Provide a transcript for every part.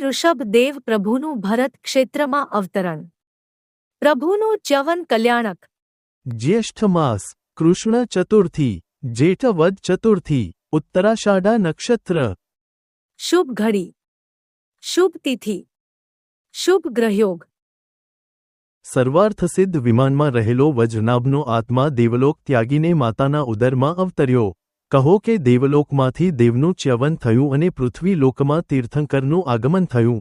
ઋષભ દેવ પ્રભુનું ભરત ક્ષેત્રમાં અવતરણ. પ્રભુનું ચ્યવન કલ્યાણક. જ્યેષ્ઠ માસ કૃષ્ણ ચતુર્થી જેઠ વદ ચતુર્થી ઉત્તરાષાઢા નક્ષત્ર. શુભ ઘડી. શુભ તિથિ. શુભ ગ્રહયોગ. સર્વાર્થસિદ્ધ વિમાનમાં રહેલો વજ્રનાભનો આત્મા દેવલોક ત્યાગીને માતાના ઉદરમાં અવતર્યો. કહો કે દેવલોકમાંથી દેવનું ચ્યવન થયું અને પૃથ્વીલોકમાં તીર્થંકરનું આગમન થયું.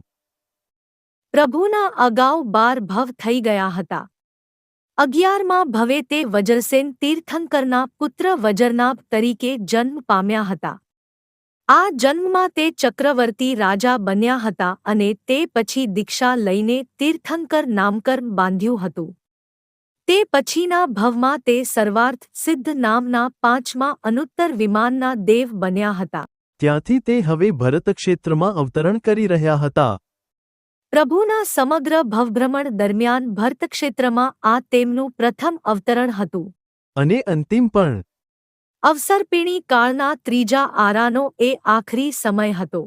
પ્રભુના અગાઉ 12 ભવ થઈ ગયા હતા. 11મા ભવે તે વજ્રસેન તીર્થંકરના પુત્ર વજ્રનાભ તરીકે જન્મ પામ્યા હતા. આ જન્મમાં તે ચક્રવર્તી રાજા બન્યા હતા અને તે પછી દીક્ષા લઈને તીર્થંકર નામકર્મ બાંધ્યું હતું. તે પછીના ભવમાં તે સર્વાર્થ સિદ્ધ નામના 5મા અનુત્તર વિમાનના દેવ બન્યા હતા. ત્યાંથી તે હવે ભરતક્ષેત્રમાં અવતરણ કરી રહ્યા હતા. પ્રભુના સમગ્ર ભવભ્રમણ દરમિયાન ભરતક્ષેત્રમાં આ તેમનું પ્રથમ અવતરણ હતું. અને અંતિમ પણ. અવસર્પિણી કાળના ત્રીજા આરાનો એ આખરી સમય હતો.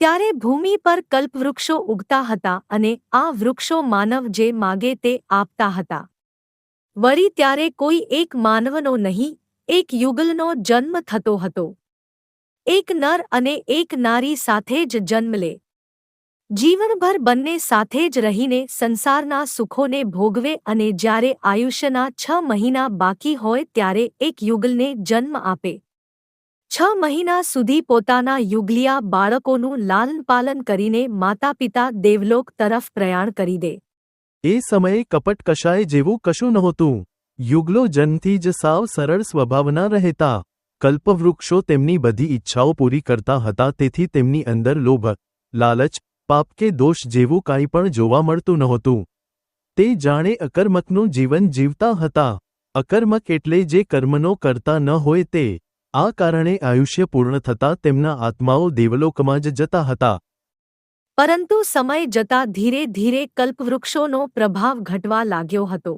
ત્યારે ભૂમિ પર કલ્પવૃક્ષો ઉગતા હતા અને આ વૃક્ષો માનવ જે માગે તે આપતા હતા. વળી ત્યારે કોઈ એક માનવનો નહીં, એક યુગલનો જન્મ થતો હતો. એક નર અને એક નારી સાથે જ જન્મ લે. જીવનભર બંને સાથે જ રહીને સંસારના સુખોને ભોગવે અને જ્યારે આયુષ્યના 6 મહિના બાકી હોય ત્યારે એક યુગલને જન્મ આપે. 6 મહિના સુધી પોતાના યુગલિયા બાળકોનું લાલનપાલન કરીને માતાપિતા દેવલોક તરફ પ્રયાણ કરી દે. એ સમયે કપટ કશાય જેવું કશું નહોતું. યુગલો જન્મથી જ સાવ સરળ સ્વભાવના રહેતા. કલ્પવૃક્ષો તેમની બધી ઈચ્છાઓ પૂરી કરતા હતા, તેથી તેમની અંદર લોભ, લાલચ, પાપ કે દોષ જેવું કાંઈ પણ જોવા મળતું નહોતું. તે જાણે અકર્મકનું જીવન જીવતા હતા. અકર્મક એટલે જે કર્મનો કરતા ન હોય તે. આ કારણે આયુષ્ય પૂર્ણ થતાં તેમના આત્માઓ દેવલોકમાં જ જતા હતા. પરંતુ સમય જતા ધીરે ધીરે કલ્પવૃક્ષોનો પ્રભાવ ઘટવા લાગ્યો હતો.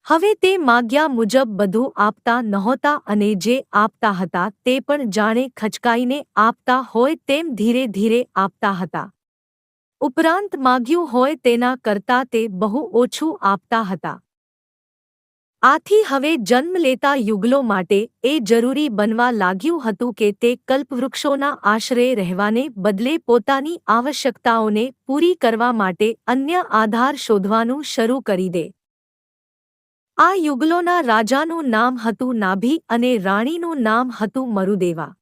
હવે તે માગ્યા મુજબ બધું આપતા નહોતા અને જે આપતા હતા તે પણ જાણે ખચકાઈને આપતા હોય તેમ ધીરે ધીરે આપતા હતા. ઉપરાંત માગ્યું હોય તેના કરતાં તે બહુ ઓછું આપતા હતા. આથી હવે જન્મ લેતા યુગલો માટે એ જરૂરી બનવા લાગ્યું હતું કે તે કલ્પવૃક્ષોના આશ્રયે રહેવાને બદલે પોતાની આવશ્યકતાઓને પૂરી કરવા માટે અન્ય આધાર શોધવાનું શરૂ કરી દે. આ યુગલોના રાજાનું નામ હતું નાભી અને રાણીનું નામ હતું મરુદેવા.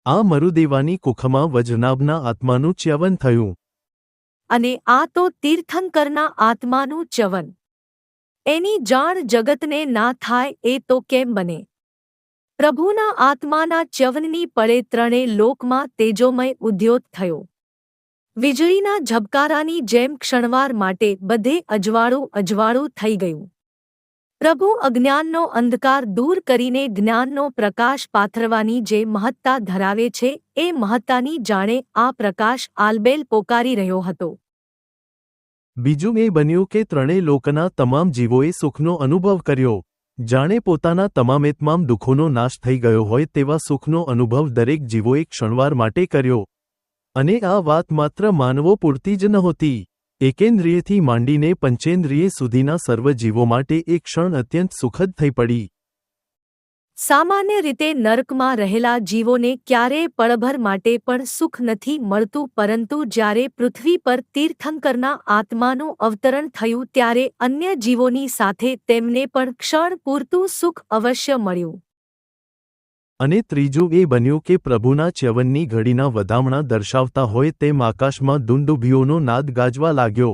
આ મરુદેવાની કુખમાં વજ્રનાભના આત્માનું ચ્યવન થયું. અને આ તો તીર્થંકરના આત્માનું ચ્યવન. એની જાણ જગતને ના થાય એ તો કેમ બને? પ્રભુના આત્માના ચ્યવનની પળે ત્રણે લોકમાં તેજોમય ઉદ્યોત થયો. વીજળીના ઝબકારાની જેમ ક્ષણવાર માટે બધે અજવાળું અજવાળું થઈ ગયું. પ્રભુ અજ્ઞાનનો અંધકાર દૂર કરીને જ્ઞાનનો પ્રકાશ પાથરવાની જે મહત્તા ધરાવે છે એ મહત્તાની જાણે આ પ્રકાશ આલબેલ પોકારી રહ્યો હતો. બીજું એ બન્યું કે ત્રણેય લોકના તમામ જીવોએ સુખનો અનુભવ કર્યો. જાણે પોતાના તમામેતમામ દુઃખોનો નાશ થઈ ગયો હોય તેવા સુખનો અનુભવ દરેક જીવોએ ક્ષણવાર માટે કર્યો. અને આ વાત માત્ર માનવો પૂરતી જ નહોતી. એકેન્દ્રિયથી માંડીને પંચેન્દ્રિય સુધીના સર્વ જીવો માટે એક ક્ષણ અત્યંત સુખદ થઈ પડી. સામાન્ય રીતે નરકમાં રહેલા જીવોને ક્યારેય પળભર માટે પણ સુખ નથી મળતું, પરંતુ જ્યારે પૃથ્વી પર તીર્થંકરના આત્માનું અવતરણ થયું ત્યારે અન્ય જીવોની સાથે તેમને પણ ક્ષણ પૂરતું સુખ અવશ્ય મળ્યું. અને ત્રીજું એ બન્યું કે પ્રભુના ચ્યવનની ઘડીના વધામણા દર્શાવતા હોય તેમ આકાશમાં દુંદુભીઓનો નાદ ગાજવા લાગ્યો.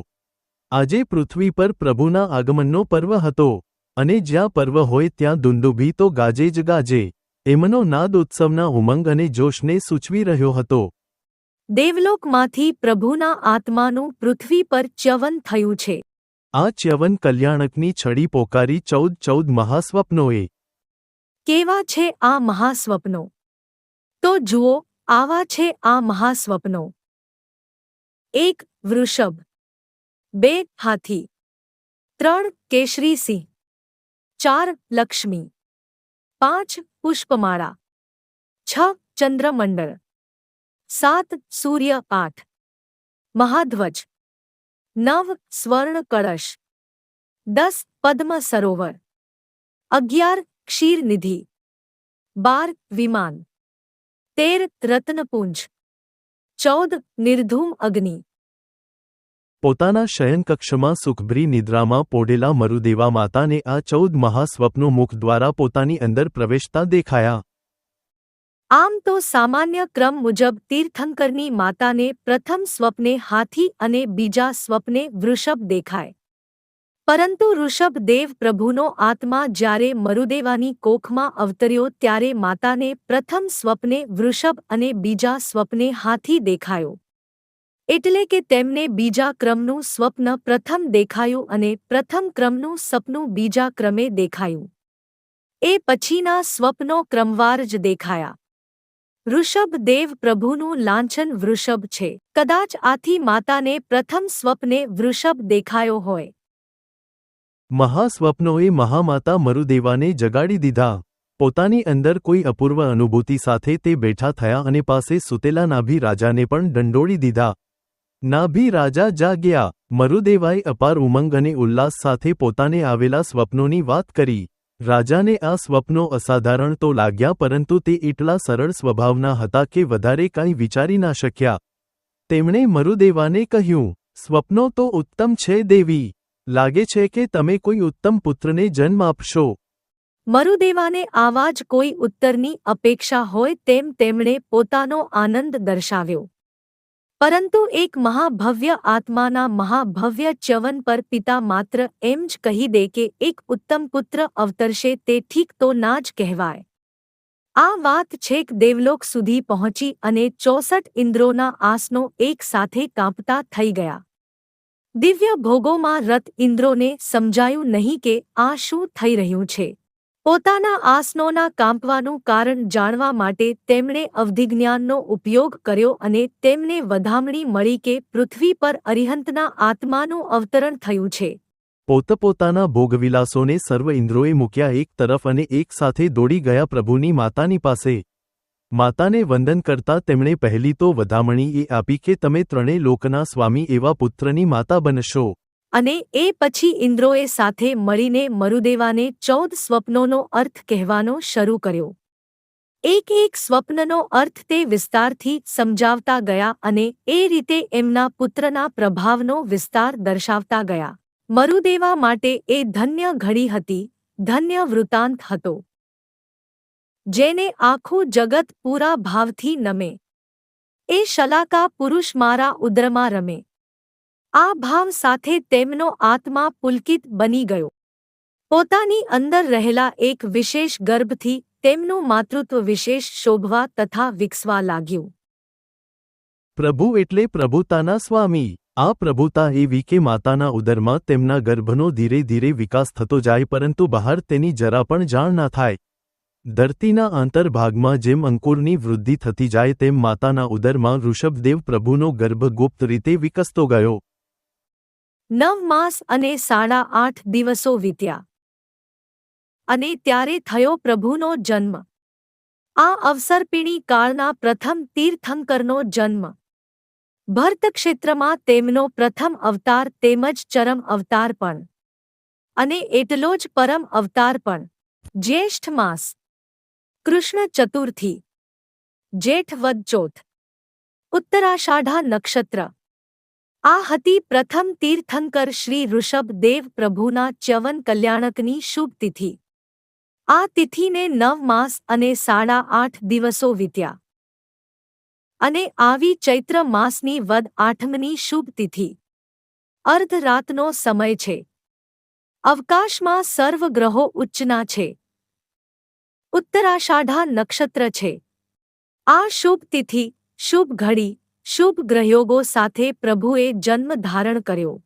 આજે પૃથ્વી પર પ્રભુના આગમનનો પર્વ હતો. અને જ્યાં પર્વ હોય ત્યાં દુંદુભી તો ગાજે જ ગાજે. એમનો નાદ ઉત્સવના ઉમંગ અને જોશને સૂચવી રહ્યો હતો. દેવલોકમાંથી પ્રભુના આત્માનું પૃથ્વી પર ચ્યવન થયું છે. આ ચ્યવન કલ્યાણકની છડી પોકારી 14 મહાસ્વપ્નોએ. કેવા છે આ મહાસ્વપ્નો? તો જુઓ, આવા છે આ મહાસ્વપ્નો. 1. વૃષભ. 2. હાથી. 3. કેશરી સિંહ. 4. લક્ષ્મી. 5. પુષ્પમાળા. 6. ચંદ્રમંડળ. 7 સૂર્ય 8 મહાધ્વજ 9 સ્વર્ણ કળશ 10 પદ્મ સરોવર 11 ક્ષીરનિધિ 12 વિમાન 13 રત્નપુંજ 14 નિર્ધૂમ અગ્નિ. પોતાના શયનકક્ષમાં સુખભરી નિદ્રામાં પોઢેલા મરુદેવા માતાને આ 14 મહાસ્વપ્નો મુખ દ્વારા પોતાની અંદર પ્રવેશતા દેખાયા. આમ તો સામાન્ય ક્રમ મુજબ તીર્થંકરની માતાને પ્રથમ સ્વપ્ને હાથી અને બીજા સ્વપ્ને વૃષભ દેખાય. પરંતુ ઋષભદેવ પ્રભુનો આત્મા જ્યારે મરુદેવાની કોખમાં અવતર્યો ત્યારે માતાને પ્રથમ સ્વપ્ને વૃષભ અને બીજા સ્વપ્ને હાથી દેખાયો. એટલે કે તેમને બીજા ક્રમનું સ્વપ્ન પ્રથમ દેખાયું અને પ્રથમ ક્રમનું સપનું બીજા ક્રમે દેખાયું. એ પછીના સ્વપ્નો ક્રમવાર જ દેખાયા. ઋષભદેવ પ્રભુનું લાંછન વૃષભ છે. કદાચ આથી માતાને પ્રથમ સ્વપ્ને વૃષભ દેખાયો હોય. મહાસ્વપ્નોએ મહામાતા મરુદેવાને જગાડી દીધા. પોતાની અંદર કોઈ અપૂર્વ અનુભૂતિ સાથે તે બેઠા થયા અને પાસે સૂતેલા નાભી રાજાને પણ દંડોળી દીધા. નાભી રાજા જાગ્યા. મરુદેવાએ અપાર ઉમંગ અને ઉલ્લાસ સાથે પોતાને આવેલા સ્વપ્નોની વાત કરી. રાજાને આ સ્વપ્નો અસાધારણ તો લાગ્યા પરંતુ તે એટલા સરળ સ્વભાવના હતા કે વધારે કાંઈ વિચારી ના શક્યા. તેમણે મરુદેવાને કહ્યું, સ્વપ્નો તો ઉત્તમ છે દેવી. લાગે છે કે તમે કોઈ ઉત્તમ પુત્રને જન્મ આપશો. મરુદેવાને આવા જ કોઈ ઉત્તરની અપેક્ષા હોય તેમ તેમણે પોતાનો આનંદ દર્શાવ્યો. પરંતુ એક મહાભવ્ય આત્માના મહાભવ્ય ચ્યવન પર પિતા માત્ર એમ જ કહી દે કે એક ઉત્તમ પુત્ર અવતરશે તે ઠીક તો ના જ કહેવાય. આ વાત છેક દેવલોક સુધી પહોંચી અને 64 ઇન્દ્રોના આસનો એક સાથે કાંપતા થઈ ગયા. દિવ્ય ભોગોમાં રત ઇન્દ્રોને સમજાયું નહીં કે આ શું થઈ રહ્યું છે. પોતાના આસનોના કાંપવાનું કારણ જાણવા માટે તેમણે અવધિજ્ઞાનનો ઉપયોગ કર્યો અને તેમને વધામણી મળી કે પૃથ્વી પર અરિહંતના આત્માનું અવતરણ થયું છે. પોતપોતાના ભોગવિલાસોને સર્વ ઇન્દ્રોએ મૂક્યા એક તરફ અને એક સાથે દોડી ગયા પ્રભુની માતાની પાસે. માતાને વંદન કરતા તેમણે પહેલી તો વધામણી એ આપી કે તમે ત્રણેય લોકના સ્વામી એવા પુત્રની માતા બનશો. અને એ પછી ઇન્દ્રોએ સાથે મળીને મરુદેવાને 14 સ્વપ્નોનો અર્થ કહેવાનો શરૂ કર્યો. એક એક સ્વપ્નનો અર્થ તે વિસ્તારથી સમજાવતા ગયા અને એ રીતે એમના પુત્રના પ્રભાવનો વિસ્તાર દર્શાવતા ગયા. મરુદેવા માટે એ ધન્ય ઘડી હતી, ધન્ય વૃતાંત હતો. જેને આખું જગત પૂરા ભાવથી નમે. એ શલાકા પુરુષ મારા ઉદરમાં રમે. આ ભાવ સાથે તેમનો આત્મા પુલકિત બની ગયો. પોતાની અંદર રહેલા એક વિશેષ ગર્ભથી તેમનું માતૃત્વ વિશેષ શોભવા તથા વિકસવા લાગ્યું. પ્રભુ એટલે પ્રભુતાના સ્વામી. આ પ્રભુતા એવી કે માતાના ઉદરમાં તેમના ગર્ભનો ધીરે ધીરે વિકાસ થતો જાય પરંતુ બહાર તેની જરા પણ જાણ ના થાય. ધરતીના આંતરભાગમાં જેમ અંકુરની વૃદ્ધિ થતી જાય તેમ માતાના ઉદરમાં ઋષભદેવ પ્રભુનો ગર્ભ ગુપ્ત રીતે વિકસતો ગયો. 9 માસ અને 8.5 દિવસો વીત્યા. અને ત્યારે થયો પ્રભુનો જન્મ. આ અવસર્પિણી કાળના પ્રથમ તીર્થંકરનો જન્મ. ભરતક્ષેત્રમાં તેમનો પ્રથમ અવતાર તેમજ ચરમ અવતાર પણ. અને એટલો જ પરમ અવતાર પણ. જ્યેષ્ઠ માસ. કૃષ્ણ ચતુર્થી. જેઠ વદ ચોથ. ઉત્તરાષાઢા નક્ષત્ર. આ હતી પ્રથમ તીર્થંકર શ્રી ઋષભદેવ પ્રભુના ચ્યવન કલ્યાણકની શુભ તિથિ. આ તિથિને 9 માસ અને 8.5 દિવસો વીત્યા. અને આવી ચૈત્ર માસની વદ 8મની શુભ તિથિ. અર્ધરાતનો સમય છે. અવકાશમાં સર્વ ગ્રહો ઉચ્ચના છે. ઉત્તરાષાઢા નક્ષત્ર છે. આ શુભ તિથિ, શુભ ઘડી, શુભ ગ્રહયોગો સાથે પ્રભુએ જન્મ ધારણ કર્યો.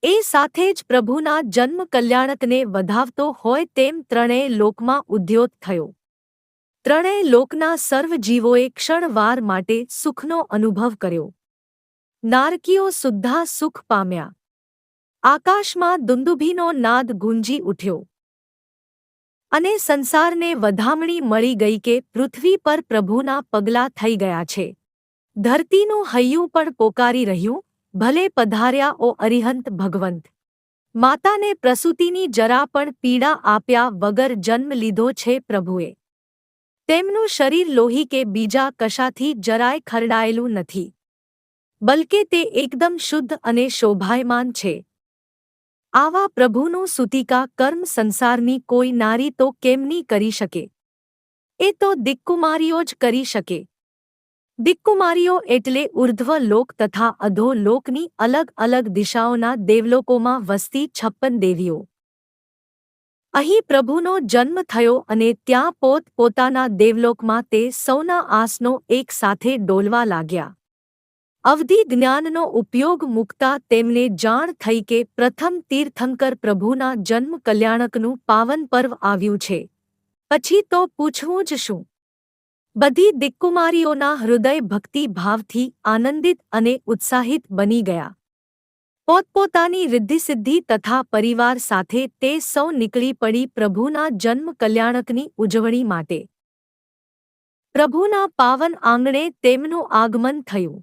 એ સાથે જ પ્રભુના જન્મ કલ્યાણકને વધાવતો હોય તેમ ત્રણેય લોકમાં ઉદ્યોત થયો. ત્રણેય લોકના સર્વ જીવોએ ક્ષણવાર માટે સુખનો અનુભવ કર્યો. નારકીઓ સુદ્ધા સુખ પામ્યા. આકાશમાં દુંદુભીનો નાદ ગુંજી ઉઠ્યો. અને સંસારને વધામણી મળી ગઈ કે પૃથ્વી પર પ્રભુના પગલાં થઈ ગયા છે. ધરતીનું હૈયું પણ પોકારી રહ્યું, ભલે પધાર્યા ઓ અરિહંત ભગવંત. માતાને પ્રસૂતિની જરા પણ પીડા આપ્યા વગર જન્મ લીધો છે પ્રભુએ. તેમનું શરીર લોહી કે બીજા કશાથી જરાય ખરડાયેલું નથી, બલકે તે એકદમ શુદ્ધ અને શોભાયમાન છે. આવા પ્રભુનું સૂતિકા કર્મ સંસારની કોઈ નારી તો કેમ ની કરી શકે? એ તો દિક્કુમારીઓ જ કરી શકે. દિક્કુમારીઓ એટલે ઉર્ધ્વ લોક તથા અધો લોકની અલગ અલગ દિશાઓના દેવલોકોમાં વસતી 56 દેવીઓ. અહીં પ્રભુનો જન્મ થયો અને ત્યાં પોત-પોતાના દેવલોકમાં તે સૌના આસનો એક સાથે ડોલવા લાગ્યા. અવધિ જ્ઞાનનો ઉપયોગ મૂકતા તેમને જાણ થઈ કે પ્રથમ તીર્થંકર પ્રભુના જન્મ કલ્યાણકનું પાવન પર્વ આવ્યું છે. પછી તો પૂછવું જ શું? બધી દિક્કુમારીઓના હૃદય ભક્તિ ભાવથી આનંદિત અને ઉત્સાહિત બની ગયા. પોતપોતાની રિદ્ધિસિદ્ધિ તથા પરિવાર સાથે તે સૌ નીકળી પડી પ્રભુના જન્મ કલ્યાણકની ઉજવણી માટે. પ્રભુના પાવન આંગણે તેમનું આગમન થયું.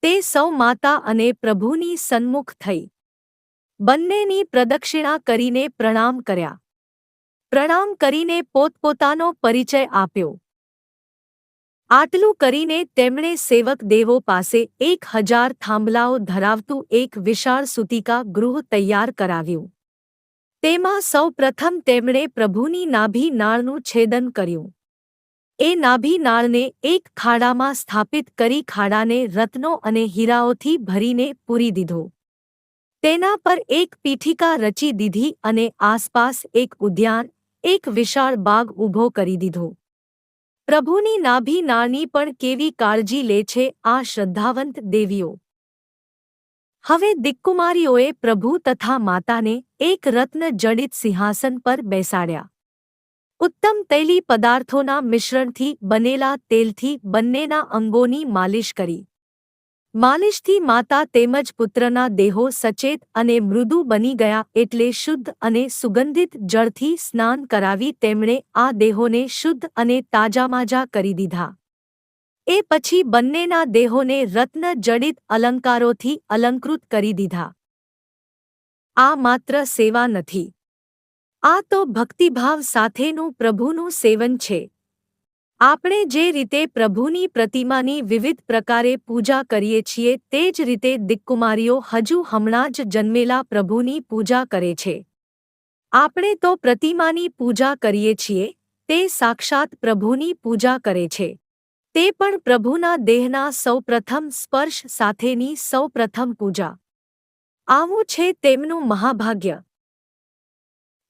તે સૌ માતા અને પ્રભુની સન્મુખ થઈ. બંનેની પ્રદક્ષિણા કરીને પ્રણામ કર્યા. પ્રણામ કરીને પોતપોતાનો પરિચય આપ્યો. આટલું કરીને તેમણે સેવક દેવો પાસે 1000 થાંભલાઓ ધરાવતું એક વિશાળ સૂતિકા ગૃહ તૈયાર કરાવ્યું. તેમાં સૌ પ્રથમ તેમણે પ્રભુની નાભી નાળનું છેદન કર્યું. એ નાભી નાળને એક ખાડામાં સ્થાપિત કરી ખાડાને રત્નો અને હીરાઓથી ભરીને પૂરી દીધો. તેના પર એક પીઠિકા રચી દીધી અને આસપાસ એક ઉદ્યાન, એક વિશાળ બાગ ઊભો કરી દીધો. પ્રભુની નાભી નાળની પણ કેવી કાળજી લે છે આ શ્રદ્ધાવંત દેવીઓ! હવે દિક્કુમારીઓએ પ્રભુ તથા માતાને એક રત્ન જડિત સિંહાસન પર બેસાડ્યા. ઉત્તમ તૈલી પદાર્થોના મિશ્રણથી બનેલા તેલથી બંનેના અંગોની માલિશ કરી. માલિશથી માતા તેમજ પુત્રના દેહો સચેત અને મૃદુ બની ગયા એટલે શુદ્ધ અને સુગંધિત જળથી સ્નાન કરાવી તેમણે આ દેહોને શુદ્ધ અને તાજામાજા કરી દીધા. એ પછી બંનેના દેહોને રત્ન જડિત અલંકારોથી અલંકૃત કરી દીધા. આ માત્ર સેવા નથી. આ તો ભક્તિભાવ સાથેનું પ્રભુનું સેવન છે. આપણે જે રીતે પ્રભુની પ્રતિમાની વિવિધ પ્રકારે પૂજા કરીએ છીએ તે જ રીતે દિક્કુમારીઓ હજુ હમણાં જ જન્મેલા પ્રભુની પૂજા કરે છે. આપણે તો પ્રતિમાની પૂજા કરીએ છીએ, તે સાક્ષાત પ્રભુની પૂજા કરે છે. તે પણ પ્રભુના દેહના સૌપ્રથમ સ્પર્શ સાથેની સૌપ્રથમ પૂજા. આવું છે તેમનું મહાભાગ્ય.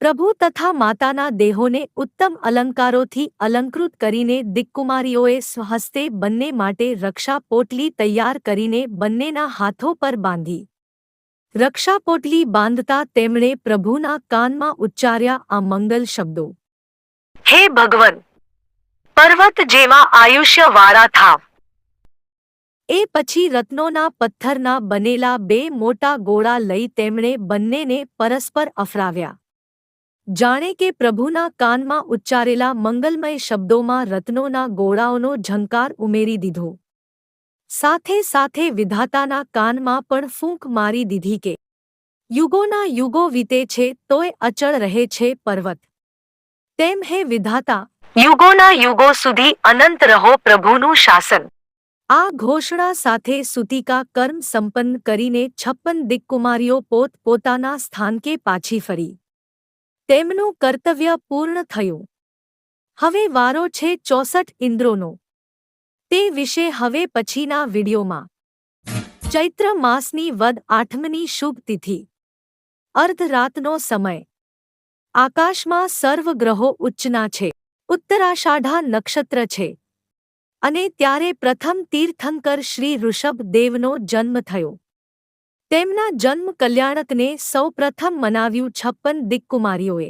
પ્રભુ તથા માતાના દેહોને ઉત્તમ અલંકારોથી અલંકૃત કરીને દિક્કુમારીઓએ સ્વહસ્તે બંને માટે રક્ષા પોટલી તૈયાર કરીને બંનેના હાથો પર બાંધી. રક્ષા પોટલી બાંધતા તેમણે પ્રભુના કાનમાં ઉચ્ચાર્યા આ મંગલ શબ્દો: હે ભગવન, પર્વત જેવા આયુષ્યવાળા થાવ. એ પછી રત્નોના પથ્થરના બનેલા 2 મોટા ગોળા લઈ તેમણે બંનેને પરસ્પર અફરાવ્યા. જાણે કે પ્રભુના કાનમાં ઉચ્ચારેલા મંગલમય શબ્દોમાં રત્નોના ગોળાઓનો ઝંકાર ઉમેરી દીધો. સાથે સાથે વિધાતાના કાનમાં પણ ફૂંક મારી દીધી કે યુગોના યુગો વીતે છે તોય અચળ રહે છે પર્વત. તેમ હે વિધાતા, યુગોના યુગો સુધી અનંત રહો પ્રભુનું શાસન. આ ઘોષણા સાથે સૂતિકા કર્મ સંપન્ન કરીને 56 દિક્કુમારીઓ પોત-પોતાના સ્થાનકે પાછી ફરી. તેમનું કર્તવ્ય પૂર્ણ થયું. હવે વારો છે 64 ઇન્દ્રોનો. તે વિશે હવે પછીના વિડીયોમાં. ચૈત્ર માસની વદ 8મની શુભ તિથિ. અર્ધરાતનો સમય. આકાશમાં સર્વ ગ્રહો ઉચ્ચના છે. ઉત્તરાષાઢા નક્ષત્ર છે. અને ત્યારે પ્રથમ તીર્થંકર શ્રી ઋષભ દેવનો જન્મ થયો. તેમના જન્મ કલ્યાણકને સૌ પ્રથમ મનાવ્યું 56 દિક્કુમારીઓએ.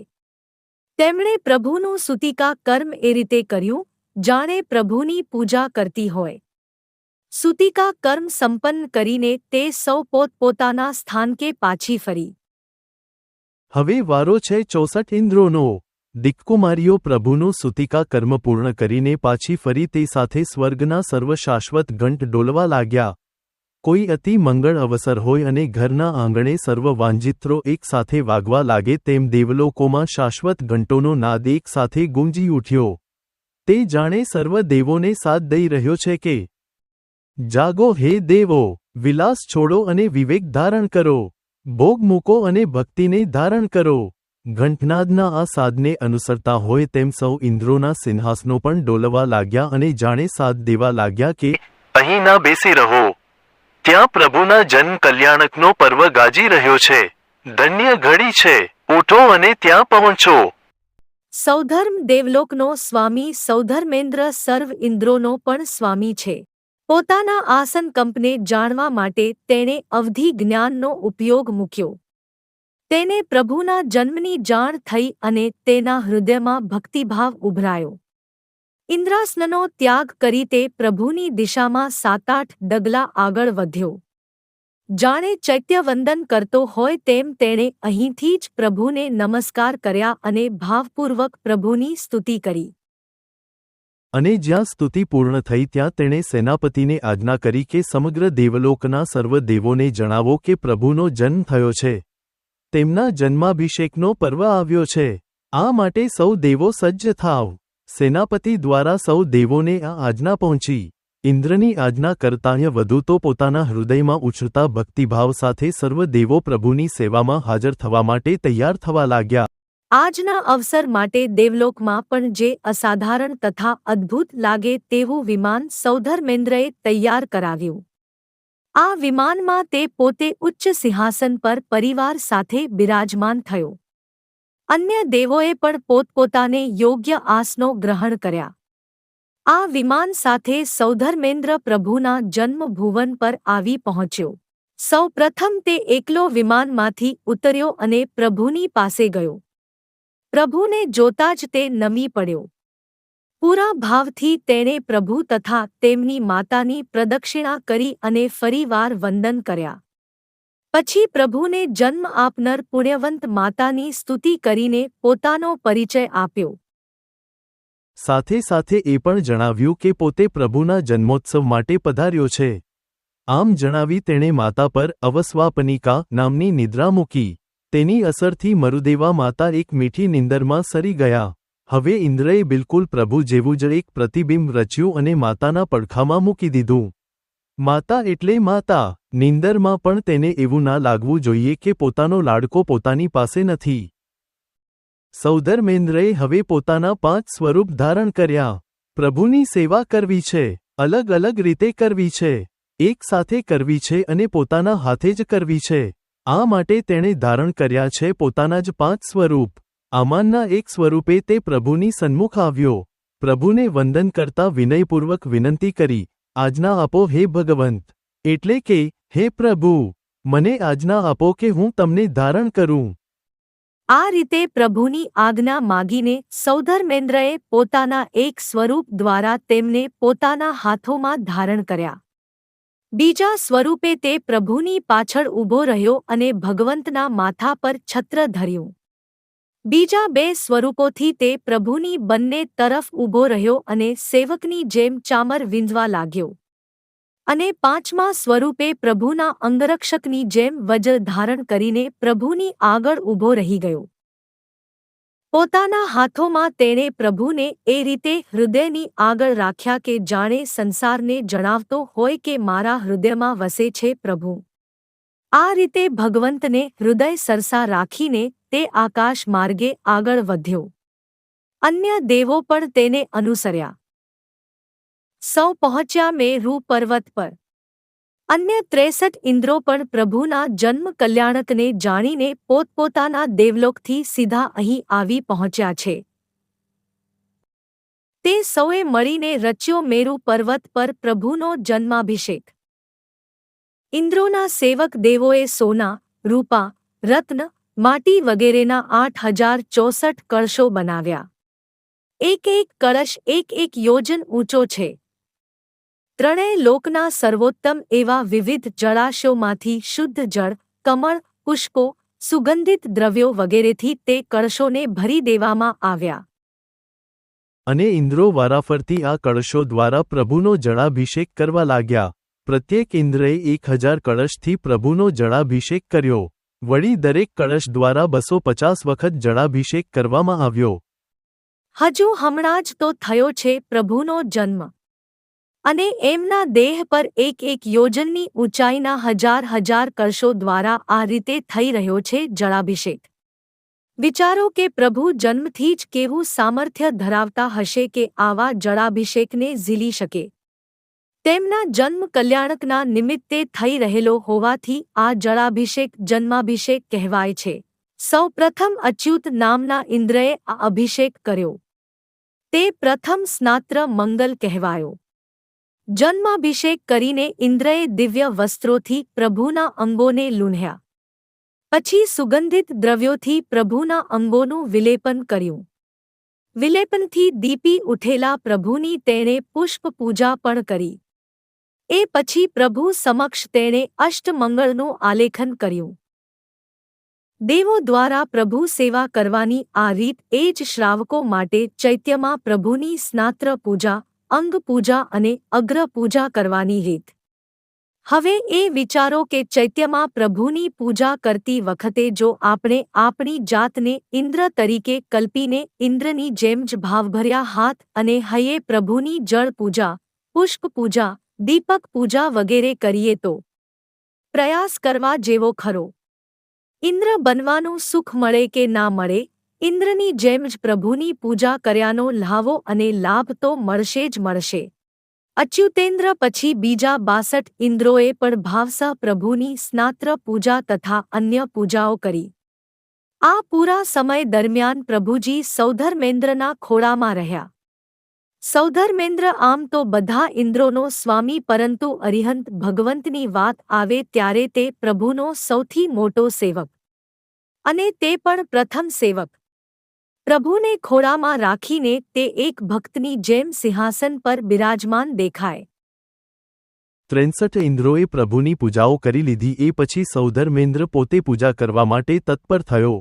તેમણે પ્રભુનું સૂતિકા કર્મ એ રીતે કર્યું જાણે પ્રભુની પૂજા કરતી હોય. સૂતિકા કર્મ સંપન્ન કરીને તે સૌ પોતપોતાના સ્થાનકે પાછી ફરી. હવે વારો છે 64 ઇન્દ્રોનો. દિક્કુમારીઓ પ્રભુનું સુતિકા કર્મ પૂર્ણ કરીને પાછી ફરી તે સાથે સ્વર્ગના સર્વશાશ્વત ઘંટ ડોલવા લાગ્યા. કોઈ અતિ મંગળ અવસર હોય અને ઘરના આંગણે સર્વ વાંજિત્રો એક સાથે વાગવા લાગે તેમ દેવલોકોમાં શાશ્વત ઘંટોનો નાદ એક સાથે ગુંજી ઉઠ્યો. તે જાણે સર્વ દેવોને સાથ દઈ રહ્યો છે કે જાગો હે દેવો, વિલાસ છોડો અને વિવેક ધારણ કરો, ભોગ મૂકો અને ભક્તિને ધારણ કરો. ઘંટનાદના આ સાદને અનુસરતા હોય તેમ સૌ ઇન્દ્રોના સિંહાસનો પણ ડોલવા લાગ્યા અને જાણે સાથ દેવા લાગ્યા કે અહીં ના બેસી રહો, ત્યાં પ્રભુના જન્મ કલ્યાણકનો પર્વ ગાજી રહ્યો છે. ધન્ય ઘડી છે, ઉઠો અને ત્યાં પહોંચો. સૌધર્મ દેવલોકનો સ્વામી સૌધર્મેન્દ્ર સર્વ ઇન્દ્રોનો પણ સ્વામી છે. પોતાના આસન કંપને જાણવા માટે તેણે અવધિ જ્ઞાનનો ઉપયોગ મૂક્યો. તેને પ્રભુના જન્મની જાણ થઈ અને તેના હૃદયમાં ભક્તિભાવ ઉભરાયો. ઇન્દ્રાસનનો ત્યાગ કરી તે પ્રભુની દિશામાં 7-8 ડગલા આગળ વધ્યો. જાણે ચૈત્યવંદન કરતો હોય તેમ તેણે અહીંથી જ પ્રભુને નમસ્કાર કર્યા અને ભાવપૂર્વક પ્રભુની સ્તુતિ કરી. અને જ્યાં સ્તુતિ પૂર્ણ થઈ ત્યાં તેણે સેનાપતિને આજ્ઞા કરી કે સમગ્ર દેવલોકના સર્વ દેવોને જણાવો કે પ્રભુનો જન્મ થયો છે. તેમના જન્માભિષેકનો પર્વ આવ્યો છે. આ માટે સૌ દેવો સજ્જ થાવ. સેનાપતિ દ્વારા સૌ દેવોને આ આજ્ઞા પહોંચી. ઇન્દ્રની આજ્ઞા કરતાંય વધુ તો પોતાના હૃદયમાં ઉછળતા ભક્તિભાવ સાથે સર્વ દેવો પ્રભુની સેવામાં હાજર થવા માટે તૈયાર થવા લાગ્યા. આજના અવસર માટે દેવલોકમાં પણ જે અસાધારણ તથા અદ્ભુત લાગે તેવું વિમાન સૌધર્મેન્દ્રએ તૈયાર કરાવ્યું. આ વિમાનમાં તે પોતે ઉચ્ચ સિંહાસન પર પરિવાર સાથે બિરાજમાન થયો. અન્ય દેવોએ પણ પોતપોતાને યોગ્ય આસનો ગ્રહણ કર્યા. આ વિમાન સાથે સૌધર્મેન્દ્ર પ્રભુના જન્મભુવન પર આવી પહોંચ્યો. સૌ પ્રથમ તે એકલો વિમાનમાંથી ઉતર્યો અને પ્રભુની પાસે ગયો. પ્રભુને જોતા જ તે નમી પડ્યો. પૂરા ભાવથી તેણે પ્રભુ તથા તેમની માતાની પ્રદક્ષિણા કરી અને ફરીવાર વંદન કર્યા. પછી પ્રભુને જન્મ આપનાર પુણ્યવંત માતાની સ્તુતિ કરીને પોતાનો પરિચય આપ્યો. સાથે સાથે એ પણ જણાવ્યું કે પોતે પ્રભુના જન્મોત્સવ માટે પધાર્યો છે. આમ જણાવી તેણે માતા પર અવસ્વાપનિકા નામની નિદ્રા મૂકી. તેની અસરથી મરુદેવા માતા એક મીઠી નિંદરમાં સરી ગયા. હવે ઇન્દ્રએ બિલકુલ પ્રભુ જેવું જ એક પ્રતિબિંબ રચ્યું અને માતાના પડખામાં મૂકી દીધું. માતા એટલે માતા. નિંદરમાં પણ તેને એવું ના લાગવું જોઈએ કે પોતાનો લાડકો પોતાની પાસે નથી. સૌધર્મેન્દ્રએ હવે પોતાના 5 સ્વરૂપ ધારણ કર્યા. પ્રભુની સેવા કરવી છે, અલગ અલગ રીતે કરવી છે, એક સાથે કરવી છે અને પોતાના હાથે જ કરવી છે. આ માટે તેણે ધારણ કર્યા છે પોતાના જ 5 સ્વરૂપ. આમાંના એક સ્વરૂપે તે પ્રભુની સન્મુખ આવ્યો. પ્રભુને વંદન કરતા વિનયપૂર્વક વિનંતી કરી, આજ્ઞા આપો હે ભગવંત. એટલે કે હે પ્રભુ, મને આજ્ઞા આપો કે હું તમને ધારણ કરું. આ રીતે પ્રભુની આજ્ઞા માગીને સૌધર્મેન્દ્રએ પોતાના એક સ્વરૂપ દ્વારા તેમને પોતાના હાથોમાં ધારણ કર્યા. બીજા સ્વરૂપે તે પ્રભુની પાછળ ઊભો રહ્યો અને ભગવંતના માથા પર છત્ર ધર્યું. બીજા 2 સ્વરૂપોથી તે પ્રભુની બંને તરફ ઊભો રહ્યો અને સેવકની જેમ ચામર વીંધવા લાગ્યો. અને 5મા સ્વરૂપે પ્રભુના અંગરક્ષકની જેમ વજ્ર ધારણ કરીને પ્રભુની આગળ ઊભો રહી ગયો. પોતાના હાથોમાં તેણે પ્રભુને એ રીતે હૃદયની આગળ રાખ્યા કે જાણે સંસારને જણાવતો હોય કે મારા હૃદયમાં વસે છે પ્રભુ. આ રીતે ભગવંતને હૃદય સરસા રાખીને તે આકાશ માર્ગે આગળ વધ્યો. અન્ય દેવો પણ તેને અનુસર્યા. સૌ પહોંચ્યા મેરુ પર્વત પર. અન્ય 63 ઇન્દ્રો પણ પ્રભુના જન્મ કલ્યાણકને જાણીને પોતપોતાના દેવલોકથી સીધા અહીં આવી પહોંચ્યા છે. તે સૌએ મળીને રચ્યો મેરુ પર્વત પર પ્રભુનો જન્માભિષેક. ઇન્દ્રોના સેવક દેવોએ સોના, રૂપા, રત્ન, માટી વગેરેના 8064 કળશો બનાવ્યા. એક કળશ એક યોજન ઊંચો છે. ત્રણેય લોકના સર્વોત્તમ એવા વિવિધ જળાશયોમાંથી શુદ્ધ જળ, કમળ, પુષ્પો, સુગંધિત દ્રવ્યો વગેરેથી તે કળશોને ભરી દેવામાં આવ્યા. અને ઇન્દ્રો વારાફરતી આ કળશો દ્વારા પ્રભુનો જળાભિષેક કરવા લાગ્યા. પ્રત્યેક ઇન્દ્રએ 1000 કળશથી પ્રભુનો જળાભિષેક કર્યો. વળી દરેક કળશ દ્વારા 250 વખત જળાભિષેક કરવામાં આવ્યો. હજુ હમણાં જ તો થયો છે પ્રભુનો જન્મ, અને એમના દેહ પર 1 યોજનની ઊંચાઈના હજાર કળશો દ્વારા આ રીતે થઈ રહ્યો છે જળાભિષેક. વિચારો કે પ્રભુ જન્મથી જ કેવું સામર્થ્ય ધરાવતા હશે કે આવા જળાભિષેકને ઝીલી શકે. તેમના જન્મ કલ્યાણકના નિમિત્તે થઈ રહેલો હોવાથી આ જળાભિષેક જન્માભિષેક કહેવાય છે. સૌ પ્રથમ અચ્યુત નામના ઇન્દ્રએ આ અભિષેક કર્યો. તે પ્રથમ સ્નાત્ર મંગલ કહેવાયો. જન્માભિષેક કરીને ઇન્દ્રએ દિવ્ય વસ્ત્રોથી પ્રભુના અંગોને લૂણ્યા. પછી સુગંધિત દ્રવ્યોથી પ્રભુના અંગોનું વિલેપન કર્યું. વિલેપનથી દીપી ઉઠેલા પ્રભુની તેણે પુષ્પ પૂજા પણ કરી. એ પછી પ્રભુ સમક્ષ તેણે અષ્ટમંગળનું આલેખન કર્યું. દેવો દ્વારા પ્રભુ સેવા કરવાની આ રીત એ જ શ્રાવકો માટે ચૈત્યમાં પ્રભુની સ્નાત્ર પૂજા, અંગ પૂજા અને અગ્ર પૂજા કરવાની રીત. હવે એ વિચારો કે ચૈત્યમાં પ્રભુની પૂજા કરતી વખતે જો આપણે આપણી જાતને ઇન્દ્ર તરીકે કલ્પીને ઇન્દ્રની જેમ જ ભાવભર્યા હાથ અને હૈયે પ્રભુની જળ પૂજા, પુષ્પ પૂજા, દીપક પૂજા વગેરે કરીએ તો પ્રયાસ કરવા જેવો ખરો. ઇન્દ્ર બનવાનું સુખ મળે કે ના મળે, ઇન્દ્રની જેમ જ પ્રભુની પૂજા કર્યાનો લ્હાવો અને લાભ તો મળશે જ મળશે. અચ્યુતેન્દ્ર પછી બીજા 62 ઇન્દ્રોએ પણ ભાવસહ પ્રભુની સ્નાત્ર પૂજા તથા અન્ય પૂજાઓ કરી. આ પૂરા સમય દરમિયાન પ્રભુજી સૌધર્મેન્દ્રના ખોળામાં રહ્યા. સૌધર્મેન્દ્ર આમ તો બધા ઇન્દ્રોનો સ્વામી, પરંતુ અરિહંત ભગવંતની વાત આવે ત્યારે તે પ્રભુનો સૌથી મોટો સેવક, અને તે પણ પ્રથમ સેવક. પ્રભુને ખોળામાં રાખીને તે એક ભક્તની જેમ સિંહાસન પર બિરાજમાન દેખાય. 63 ઇન્દ્રોએ પ્રભુની પૂજાઓ કરી લીધી. એ પછી સૌધર્મેન્દ્ર પોતે પૂજા કરવા માટે તત્પર થયો.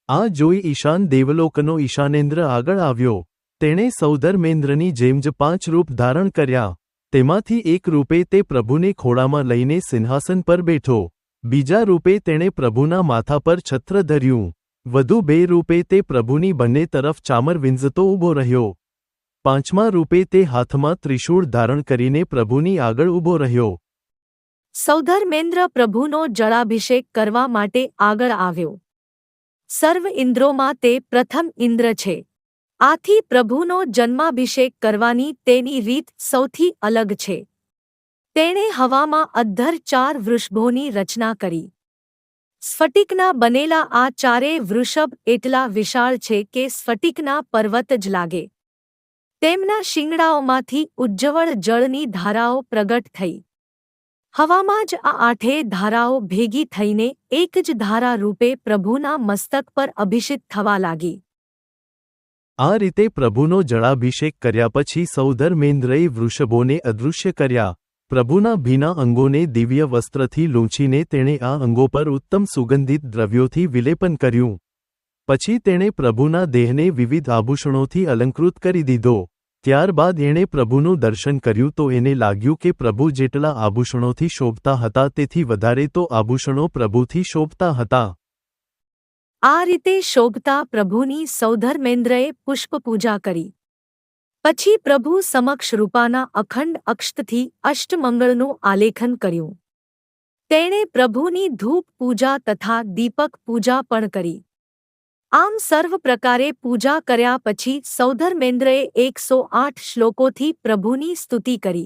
આ જોઈ ઈશાન દેવલોકનો ઈશાનેન્દ્ર આગળ આવ્યો. તેણે સૌધર્મેન્દ્રની જેમ જ 5 રૂપ ધારણ કર્યા. તેમાંથી એક રૂપે તે પ્રભુને ખોળામાં લઈને સિંહાસન પર બેઠો. બીજા રૂપે તેણે પ્રભુના માથા પર છત્ર ધર્યું. વધુ 2 રૂપે તે પ્રભુની બંને તરફ ચામર વિંઝતો ઊભો રહ્યો. 5મા રૂપે તે હાથમાં ત્રિશૂળ ધારણ કરીને પ્રભુની આગળ ઊભો રહ્યો. સૌધર્મેન્દ્ર પ્રભુનો જળાભિષેક કરવા માટે આગળ આવ્યો. સર્વ ઇન્દ્રોમાં તે પ્રથમ ઇન્દ્ર છે. આથી પ્રભુનો જન્માભિષેક કરવાની તેની રીત સૌથી અલગ છે. તેણે હવામાં અદ્ધર 4 વૃષભોની રચના કરી. સ્ફટિકના બનેલા આ ચારેય વૃષભ એટલા વિશાળ છે કે સ્ફટિકના પર્વત જ લાગે. તેમના શિંગડાઓમાંથી ઉજ્જવળ જળની ધારાઓ પ્રગટ થઈ. હવામાં જ આ 8 ધારાઓ ભેગી થઈને એક જ ધારા રૂપે પ્રભુના મસ્તક પર અભિષિત થવા લાગી. આ રીતે પ્રભુનો જળાભિષેક કર્યા પછી સૌધર્મેન્દ્રએ વૃષભોને અદૃશ્ય કર્યા. પ્રભુના ભીના અંગોને દિવ્ય વસ્ત્રથી લૂંછીને તેણે આ અંગો પર ઉત્તમ સુગંધિત દ્રવ્યોથી વિલેપન કર્યું. પછી તેણે પ્રભુના દેહને વિવિધ આભૂષણોથી અલંકૃત કરી દીધો. ત્યારબાદ એણે પ્રભુનું દર્શન કર્યું તો એને લાગ્યું કે પ્રભુ જેટલા આભૂષણોથી શોભતા હતા તેથી વધારે તો આભૂષણો પ્રભુથી શોભતા હતા. આ રીતે શોભતા પ્રભુની સૌધર્મેન્દ્રએ પુષ્પપૂજા કરી. પછી પ્રભુ સમક્ષ રૂપાના અખંડ અક્ષતથી અષ્ટમંગળનું આલેખન કર્યું. તેણે પ્રભુની ધૂપ પૂજા તથા દીપક પૂજા પણ કરી. આમ સર્વ પ્રકારે પૂજા કર્યા પછી સૌધર્મેન્દ્રએ 108 શ્લોકોથી પ્રભુની સ્તુતિ કરી.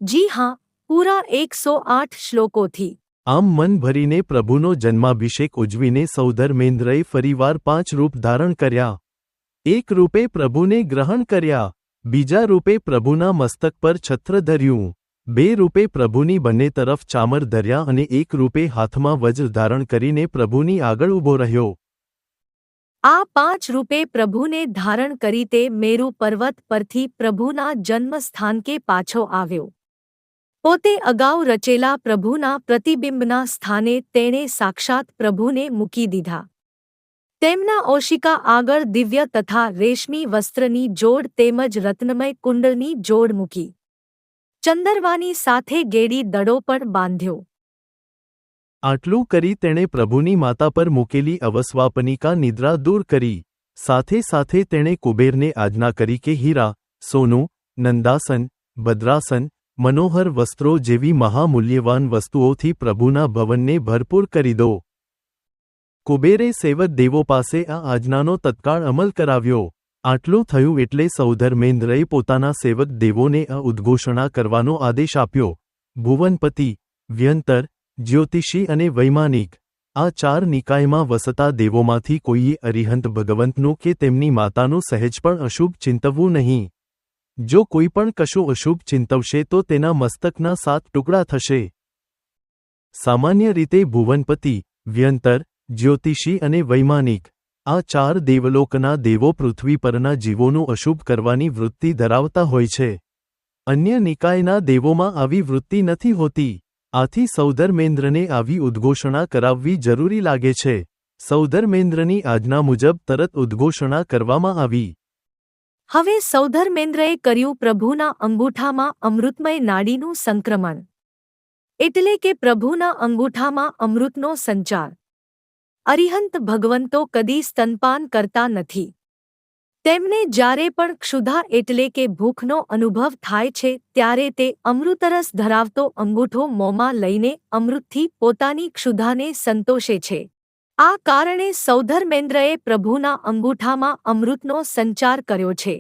જી હા, પૂરા 108 શ્લોકોથી. આમ મન ભરીને પ્રભુનો જન્માભિષેક ઉજવીને સૌધર્મેન્દ્રએ ફરીવાર 5 રૂપ ધારણ કર્યા. એક રૂપે પ્રભુને ગ્રહણ કર્યા, બીજા રૂપે પ્રભુના મસ્તક પર છત્ર ધર્યું, 2 રૂપે પ્રભુની બંને તરફ ચામર ધર્યા અને એક રૂપે હાથમાં વજ્ર ધારણ કરીને પ્રભુની આગળ ઊભો રહ્યો. આ 5 રૂપે પ્રભુને ધારણ કરી તે મેરુ પર્વત પરથી પ્રભુના જન્મ સ્થાનકે પાછો આવ્યો. પોતે અગાઉ રચેલા પ્રભુના પ્રતિબિંબના સ્થાને તેણે સાક્ષાત પ્રભુને મૂકી દીધા. તેમના ઓશિકા આગળ દિવ્ય તથા રેશમી વસ્ત્રની જોડ તેમજ રત્નમય કુંડળની જોડ મૂકી. ચંદરવાની સાથે ગેડી દડો પણ બાંધ્યો. આટલું કરી તેણે પ્રભુની માતા પર મૂકેલી અવસ્વાપનિકા નિદ્રા દૂર કરી. સાથે સાથે તેણે કુબેરને આજ્ઞા કરી કે હીરા, સોનું, નંદાસન, ભદ્રાસન, મનોહર વસ્ત્રો જેવી મહામૂલ્યવાન વસ્તુઓથી પ્રભુના ભવનને ભરપૂર કરી દો. કુબેરે સેવક દેવો પાસે આ આજ્ઞાનો તત્કાળ અમલ કરાવ્યો. આટલું થયું એટલે સૌધર્મેન્દ્રએ પોતાના સેવક દેવોને આ ઉદ્ઘોષણા કરવાનો આદેશ આપ્યો: ભુવનપતિ, વ્યંતર, જ્યોતિષી અને વૈમાનિક, આ 4 નિકાયમાં વસતા દેવોમાંથી કોઈએ અરિહંત ભગવંતનું કે તેમની માતાનું સહેજ પણ અશુભ ચિંતવવું નહીં. જો કોઈ પણ કશું અશુભ ચિંતવશે તો તેના મસ્તકના 7 ટુકડા થશે. સામાન્ય રીતે ભુવનપતિ, વ્યંતર, જ્યોતિષી અને વૈમાનિક, આ 4 દેવલોકના દેવો પૃથ્વી પરના જીવોનું અશુભ કરવાની વૃત્તિ ધરાવતા હોય છે. અન્ય નિકાયના દેવોમાં આવી વૃત્તિ નથી હોતી. આથી સૌધર્મેન્દ્રને આવી ઉદ્ઘોષણા કરાવવી જરૂરી લાગે છે. સૌધર્મેન્દ્રની આજ્ઞા મુજબ તરત ઉદ્ઘોષણા કરવામાં આવી. હવે સૌધર્મેન્દ્રએ કર્યું પ્રભુના અંગૂઠામાં અમૃતમય નાડીનું સંક્રમણ. એટલે કે પ્રભુના અંગૂઠામાં અમૃતનો સંચાર. અરિહંત ભગવંતો કદી સ્તનપાન કરતા નથી. તેમને જ્યારે પણ ક્ષુધા એટલે કે ભૂખનો અનુભવ થાય છે ત્યારે તે અમૃતરસ ધરાવતો અંગૂઠો મોંમાં લઈને અમૃતથી પોતાની ક્ષુધાને સંતોષે છે. આ કારણે સૌધર્મેન્દ્રએ પ્રભુના અંગૂઠામાં અમૃતનો સંચાર કર્યો છે.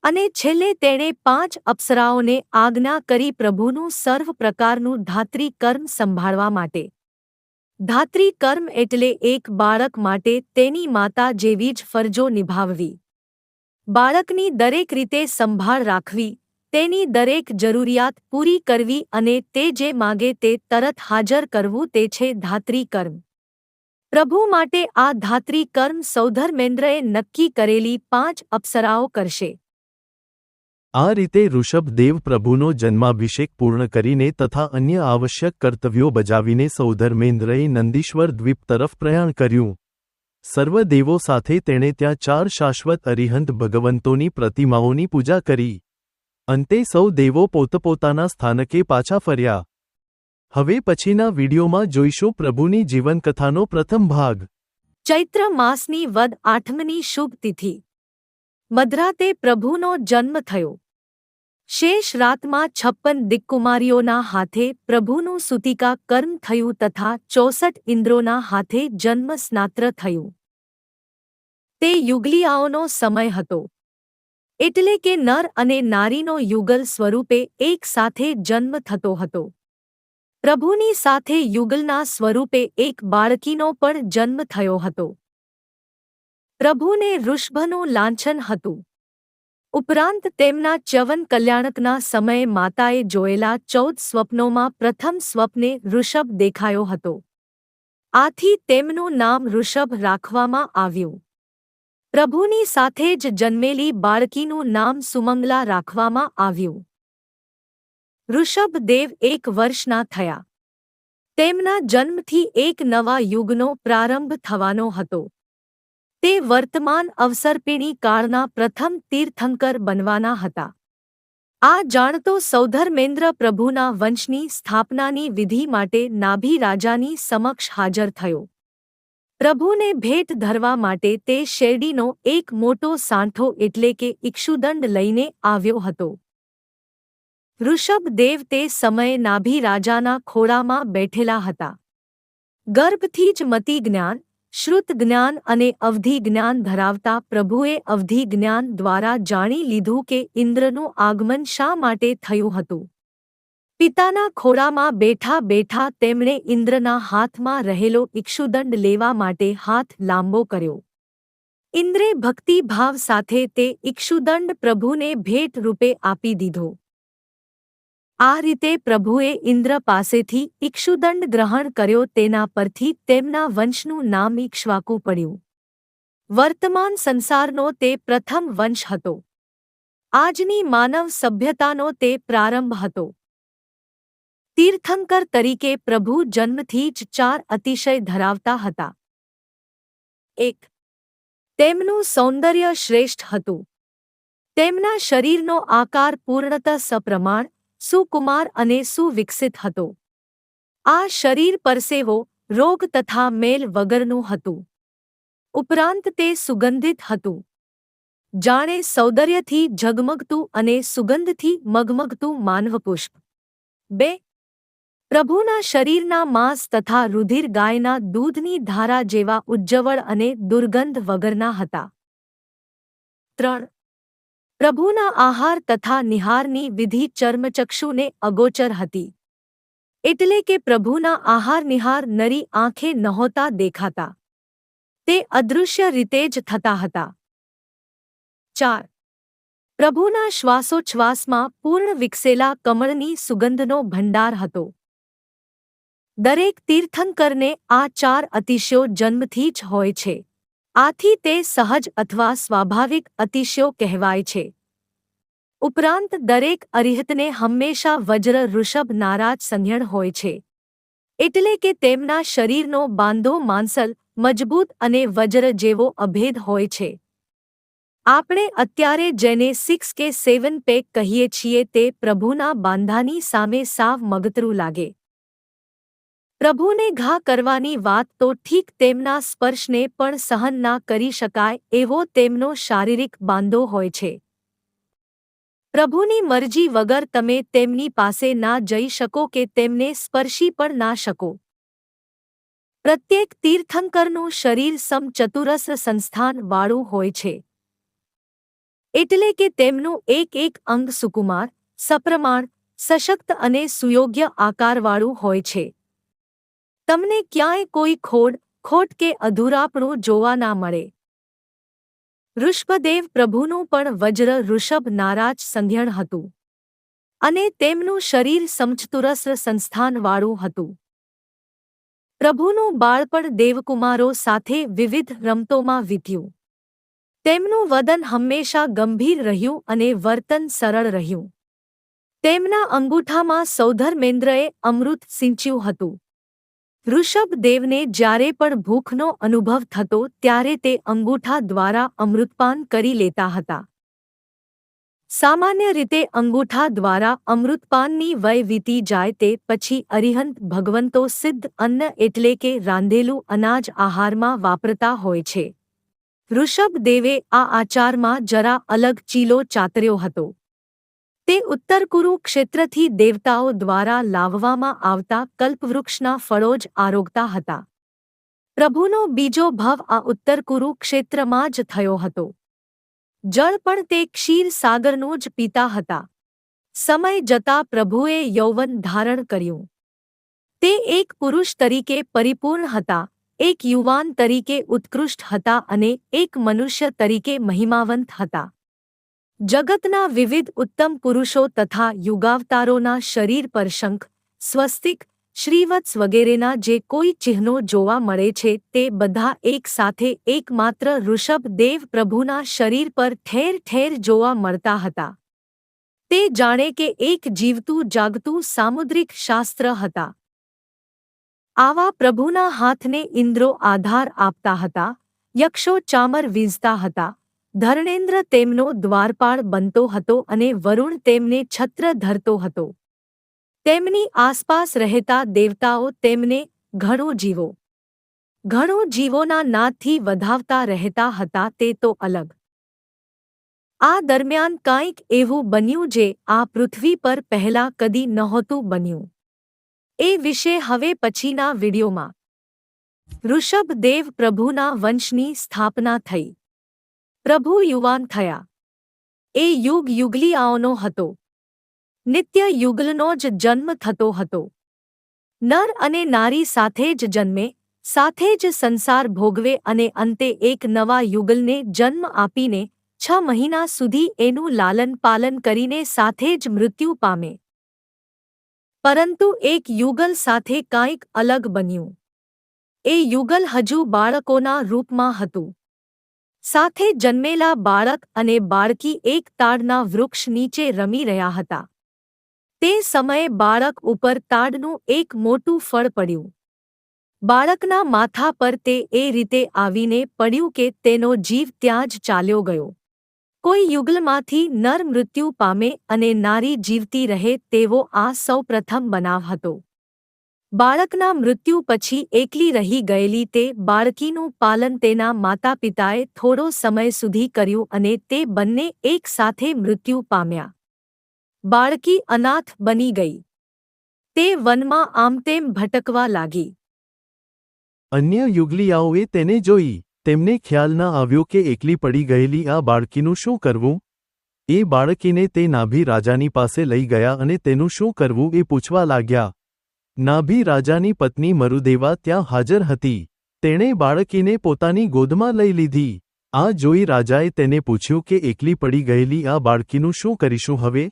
અને છેલ્લે તેણે 5 અપ્સરાઓને આજ્ઞા કરી પ્રભુનું સર્વ પ્રકારનું ધાત્રી કર્મ સંભાળવા માટે. ધાત્રી કર્મ એટલે એક બાળક માટે તેની માતા જેવી જ ફરજો નિભાવવી. બાળકની દરેક રીતે સંભાળ રાખવી, તેની દરેક જરૂરિયાત પૂરી કરવી અને તે જે માગે તે તરત હાજર કરવું તે છે ધાત્રી કર્મ. પ્રભુ માટે આ ધાત્રી કર્મ સૌધર્મેન્દ્રએ નક્કી કરેલી 5 અપ્સરાઓ કરશે. આ રીતે ઋષભદેવ પ્રભુનો જન્માભિષેક પૂર્ણ કરીને તથા અન્ય આવશ્યક કર્તવ્યો બજાવીને સૌધર્મેન્દ્રએ નંદીશ્વર દ્વીપ તરફ પ્રયાણ કર્યું. સર્વ દેવો સાથે તેણે ત્યાં 4 શાશ્વત અરિહંત ભગવંતોની પ્રતિમાઓની પૂજા કરી. અંતે સૌ દેવો પોતપોતાના સ્થાનકે પાછા ફર્યા. હવે પછીના વિડીયોમાં જોઈશું પ્રભુની જીવનકથાનો પ્રથમ ભાગ. ચૈત્ર માસની વદ 8મી શુભ તિથિ. મધરાતે પ્રભુનો જન્મ થયો. શેષ રાતમાં 56 દિક્કુમારીઓના હાથે પ્રભુનું સૂતિકા કર્મ થયું તથા 64 ઇન્દ્રોના હાથે જન્મ સ્નાત્ર થયું. તે યુગલિયાઓનો સમય હતો. એટલે કે નર અને નારીનો યુગલ સ્વરૂપે એક સાથે જન્મ થતો હતો. પ્રભુની સાથે યુગલના સ્વરૂપે એક બાળકીનો પણ જન્મ થયો હતો. પ્રભુને વૃષભનું લાંછન હતું. ઉપરાંત તેમના ચ્યવન કલ્યાણકના સમયે માતાએ જોયેલા 14 સ્વપ્નોમાં પ્રથમ સ્વપ્ને ઋષભ દેખાયો હતો. આથી તેમનું નામ ઋષભ રાખવામાં આવ્યું. પ્રભુની સાથે જ જન્મેલી બાળકીનું નામ સુમંગલા રાખવામાં આવ્યું. ઋષભદેવ 1 વર્ષના થયા. તેમના જન્મથી એક નવા યુગનો પ્રારંભ થવાનો હતો. તે વર્તમાન અવસર્પિણી કાળના પ્રથમ તીર્થંકર બનવાના હતા. આ જાણતો સૌધર્મેન્દ્ર પ્રભુના વંશની સ્થાપનાની વિધિ માટે નાભી રાજાની સમક્ષ હાજર થયો. પ્રભુને ભેટ ધરવા માટે તે શેરડીનો એક મોટો સાંઠો એટલે કે ઇક્ષુદંડ લઈને આવ્યો હતો. ઋષભદેવ તે સમયે નાભી રાજાના ખોળામાં બેઠેલા હતા. ગર્ભથી જ મતિ જ્ઞાન, શ્રુત જ્ઞાન અને અવધિ જ્ઞાન ધરાવતા પ્રભુએ અવધિ જ્ઞાન દ્વારા જાણી લીધું કે ઇન્દ્રનું આગમન શા માટે થયું હતું. પિતાના ખોળામાં બેઠા બેઠા તેમણે ઇન્દ્રના હાથમાં રહેલો ઇક્ષુદંડ લેવા માટે હાથ લાંબો કર્યો. ઇન્દ્રે ભક્તિભાવ સાથે તે ઇક્ષુદંડ પ્રભુને ભેટ રૂપે આપી દીધો. આ રીતે પ્રભુએ ઇન્દ્ર પાસેથી ઇક્ષુદંડ ગ્રહણ કર્યો. તેના પરથી તેમના વંશનું નામ ઇક્ષ્વાકુ પડ્યું. વર્તમાન સંસારનો તે પ્રથમ વંશ હતો. આજની માનવ સભ્યતાનો તે પ્રારંભ હતો. તીર્થંકર તરીકે પ્રભુ જન્મથી જ 4 અતિશય ધરાવતા હતા. 1. તેમનું સૌંદર્ય શ્રેષ્ઠ હતું. તેમના શરીરનો આકાર પૂર્ણતઃ સપ્રમાણ, સુકુમાર અને સુવિકસિત હતો. આ શરીર પરસેવો, રોગ તથા મેલ વગરનું હતું. ઉપરાંત તે સુગંધિત હતું. જાણે સૌંદર્યથી ઝગમગતું અને સુગંધથી મગમગતું માનવપુષ્પ. 2. પ્રભુના શરીરના માંસ તથા રુધિર ગાયના દૂધની ધારા જેવા ઉજ્જવળ અને દુર્ગંધ વગરના હતા. 3. પ્રભુના આહાર તથા નિહારની વિધિ ચર્મચક્ષુને અગોચર હતી. એટલે કે પ્રભુના આહાર નિહાર નરી આંખે નહોતા દેખાતા. તે અદૃશ્ય રીતે જ થતા હતા. 4. પ્રભુના શ્વાસોચ્છ્વાસમાં પૂર્ણ વિકસેલા કમળની સુગંધનો ભંડાર હતો. દરેક તીર્થંકરને આ 4 અતિશયો જન્મથી જ હોય છે. આથી તે સહજ અથવા સ્વાભાવિક અતિશયો કહેવાય છે. ઉપરાંત દરેક અરિહતને હંમેશા વજ્ર ઋષભ નારાજ સંજ્ઞ હોય છે. એટલે કે તેમના શરીરનો બાંધો માંસલ, મજબૂત અને વજ્ર જેવો અભેદ હોય છે. આપણે અત્યારે જેને 6 કે 7 પેક કહીએ છીએ તે પ્રભુના બાંધાની સામે સાવ મગતરું લાગે. પ્રભુને ઘા કરવાની વાત તો ઠીક, તેમના સ્પર્શને પણ સહન ના કરી શકાય એવો તેમનો શારીરિક બાંધો હોય છે. પ્રભુની મરજી વગર તમે તેમની પાસે ના જઈ શકો કે તેમને સ્પર્શી પણ ના શકો. પ્રત્યેક તીર્થંકરનું શરીર સમચતુરસ્ર સંસ્થાન વાળું હોય છે. એટલે કે તેમનું એક એક અંગ સુકુમાર, સપ્રમાણ, સશક્ત અને સુયોગ્ય આકારવાળું હોય છે. તમને ક્યાંય કોઈ ખોટ કે અધૂરાપણું જોવા ના મળે. ઋષભદેવ પ્રભુનું પણ વજ્ર ઋષભ નારાજ સંજ્ઞ હતું. અને તેમનું શરીર સમચતુરસ્ર સંસ્થાનવાળું હતું. પ્રભુનું બાળપણ દેવકુમારો સાથે વિવિધ રમતોમાં વીત્યું. તેમનું વદન હંમેશા ગંભીર રહ્યું અને વર્તન સરળ રહ્યું. તેમના અંગૂઠામાં સૌધર્મેન્દ્રએ અમૃત સિંચ્યું હતું. ઋષભદેવને જ્યારે પણ ભૂખનો અનુભવ થતો ત્યારે તે અંગૂઠા દ્વારા અમૃતપાન કરી લેતા હતા. સામાન્ય રીતે અંગૂઠા દ્વારા અમૃતપાનની વય વીતી જાય તે પછી અરિહંત ભગવંતો સિદ્ધ અન્ન એટલે કે રાંધેલું અનાજ આહારમાં વાપરતા હોય છે. ઋષભદેવે આ આચારમાં જરા અલગ ચીલો ચાતર્યો હતો. તે ઉત્તર કુરુ ક્ષેત્રથી દેવતાઓ દ્વારા લાવવામાં આવતા કલ્પવૃક્ષના ફળો જ આરોગતા હતા. પ્રભુનો બીજો ભવ આ ઉત્તર કુરુ ક્ષેત્રમાં જ થયો હતો. જળ પણ તે ક્ષીર સાગરનું જ પીતા હતા. સમય જતાં પ્રભુએ યૌવન ધારણ કર્યું. તે એક પુરુષ તરીકે પરિપૂર્ણ હતા, એક યુવાન તરીકે ઉત્કૃષ્ટ હતા અને એક મનુષ્ય તરીકે મહિમાવંત હતા. જગતના વિવિધ ઉત્તમ પુરુષો તથા યુગાવતારોના શરીર પર શંખ, સ્વસ્તિક, શ્રીવત્સ વગેરેના જે કોઈ ચિહ્નો જોવા મળે છે તે બધા એક સાથે એકમાત્ર ઋષભદેવ પ્રભુના શરીર પર ઠેર ઠેર જોવા મળતા હતા. તે જાણે કે એક જીવતું જાગતું સામુદ્રિક શાસ્ત્ર હતા. આવા પ્રભુના હાથને ઇન્દ્રો આધાર આપતા હતા, યક્ષો ચામર વીંઝતા હતા, ધર્ણેન્દ્ર તેમનો દ્વારપાળ બનતો હતો અને વરુણ તેમને છત્ર ધરતો હતો. તેમની આસપાસ રહેતા દેવતાઓ તેમને ઘણો જીવોના નાદથી વધાવતા રહેતા હતા. તે તો અલગ. આ દરમિયાન કાંઈક એવું બન્યું જે આ પૃથ્વી પર પહેલાં કદી નહોતું બન્યું. એ વિશે હવે પછીના વિડીયોમાં. ઋષભદેવ પ્રભુના વંશની સ્થાપના થઈ. પ્રભુ યુવાન થયા. એ યુગ યુગલિયાઓનો હતો. નિત્ય યુગલનો જ જન્મ થતો હતો. નર અને નારી સાથે જ જન્મે, સાથે જ સંસાર ભોગવે અને અંતે એક નવા યુગલને જન્મ આપીને 6 મહિના સુધી એનું લાલન પાલન કરીને સાથે જ મૃત્યુ પામે. પરંતુ એક યુગલ સાથે કાંઈક અલગ બન્યું. એ યુગલ હજુ બાળકોના રૂપમાં હતું. સાથે જન્મેલા બાળક અને બાળકી એક તાડના વૃક્ષ નીચે રમી રહ્યા હતા. તે સમયે બાળક ઉપર તાડનું એક મોટું ફળ પડ્યું. બાળકના માથા પર તે એ રીતે આવીને પડ્યું કે તેનો જીવ ત્યાં જ ચાલ્યો ગયો. કોઈ યુગલમાંથી નર મૃત્યુ પામે અને નારી જીવતી રહે તેવો આ સૌપ્રથમ બનાવ હતો. બાળકના મૃત્યુ પછી એકલી રહી ગયેલી તે બાળકીનું પાલન તેના માતાપિતાએ થોડો સમય સુધી કર્યું અને તે બંને એક સાથે મૃત્યુ પામ્યા. બાળકી અનાથ બની ગઈ. તે વનમાં આમતેમ ભટકવા લાગી. અન્ય યુગલિયાઓએ તેને જોઈ. તેમને ખ્યાલ ન આવ્યો કે એકલી પડી ગયેલી આ બાળકીનું શું કરવું. એ બાળકીને તે નાભી રાજાની પાસે લઈ ગયા અને તેનું શું કરવું એ પૂછવા લાગ્યા. નાભી રાજાની પત્ની મરુદેવા ત્યાં હાજર હતી. તેણે બાળકીને પોતાની ગોદમાં લઈ લીધી. આ જોઈ રાજાએ તેને પૂછ્યું કે એકલી પડી ગયેલી આ બાળકીનું શું કરીશું હવે.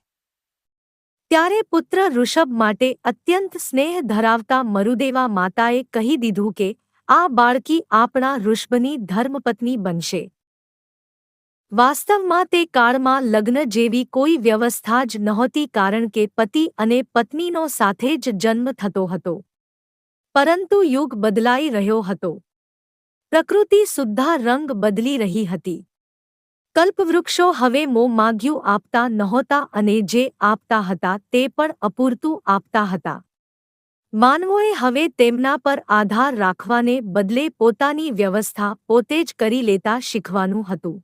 ત્યારે પુત્ર ઋષભ માટે અત્યંત સ્નેહ ધરાવતા મરુદેવા માતાએ કહી દીધું કે આ બાળકી આપણા ઋષભની ધર્મપત્ની બનશે. વાસ્તવમાં તે કાળમાં લગ્ન જેવી કોઈ વ્યવસ્થા જ નહોતી કારણ કે પતિ અને પત્નીનો સાથે જ જન્મ થતો હતો. પરંતુ યુગ બદલાઈ રહ્યો હતો. પ્રકૃતિ સુદ્ધા રંગ બદલી રહી હતી. કલ્પવૃક્ષો હવે માગ્યું આપતા નહોતા અને જે આપતા હતા તે પણ અપૂરતું આપતા હતા. માનવોએ હવે તેમના પર આધાર રાખવાને બદલે પોતાની વ્યવસ્થા પોતે જ કરી લેતા શીખવાનું હતું.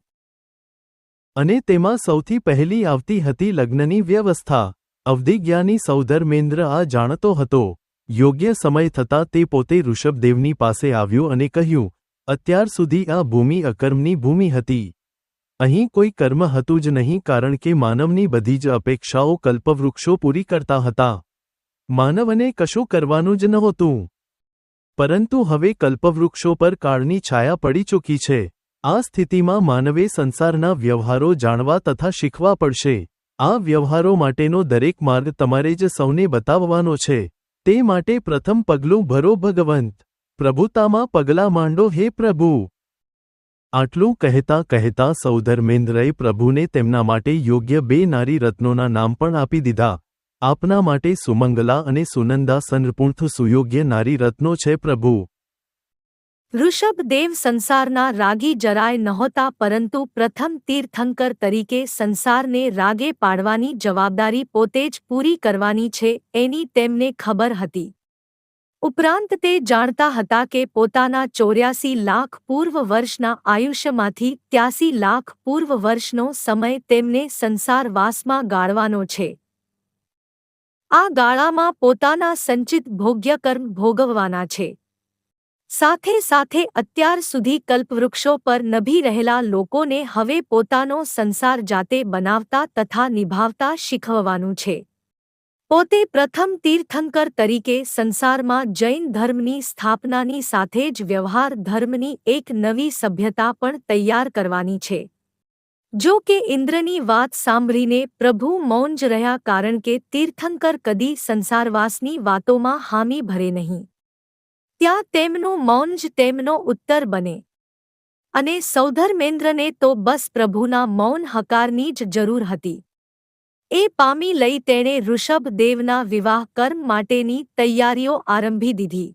અને તેમાં સૌથી પહેલી આવતી હતી લગ્નની વ્યવસ્થા. અવધિજ્ઞાની સૌધર્મેન્દ્ર આ જાણતો હતો. યોગ્ય સમય થતાં તે પોતે ઋષભદેવની પાસે આવ્યો અને કહ્યું, અત્યાર સુધી આ ભૂમિ અકર્મની ભૂમિ હતી. અહીં કોઈ કર્મ હતું જ નહીં કારણ કે માનવની બધી જ અપેક્ષાઓ કલ્પવૃક્ષો પૂરી કરતા હતા. માનવને કશું કરવાનું જ નહોતું. પરંતુ હવે કલ્પવૃક્ષો પર કાળની છાયા પડી ચૂકી છે. આ સ્થિતિમાં માનવે સંસારના વ્યવહારો જાણવા તથા શીખવા પડશે. આ વ્યવહારો માટેનો દરેક માર્ગ તમારે જ સૌને બતાવવાનો છે. તે માટે પ્રથમ પગલું ભરો ભગવંત. પ્રભુતામાં પગલાં માંડો હે પ્રભુ. આટલું કહેતા કહેતા સૌધર્મેન્દ્રએ પ્રભુને તેમના માટે યોગ્ય બે નારી રત્નોના નામ પણ આપી દીધા. આપના માટે સુમંગલા અને સુનંદા સનપુંથ સુયોગ્ય નારી રત્નો છે પ્રભુ. ઋષભદેવ સંસારના રાગી જરાય નહોતા પરંતુ પ્રથમ તીર્થંકર તરીકે સંસારને રાગે પાડવાની જવાબદારી પોતે જ પૂરી કરવાની છે એની તેમને ખબર હતી. ઉપરાંત તે જાણતા હતા કે પોતાના 84 લાખ પૂર્વ વર્ષના આયુષ્યમાંથી 83 લાખ પૂર્વ વર્ષનો સમય તેમને સંસારવાસમાં ગાળવાનો છે. આ ગાળામાં પોતાના સંચિત ભોગ્યકર્મ ભોગવવાના છે. સાથે સાથે અત્યાર સુધી કલ્પવૃક્ષો પર નભી રહેલા લોકોને હવે પોતાનો સંસાર જાતે બનાવતા તથા નિભાવતા શીખવવાનું છે. પોતે પ્રથમ તીર્થંકર તરીકે સંસારમાં જૈન ધર્મની સ્થાપનાની સાથે જ વ્યવહાર ધર્મની એક નવી સભ્યતા પણ તૈયાર કરવાની છે. જો કે ઇન્દ્રની વાત સાંભળીને પ્રભુ મૌન જ રહ્યા કારણ કે તીર્થંકર કદી સંસારવાસની વાતોમાં હામી ભરે નહીં. ત્યાં તેમનું મૌન જ તેમનો ઉત્તર બને. અને સૌધર્મેન્દ્રને તો બસ પ્રભુના મૌન હકારની જ જરૂર હતી. એ પામી લઈ તેણે ઋષભદેવના વિવાહ કર્મ માટેની તૈયારીઓ આરંભી દીધી.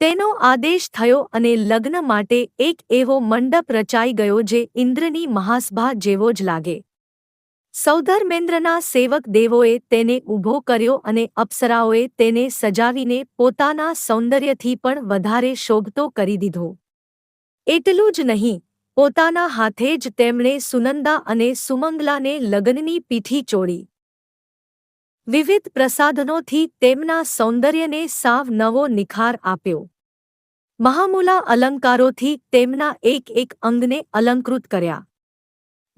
તેનો આદેશ થયો અને લગ્ન માટે એક એવો મંડપ રચાઈ ગયો જે ઇન્દ્રની મહાસભા જેવો જ લાગે. સૌધર્મેન્દ્રના સેવક દેવોએ તેને ઊભો કર્યો અને અપ્સરાઓએ તેને સજાવીને પોતાના સૌંદર્યથી પણ વધારે શોભતો કરી દીધો. એટલું જ નહીં, પોતાના હાથે જ તેમણે સુનંદા અને સુમંગલાને લગ્નની પીઠી ચોળી. વિવિધ પ્રસાધનોથી તેમના સૌંદર્યને સાવ નવો નિખાર આપ્યો. મહામૂલા અલંકારોથી તેમના એક એક અંગને અલંકૃત કર્યા.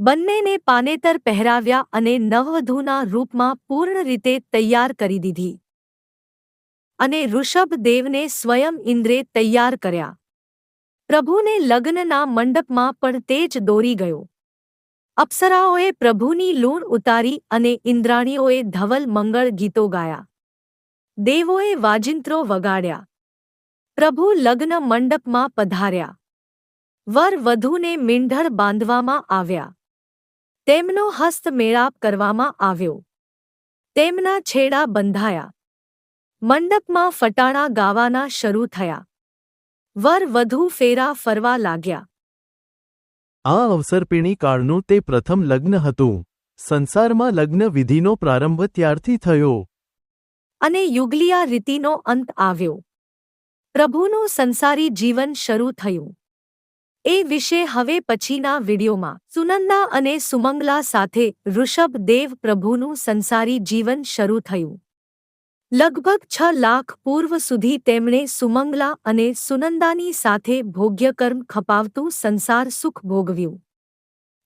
બંનેને પાનેતર પહેરાવ્યા અને નવવધૂના રૂપમાં પૂર્ણ રીતે તૈયાર કરી દીધી. અને ઋષભદેવને સ્વયં ઇન્દ્રે તૈયાર કર્યા. પ્રભુને લગ્નના મંડપમાં પણ તે જ દોરી ગયો. અપ્સરાઓએ પ્રભુની લૂણ ઉતારી અને ઇન્દ્રાણીઓએ ધવલ મંગળ ગીતો ગાયા. દેવોએ વાજિંત્રો વગાડ્યા. પ્રભુ લગ્ન મંડપમાં પધાર્યા. વર વધુને મીંઢળ બાંધવામાં આવ્યા. તેમનો હસ્ત મેળાપ કરવામાં આવ્યો. તેમના છેડા બંધાયા. મંડપમાં ફટાણા ગાવાના શરૂ થયા. વર વધુ ફેરા ફરવા લાગ્યા. આ અવસરપીણી કાળનું તે પ્રથમ લગ્ન હતું. સંસારમાં લગ્ન વિધિનો પ્રારંભ ત્યારથી થયો. અને યુગલિયા રીતિનો અંત આવ્યો. પ્રભુનું સંસારી જીવન શરૂ થયું. એ વિશે હવે પછીના વિડીયોમાં. સુનંદા અને સુમંગલા સાથે ઋષભદેવ પ્રભુનું સંસારી જીવન શરૂ થયું. લગભગ 6 લાખ પૂર્વ સુધી તેમણે સુમંગલા અને સુનંદાની સાથે ભોગ્યકર્મ ખપાવતું સંસાર સુખ ભોગવ્યું.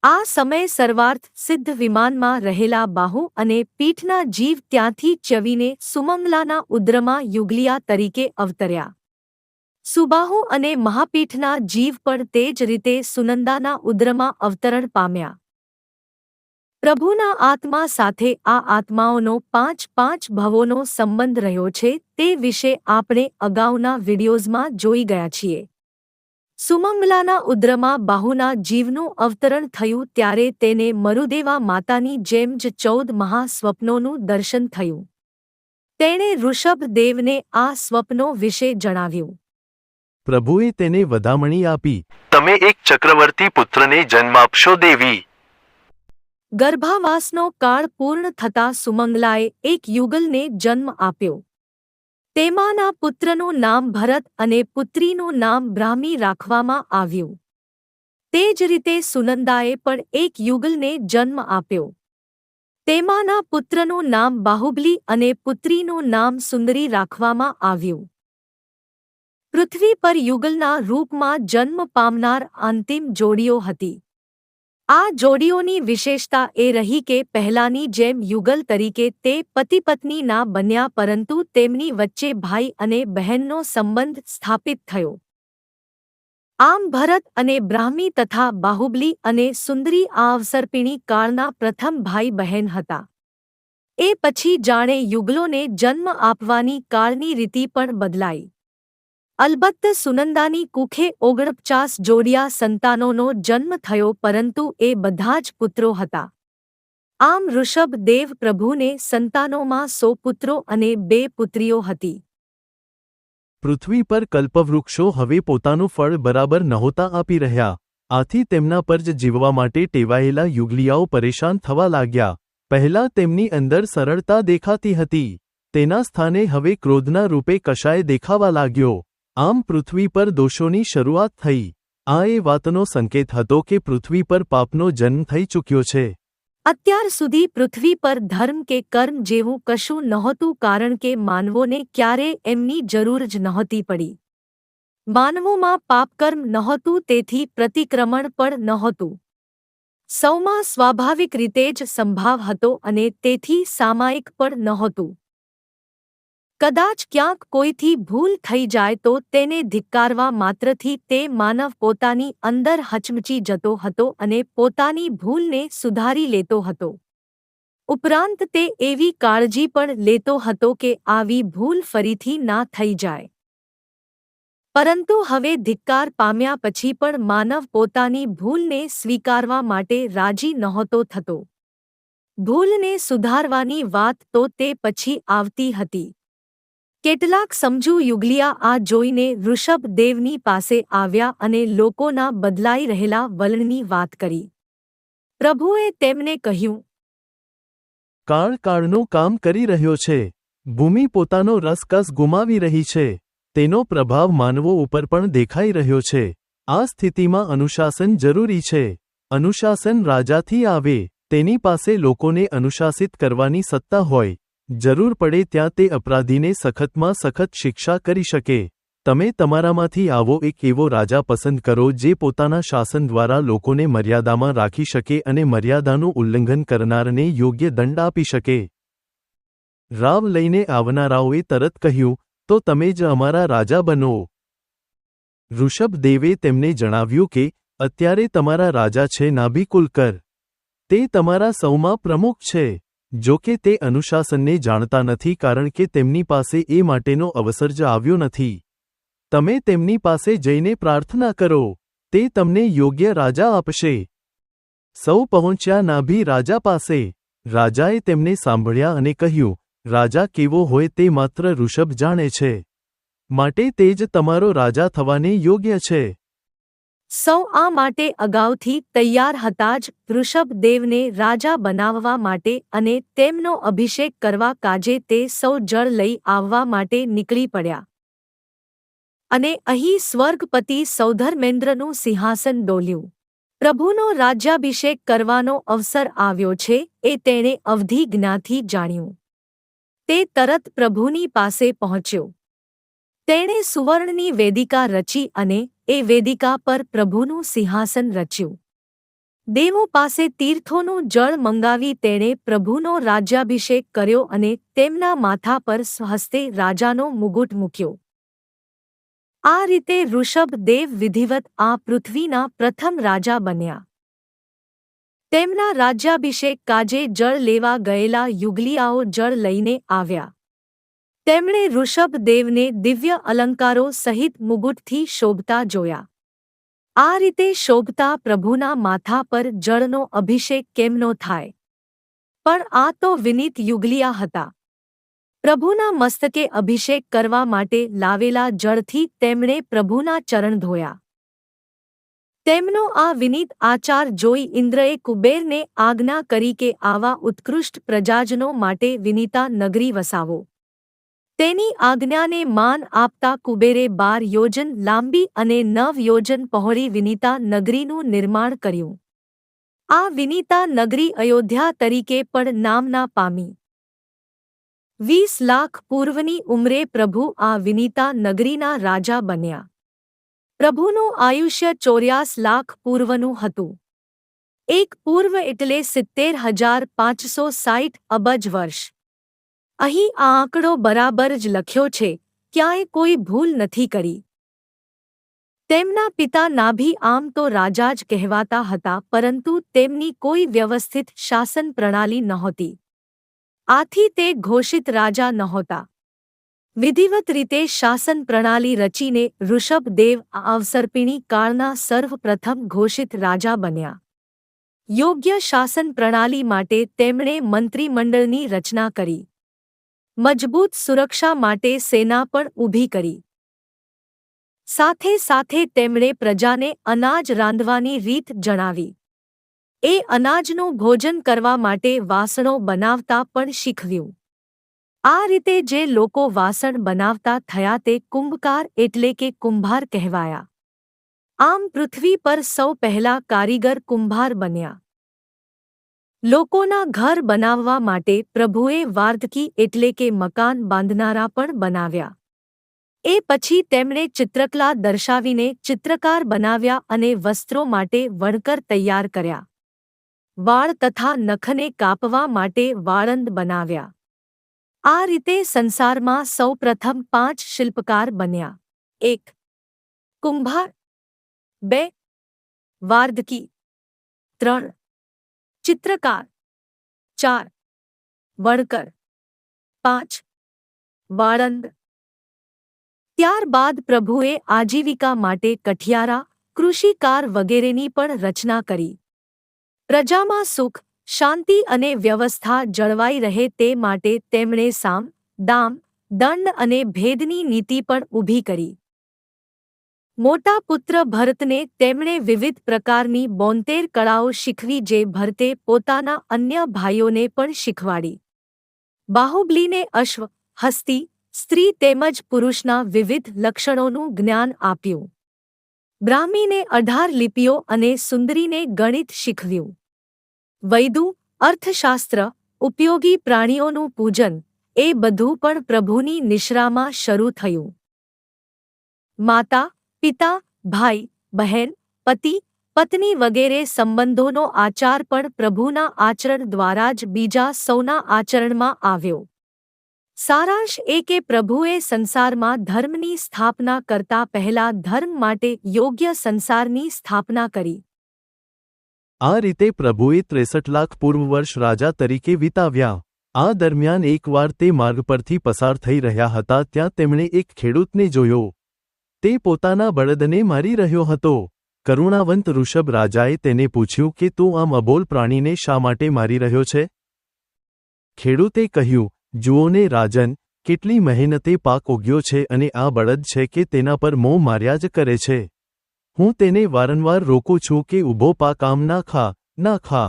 આ સમયે સર્વાર્થ સિદ્ધ વિમાનમાં રહેલા બાહુ અને પીઠના જીવ ત્યાંથી ચ્યવીને સુમંગલાના ઉદરમાં યુગલિયા તરીકે અવતર્યા. સુબાહુ અને મહાપીઠના જીવ પણ તે જ રીતે સુનંદાના ઉદરમાં અવતરણ પામ્યા. પ્રભુના આત્મા સાથે આ આત્માઓનો 5 ભવોનો સંબંધ રહ્યો છે તે વિશે આપણે અગાઉના વિડીયોઝમાં જોઈ ગયા છીએ. સુમંગલાના ઉદરમાં બાહુના જીવનું અવતરણ થયું ત્યારે તેને મરુદેવા માતાની જેમ જ 14 મહાસ્વપ્નોનું દર્શન થયું. તેણે ઋષભદેવને આ સ્વપ્નો વિશે જણાવ્યું. પ્રભુએ તેને વધામણી આપી, તમે એક ચક્રવર્તી પુત્રને જન્મ આપશો દેવી. ગર્ભાવાસનો કાળ પૂર્ણ થતાં સુમંગલાએ એક યુગલને જન્મ આપ્યો. તેમાંના પુત્રનું નામ ભરત અને પુત્રીનું નામ બ્રાહ્મી રાખવામાં આવ્યું. તે જ રીતે સુનંદાએ પણ એક યુગલને જન્મ આપ્યો. તેમાંના પુત્રનું નામ બાહુબલી અને પુત્રીનું નામ સુંદરી રાખવામાં આવ્યું. પૃથ્વી પર યુગલના રૂપમાં જન્મ પામનાર અંતિમ જોડીઓ હતી. આ જોડીઓની વિશેષતા એ રહી કે પહેલાની જેમ યુગલ તરીકે તે પતિ પત્ની ના બન્યા પરંતુ તેમની વચ્ચે ભાઈ અને બહેનનો સંબંધ સ્થાપિત થયો. આમ ભરત અને બ્રાહ્મી તથા બાહુબલી અને સુંદરી આ અવસરપીણી કાળના પ્રથમ ભાઈ બહેન હતા. એ પછી જાણે યુગલોને જન્મ આપવાની કાળની રીતિ પણ બદલાઈ. અલબત્ત સુનંદાની કુખે 49 જોડિયા સંતાનોનો જન્મ થયો પરંતુ એ બધા જ પુત્રો હતા. આમ ઋષભદેવ પ્રભુને સંતાનોમાં 100 પુત્રો અને 2 પુત્રીઓ હતી. પૃથ્વી પર કલ્પવૃક્ષો હવે પોતાનું ફળ બરાબર નહોતા આપી રહ્યા. આથી તેમના પર જ જીવવા માટે ટેવાયેલા યુગલિયાઓ પરેશાન થવા લાગ્યા. પહેલા તેમની અંદર સરળતા દેખાતી હતી. તેના સ્થાને હવે ક્રોધના રૂપે કશાય દેખાવા લાગ્યો. આમ પૃથ્વી પર દોષોની શરૂઆત થઈ. આ એ વાતનો સંકેત હતો કે પૃથ્વી પર પાપનો જન્મ થઈ ચૂક્યો છે. અત્યાર સુધી પૃથ્વી પર ધર્મ કે કર્મ જેવું કશું નહોતું કારણ કે માનવોને ક્યારે એમની જરૂર જ નહોતી પડી. માનવોમાં પાપકર્મ નહોતું તેથી પ્રતિક્રમણ પણ નહોતું. સૌમાં સ્વાભાવિક રીતે જ સંભાવ હતો અને તેથી સામાયિક પણ નહોતું. કદાચ ક્યાંક કોઈથી ભૂલ થઈ જાય તો તેને ધિક્કારવા માત્રથી તે માનવ પોતાની અંદર હચમચી જતો હતો અને પોતાની ભૂલને સુધારી લેતો હતો. ઉપરાંત તે એવી કાળજી પણ લેતો હતો કે આવી ભૂલ ફરીથી ના થઈ જાય. પરંતુ હવે ધિક્કાર પામ્યા પછી પણ માનવ પોતાની ભૂલને સ્વીકારવા માટે રાજી નહોતો થતો. ભૂલને સુધારવાની વાત તો તે પછી આવતી હતી. કેટલાક સમજુ યુગલિયા આ જોઈને ઋષભદેવની પાસે આવ્યા અને લોકોના બદલાઈ રહેલા વલણની વાત કરી. પ્રભુએ તેમને કહ્યું, કાળ કાળનું કામ કરી રહ્યો છે. ભૂમિ પોતાનો રસકસ ગુમાવી રહી છે. તેનો પ્રભાવ માનવો ઉપર પણ દેખાઈ રહ્યો છે. આ સ્થિતિમાં અનુશાસન જરૂરી છે. અનુશાસન રાજાથી આવે. તેની પાસે લોકોને અનુશાસિત કરવાની સત્તા હોય. જરૂર પડે ત્યાં તે અપરાધીને સખતમાં સખત શિક્ષા કરી શકે. તમે તમારામાંથી આવો એક એવો રાજા પસંદ કરો જે પોતાના શાસન દ્વારા લોકોને મર્યાદામાં રાખી શકે અને મર્યાદાનું ઉલ્લંઘન કરનારને યોગ્ય દંડ આપી શકે. રાવ લઈને આવનારાઓએ તરત કહ્યું, તો તમે જ અમારા રાજા બનો. ઋષભદેવે તેમને જણાવ્યું કે અત્યારે તમારા રાજા છે નાભિકુલકર. તે તમારા સૌમાં પ્રમુખ છે. જો કે તે અનુશાસનને જાણતા નથી કારણ કે તેમની પાસે એ માટેનો અવસર જ આવ્યો નથી. તમે તેમની પાસે જઈને પ્રાર્થના કરો. તે તમને યોગ્ય રાજા આપશે. સૌ પહોંચ્યા નાભી રાજા પાસે. રાજાએ તેમને સાંભળ્યા અને કહ્યું, રાજા કેવો હોય તે માત્ર ઋષભ જાણે છે, માટે તે જ તમારો રાજા થવાને યોગ્ય છે. સૌ આ માટે અગાઉથી તૈયાર હતા જ ઋષભદેવને રાજા બનાવવા માટે અને તેમનો અભિષેક કરવા કાજે તે સૌ જળ લઈ આવવા માટે નીકળી પડ્યા. અને અહીં સ્વર્ગપતિ સૌધર્મેન્દ્રનું સિંહાસન ડોલ્યું. પ્રભુનો રાજ્યાભિષેક કરવાનો અવસર આવ્યો છે એ તેણે અવધિ જ્ઞાથી જાણ્યું. તે તરત પ્રભુની પાસે પહોંચ્યો. તેણે સુવર્ણની વેદિકા રચી અને એ વેદિકા પર પ્રભુનું સિંહાસન રચ્યું. દેવો પાસે તીર્થોનું જળ મંગાવી તેણે પ્રભુનો રાજ્યાભિષેક કર્યો અને તેમના માથા પર સ્વહસ્તે રાજાનો મુગુટ મૂક્યો. આ રીતે ઋષભદેવ વિધિવત આ પૃથ્વીના પ્રથમ રાજા બન્યા. તેમના રાજ્યાભિષેક કાજે જળ લેવા ગયેલા યુગલિયાઓ જળ લઈને આવ્યા. તેમણે ઋષભદેવને દિવ્ય અલંકારો સહિત મુગુટથી શોભતા જોયા. આ રીતે શોભતા પ્રભુના માથા પર જળનો અભિષેક કેમનો થાય? પણ આ તો વિનીત યુગલિયા હતા. પ્રભુના મસ્તકે અભિષેક કરવા માટે લાવેલા જળથી તેમણે પ્રભુના ચરણ ધોયા. તેમનો આ વિનીત આચાર જોઈ ઇન્દ્રએ કુબેરને આજ્ઞા કરી કે આવા ઉત્કૃષ્ટ પ્રજાજનો માટે વિનીતા નગરી વસાવો. તેની આજ્ઞાને માન આપતા કુબેરે 12 યોજન લાંબી અને 9 યોજન પહોળી વિનીતા નગરીનું નિર્માણ કર્યું. આ વિનીતા નગરી અયોધ્યા તરીકે પણ નામના પામી. 20 લાખ પૂર્વની ઉંમરે પ્રભુ આ વિનીતા નગરીના રાજા બન્યા. પ્રભુનું આયુષ્ય 84 લાખ પૂર્વનું હતું. એક પૂર્વ એટલે 70,560 અબજ વર્ષ. અહીં આ આંકડો બરાબર જ લખ્યો છે, ક્યાંય કોઈ ભૂલ નથી કરી. તેમના પિતા નાભી આમ તો રાજા જ કહેવાતા હતા, પરંતુ તેમની કોઈ વ્યવસ્થિત શાસન પ્રણાલી નહોતી. આથી તે ઘોષિત રાજા નહોતા. વિધિવત રીતે શાસન પ્રણાલી રચીને ઋષભદેવ આ અવસર્પિણી કાળના સર્વપ્રથમ ઘોષિત રાજા બન્યા. યોગ્ય શાસન પ્રણાલી માટે તેમણે મંત્રીમંડળની રચના કરી. મજબૂત સુરક્ષા માટે સેના પણ ઊભી કરી. સાથે સાથે તેમણે પ્રજાને અનાજ રાંધવાની રીત જણાવી. એ અનાજનું ભોજન કરવા માટે વાસણો બનાવતા પણ શીખવ્યું. આ રીતે જે લોકો વાસણ બનાવતા થયા તે કુંભકાર એટલે કે કુંભાર કહેવાયા. આમ પૃથ્વી પર સૌ પહેલા કારીગર કુંભાર બન્યા. લોકોના ઘર બનાવવા માટે પ્રભુએ વાર્ધકી એટલે કે મકાન બાંધનારા પણ બનાવ્યા. એ પછી તેમણે ચિત્રકલા દર્શાવીને ચિત્રકાર બનાવ્યા અને વસ્ત્રો માટે વણકર તૈયાર કર્યા. વાળ તથા નખને કાપવા માટે વાળંદ બનાવ્યા. આ રીતે સંસારમાં સૌપ્રથમ 5 શિલ્પકાર બન્યા. 1. કુંભાર 2. વાર્ધકી 3. ચિત્રકાર 4. વણકર 5. વાળંદ. ત્યારબાદ પ્રભુએ આજીવિકા માટે કઠિયારા, કૃષિકાર વગેરેની પણ રચના કરી. પ્રજામાં સુખ, શાંતિ અને વ્યવસ્થા જળવાઈ રહે તે માટે તેમણે સામ, દામ, દંડ અને ભેદની નીતિ પણ ઊભી કરી. મોટા પુત્ર ભરતને તેમણે વિવિધ પ્રકારની 72 કળાઓ શીખવી જે ભરતે પોતાના અન્ય ભાઈઓને પણ શીખવાડી. બાહુબલીને અશ્વ, હસ્તી, સ્ત્રી તેમજ પુરુષના વિવિધ લક્ષણોનું જ્ઞાન આપ્યું. બ્રાહ્મીને 18 લિપિઓ અને સુંદરીને ગણિત શીખવ્યું. વૈદુ, અર્થશાસ્ત્ર, ઉપયોગી પ્રાણીઓનું પૂજન એ બધું પણ પ્રભુની નિશ્રામાં શરૂ થયું. માતા, પિતા, ભાઈ, બહેન, પતિ, પત્ની વગેરે સંબંધોનો આચાર પણ પ્રભુના આચરણ દ્વારા જ બીજા સૌના આચરણમાં આવ્યો. સારાંશ એ કે પ્રભુએ સંસારમાં ધર્મની સ્થાપના કરતા પહેલા ધર્મ માટે યોગ્ય સંસારની સ્થાપના કરી. આ રીતે પ્રભુએ 63 લાખ પૂર્વ વર્ષ રાજા તરીકે વિતાવ્યા. આ દરમિયાન એકવાર તે માર્ગ પરથી પસાર થઈ રહ્યા હતા ત્યાં તેમણે એક ખેડૂતને જોયો. તે પોતાના બળદને મારી રહ્યો હતો. કરુણાવંત ઋષભ રાજાએ તેને પૂછ્યું કે તું આમ અબોલ પ્રાણીને શા માટે મારી રહ્યો છે? ખેડૂતે કહ્યું, જુઓને રાજન, કેટલી મહેનતે પાક ઉગ્યો છે અને આ બળદ છે કે તેના પર મોં માર્યા જ કરે છે. હું તેને વારંવાર રોકું છું કે ઊભો પાક આમ ના ખા, ના ખા.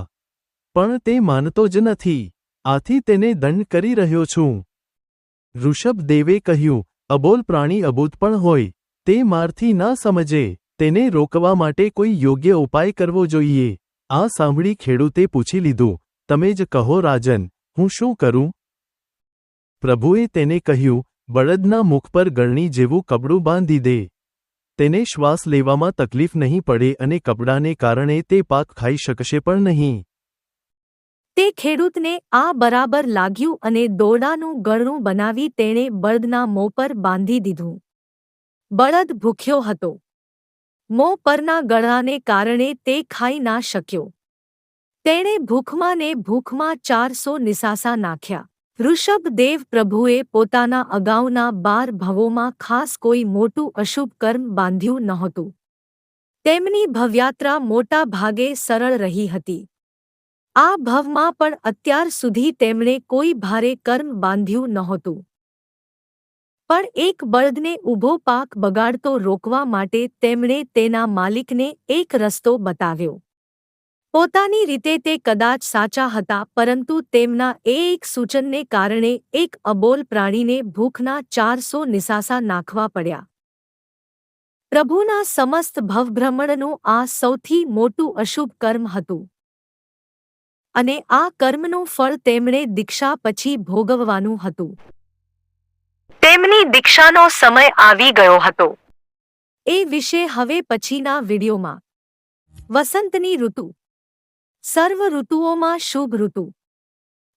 પણ તે માનતો જ નથી. આથી તેને દંડ કરી રહ્યો છું. ઋષભદેવે કહ્યું, અબોલ પ્રાણી અબૂત પણ હોય, તે મારથી ના સમજે, તેને રોકવા માટે કોઈ યોગ્ય ઉપાય કરવો જોઈએ. આ સાંભળી ખેડૂતે પૂછી લીધું, તમે જ કહો રાજન, હું શું કરું? પ્રભુએ તેને કહ્યું, બળદના મુખ પર ગળણી જેવું કપડું બાંધી દે. તેને શ્વાસ લેવામાં તકલીફ નહીં પડે અને કપડાને કારણે તે પાક ખાઈ શકશે પણ નહીં. તે ખેડૂતને આ બરાબર લાગ્યું અને દોરડાનું ગળણું બનાવી તેણે બળદના મોં પર બાંધી દીધું. બળદ ભૂખ્યો હતો. મોં પરના ગળાને કારણે તે ખાઈ ના શક્યો. તેણે ભૂખમાં ને ભૂખમાં 400 નિસાસા નાખ્યા. ઋષભદેવ પ્રભુએ પોતાના અગાઉના 12 ભવોમાં ખાસ કોઈ મોટું અશુભ કર્મ બાંધ્યું નહોતું. તેમની ભવયાત્રા મોટા ભાગે સરળ રહી હતી. આ ભવમાં પણ અત્યાર સુધી તેમણે કોઈ ભારે કર્મ બાંધ્યું નહોતું. પણ એક બળદને ઊભો પાક બગાડતો રોકવા માટે તેમણે તેના માલિકને એક રસ્તો બતાવ્યો. પોતાની રીતે તે કદાચ સાચા હતા, પરંતુ તેમના એક સૂચનને કારણે એક અબોલ પ્રાણીને ભૂખના 400 નિસાસા નાખવા પડ્યા. પ્રભુના સમસ્ત ભવભ્રમણનું આ સૌથી મોટું અશુભ કર્મ હતું. અને આ કર્મનું ફળ તેમણે દીક્ષા પછી ભોગવવાનું હતું. તેમની દીક્ષાનો સમય આવી ગયો હતો. એ વિશે હવે પછીના વિડીયોમાં. વસંતની ઋતુ. સર્વ ઋતુઓમાં શુભ ઋતુ.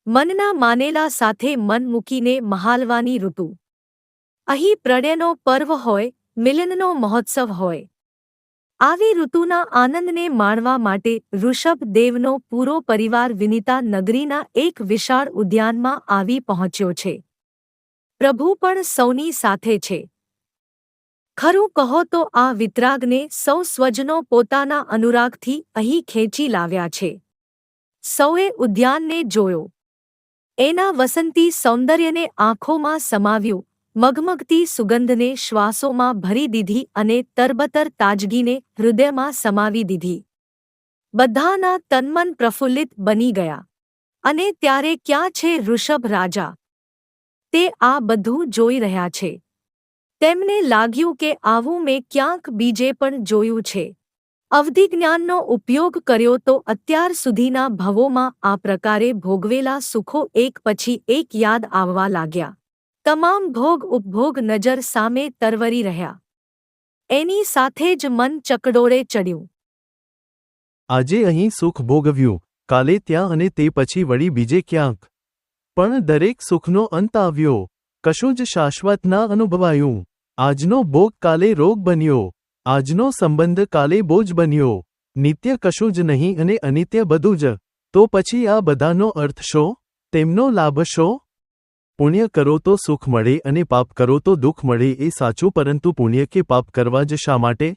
મનના માનેલા સાથે મન મૂકીને મહાલવાની ઋતુ. અહીં પ્રણયનો પર્વ હોય, મિલનનો મહોત્સવ હોય. આવી ઋતુના આનંદને માણવા માટે ઋષભદેવનો પૂરો પરિવાર વિનિતા નગરીના એક વિશાળ ઉદ્યાનમાં આવી પહોંચ્યો છે. પ્રભુ પણ સૌની સાથે છે. ખરું કહો તો આ વિતરાગને સૌ સ્વજનો પોતાના અનુરાગથી અહીં ખેંચી લાવ્યા છે. સૌએ ઉદ્યાનને જોયો. એના વસંતી સૌંદર્યને આંખોમાં સમાવ્યું, મગમગતી સુગંધને શ્વાસોમાં ભરી દીધી અને તરબતર તાજગીને હૃદયમાં સમાવી દીધી. બધાના તનમન પ્રફુલ્લિત બની ગયા. અને ત્યારે ક્યાં છે ઋષભ રાજા? તે આ બધું જોઈ રહ્યા છે. તેમને લાગ્યું કે આવું મેં ક્યાંક બીજે પણ જોયું છે. અવધિજ્ઞાનનો ઉપયોગ કર્યો તો અત્યાર સુધીના ભવોમાં આ પ્રકારે ભોગવેલા સુખો એક પછી એક યાદ આવવા લાગ્યા. તમામ ભોગ ઉપભોગ નજર સામે તરવરી રહ્યા. એની સાથે જ મન ચકડોળે ચડ્યું. આજે અહીં સુખ ભોગવ્યું, કાલે ત્યાં અને તે પછી વળી બીજે ક્યાંક. પણ દરેક સુખનો અંત આવ્યો. કશું જ શાશ્વત ના અનુભવાયું. આજનો ભોગ કાલે રોગ બન્યો. આજનો સંબંધ કાલે બોજ બન્યો. નિત્ય કશું જ નહીં અને અનિત્ય બધું જ. તો પછી આ બધાનો અર્થ શો? તેમનો લાભ શો? પુણ્ય કરો તો સુખ મળે અને પાપ કરો તો દુઃખ મળે એ સાચું, પરંતુ પુણ્ય કે પાપ કરવા જ શા માટે?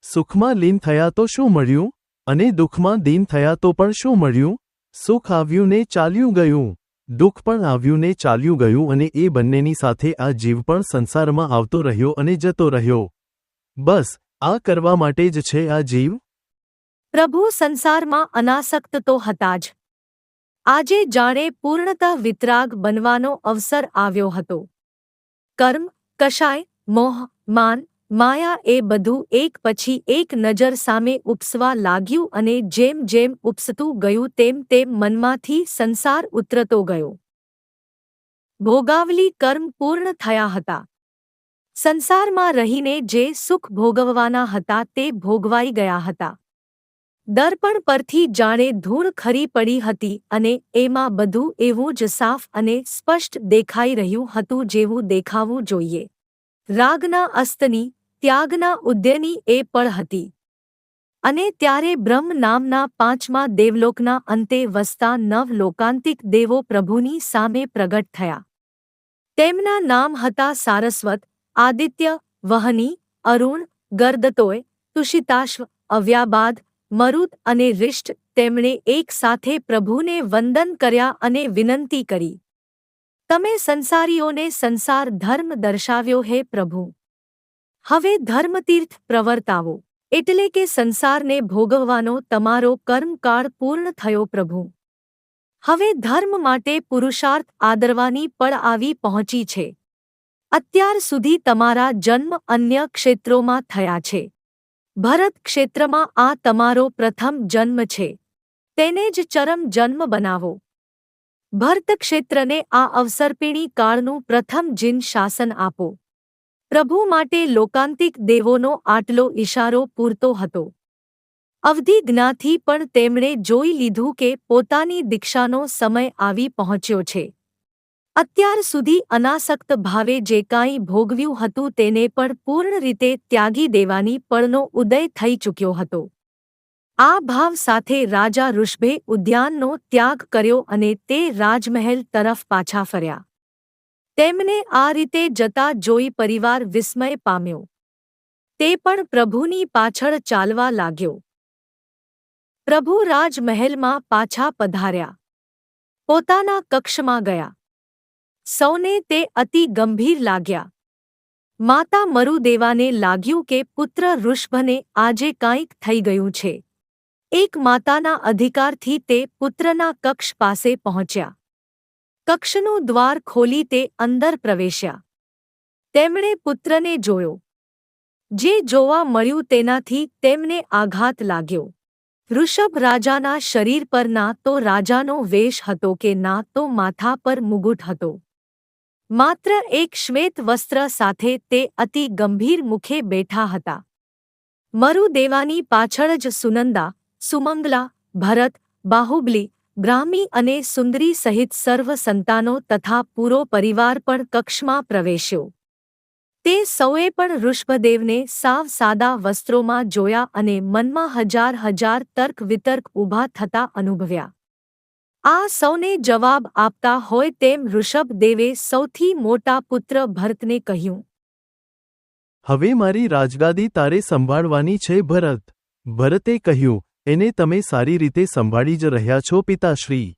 સુખમાં લીન થયા તો શું મળ્યું? અને દુઃખમાં દીન થયા તો પણ શું મળ્યું? સુખ આવ્યું ને ચાલ્યું ગયું. દુઃખ પણ આવ્યું ને ચાલ્યું ગયું અને એ બંનેની સાથે આ જીવ પણ સંસારમાં આવતો રહ્યો અને જતો રહ્યો. બસ આ કરવા માટે જ છે આ જીવ. પ્રભુ સંસારમાં અનાસક્ત તો હતા જ. આજે જાણે પૂર્ણતઃ વિતરાગ બનવાનો અવસર આવ્યો હતો. કર્મ, કષાય, મોહ, માન, માયા એ બધું એક પછી એક નજર સામે ઉપસવા લાગ્યું અને જેમ જેમ ઉપસતું ગયું તેમ તેમ મનમાંથી સંસાર ઉતરતો ગયો. ભોગાવલી કર્મ પૂર્ણ થયા હતા. સંસારમાં રહીને જે સુખ ભોગવવાના હતા તે ભોગવાઈ ગયા હતા. દર્પણ પરથી જાણે ધૂળ ખરી પડી હતી અને એમાં બધું એવું જ સાફ અને સ્પષ્ટ દેખાઈ રહ્યું હતું જેવું દેખાવું જોઈએ. રાગના અસ્તની, ત્યાગના ઉદયની એ પળ હતી. અને ત્યારે બ્રહ્મ નામના 5મા દેવલોકના અંતે વસતા 9 લોકાંતિક દેવો પ્રભુની સામે પ્રગટ થયા. તેમના નામ હતા સારસ્વત, આદિત્ય, વહની, અરુણ, ગર્દતોય, તુષિતાશ્વ, અવ્યાબાદ, મરુત અને રિષ્ટ તેમણે એક સાથે પ્રભુને વંદન કર્યા અને વિનંતી કરી, તમે સંસારીઓને સંસાર ધર્મ દર્શાવ્યો હે પ્રભુ. હવે ધર્મતીર્થ પ્રવર્તાવો, એટલે કે સંસારને ભોગવવાનો તમારો કર્મકાળ પૂર્ણ થયો પ્રભુ. હવે ધર્મ માટે પુરુષાર્થ આદરવાની પળ આવી પહોંચી છે. અત્યાર સુધી તમારા જન્મ અન્ય ક્ષેત્રોમાં થયા છે. ભરત ક્ષેત્રમાં આ તમારો પ્રથમ જન્મ છે. તેને જ ચરમ જન્મ બનાવો. ભરત ક્ષેત્રને આ અવસર્પિણી કાળનું પ્રથમ જીન શાસન આપો. પ્રભુ માટે લોકાંતિક દેવોનો આટલો ઇશારો પૂરતો હતો. અવધિ જ્ઞાથી પણ તેમણે જોઈ લીધું કે પોતાની દીક્ષાનો સમય આવી પહોંચ્યો છે. અત્યાર સુધી અનાસક્ત ભાવે જે કાંઈ ભોગવ્યું હતું તેને પણ પૂર્ણ રીતે ત્યાગી દેવાની પળનો ઉદય થઈ ચૂક્યો હતો. આ ભાવ સાથે રાજા ઋષભે ઉદ્યાનનો ત્યાગ કર્યો અને તે રાજમહેલ તરફ પાછા ફર્યા. તેમને આ રીતે જતા જોઈ પરિવાર વિસ્મય પામ્યો. તે પણ પ્રભુની પાછળ ચાલવા લાગ્યો. પ્રભુ રાજમહેલમાં પાછા પધાર્યા. પોતાના કક્ષમાં ગયા. સૌને તે અતિ ગંભીર લાગ્યા. માતા મરુદેવાને લાગ્યું કે પુત્ર ઋષભને આજે કાંઈક થઈ ગયું છે. એક માતાના અધિકારથી તે પુત્રના કક્ષ પાસે પહોંચ્યા. કક્ષનું દ્વાર ખોલી તે અંદર પ્રવેશ્યા. તેમણે પુત્રને જોયો. જે જોવા મળ્યું તેનાથી તેમને આઘાત લાગ્યો. ઋષભ રાજાના શરીર પર ના તો રાજાનો વેશ હતો કે ના તો માથા પર મુગુટ હતો. માત્ર એક શ્વેત વસ્ત્ર સાથે તે અતિ ગંભીર મુખે બેઠા હતા. મરુદેવાની પાછળ જ સુનંદા, સુમંગલા, ભરત, બાહુબલી, બ્રાહ્મી અને સુંદરી સહિત સર્વ સંતાનો તથા પૂરો પરિવાર પણ કક્ષમાં પ્રવેશ્યો. તે સૌએ પણ ઋષભદેવને સાવ સાદા વસ્ત્રોમાં જોયા અને મનમાં હજાર હજાર તર્ક વિતર્ક ઊભા થતા અનુભવ્યા. આ સૌને જવાબ આપતા હોય તેમ ઋષભદેવે સૌથી મોટા પુત્ર ભરતને કહ્યું, હવે મારી રાજગાદી તારે સંભાળવાની છે ભરત. ભરતે કહ્યું, એને તમે સારી રીતે સંભાળી જ રહ્યા છો પિતાશ્રી.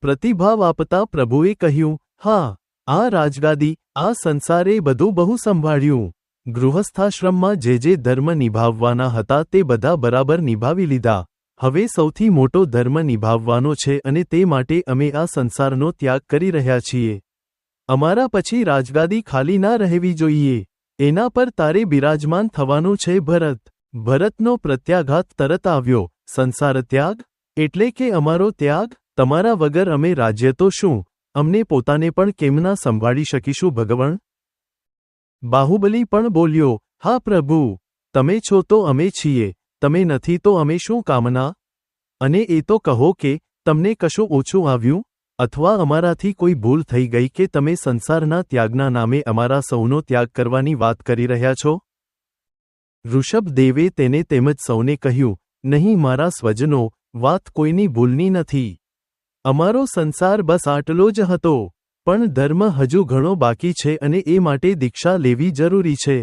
પ્રતિભાવ આપતા પ્રભુએ કહ્યું, હા, આ રાજગાદી, આ સંસારે બધું બહુ સંભાળ્યું. ગૃહસ્થાશ્રમમાં જે ધર્મ નિભાવવાના હતા તે બધા બરાબર નિભાવી લીધા. હવે સૌથી મોટો ધર્મ નિભાવવાનો છે અને તે માટે અમે આ સંસારનો ત્યાગ કરી રહ્યા છીએ. અમારા પછી રાજગાદી ખાલી ના રહેવી જોઈએ. એના પર તારે બિરાજમાન થવાનું છે ભરત. ભરતનો પ્રત્યાઘાત તરત આવ્યો, સંસાર ત્યાગ? એટલે કે અમારો ત્યાગ? તમારા વગર અમે રાજ્ય તો શું, અમને પોતાને પણ કેમ ના સંભાળી શકીશું ભગવણ? બાહુબલી પણ બોલ્યો, હા પ્રભુ, તમે છો તો અમે છીએ, તમે નથી તો અમે શું કામના? અને એ તો કહો કે તમને કશું ઓછું આવ્યું? અથવા અમારાથી કોઈ ભૂલ થઈ ગઈ કે તમે સંસારના ત્યાગના નામે અમારા સૌનો ત્યાગ કરવાની વાત કરી રહ્યા છો? ઋષભદેવે તેને તેમજ સૌને કહ્યું, નહીં મારા સ્વજનો, વાત કોઈની ભૂલની નથી. અમારો સંસાર બસ આટલો જ હતો, પણ ધર્મ હજુ ઘણો બાકી છે અને એ માટે દીક્ષા લેવી જરૂરી છે.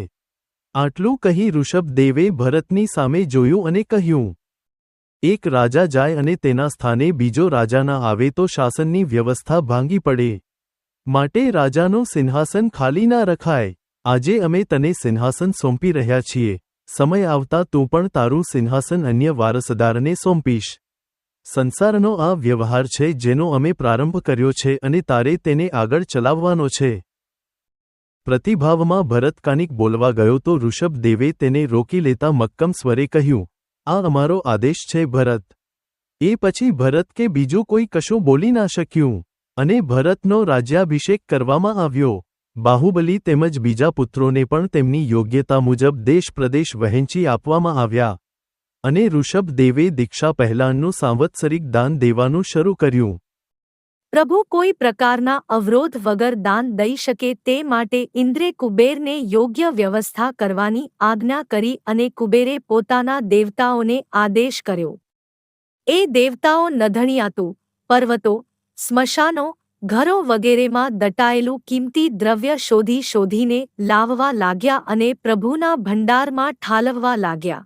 આટલું કહી ઋષભદેવે ભરતની સામે જોયું અને કહ્યું, એક રાજા જાય અને તેના સ્થાને બીજો રાજા ના આવે તો શાસનની વ્યવસ્થા ભાંગી પડે. માટે રાજાનું સિંહાસન ખાલી ના રખાય. આજે અમે તને સિંહાસન સોંપી રહ્યા છીએ. સમય આવતા તું પણ તારું સિંહાસન અન્ય વારસદારને સોંપીશ. સંસારનો આ વ્યવહાર છે જેનો અમે પ્રારંભ કર્યો છે અને તારે તેને આગળ ચલાવવાનો છે. પ્રતિભાવમાં ભરત કાનિક બોલવા ગયો તો ઋષભદેવે તેને રોકી લેતા મક્કમ સ્વરે કહ્યું, આ અમારો આદેશ છે ભરત. એ પછી ભરત કે બીજું કોઈ કશું બોલી ના શક્યું અને ભરતનો રાજ્યાભિષેક કરવામાં આવ્યો. બાહુબલી તેમજ બીજા પુત્રોને પણ તેમની યોગ્યતા મુજબ દેશ પ્રદેશ વહેંચી આપવામાં આવ્યા અને ઋષભદેવે દીક્ષા પહેલાંનું સાંવત્સરિક દાન દેવાનું શરૂ કર્યું. પ્રભુ કોઈ પ્રકારના અવરોધ વગર દાન દઈ શકે તે માટે ઇન્દ્રે કુબેરને યોગ્ય વ્યવસ્થા કરવાની આજ્ઞા કરી અને કુબેરે પોતાના દેવતાઓને આદેશ કર્યો. એ દેવતાઓ નધણિયાતું, પર્વતો, સ્મશાનો, ઘરો વગેરેમાં દટાયેલું કિંમતી દ્રવ્ય શોધીને લાવવા લાગ્યા અને પ્રભુના ભંડારમાં ઠાલવવા લાગ્યા.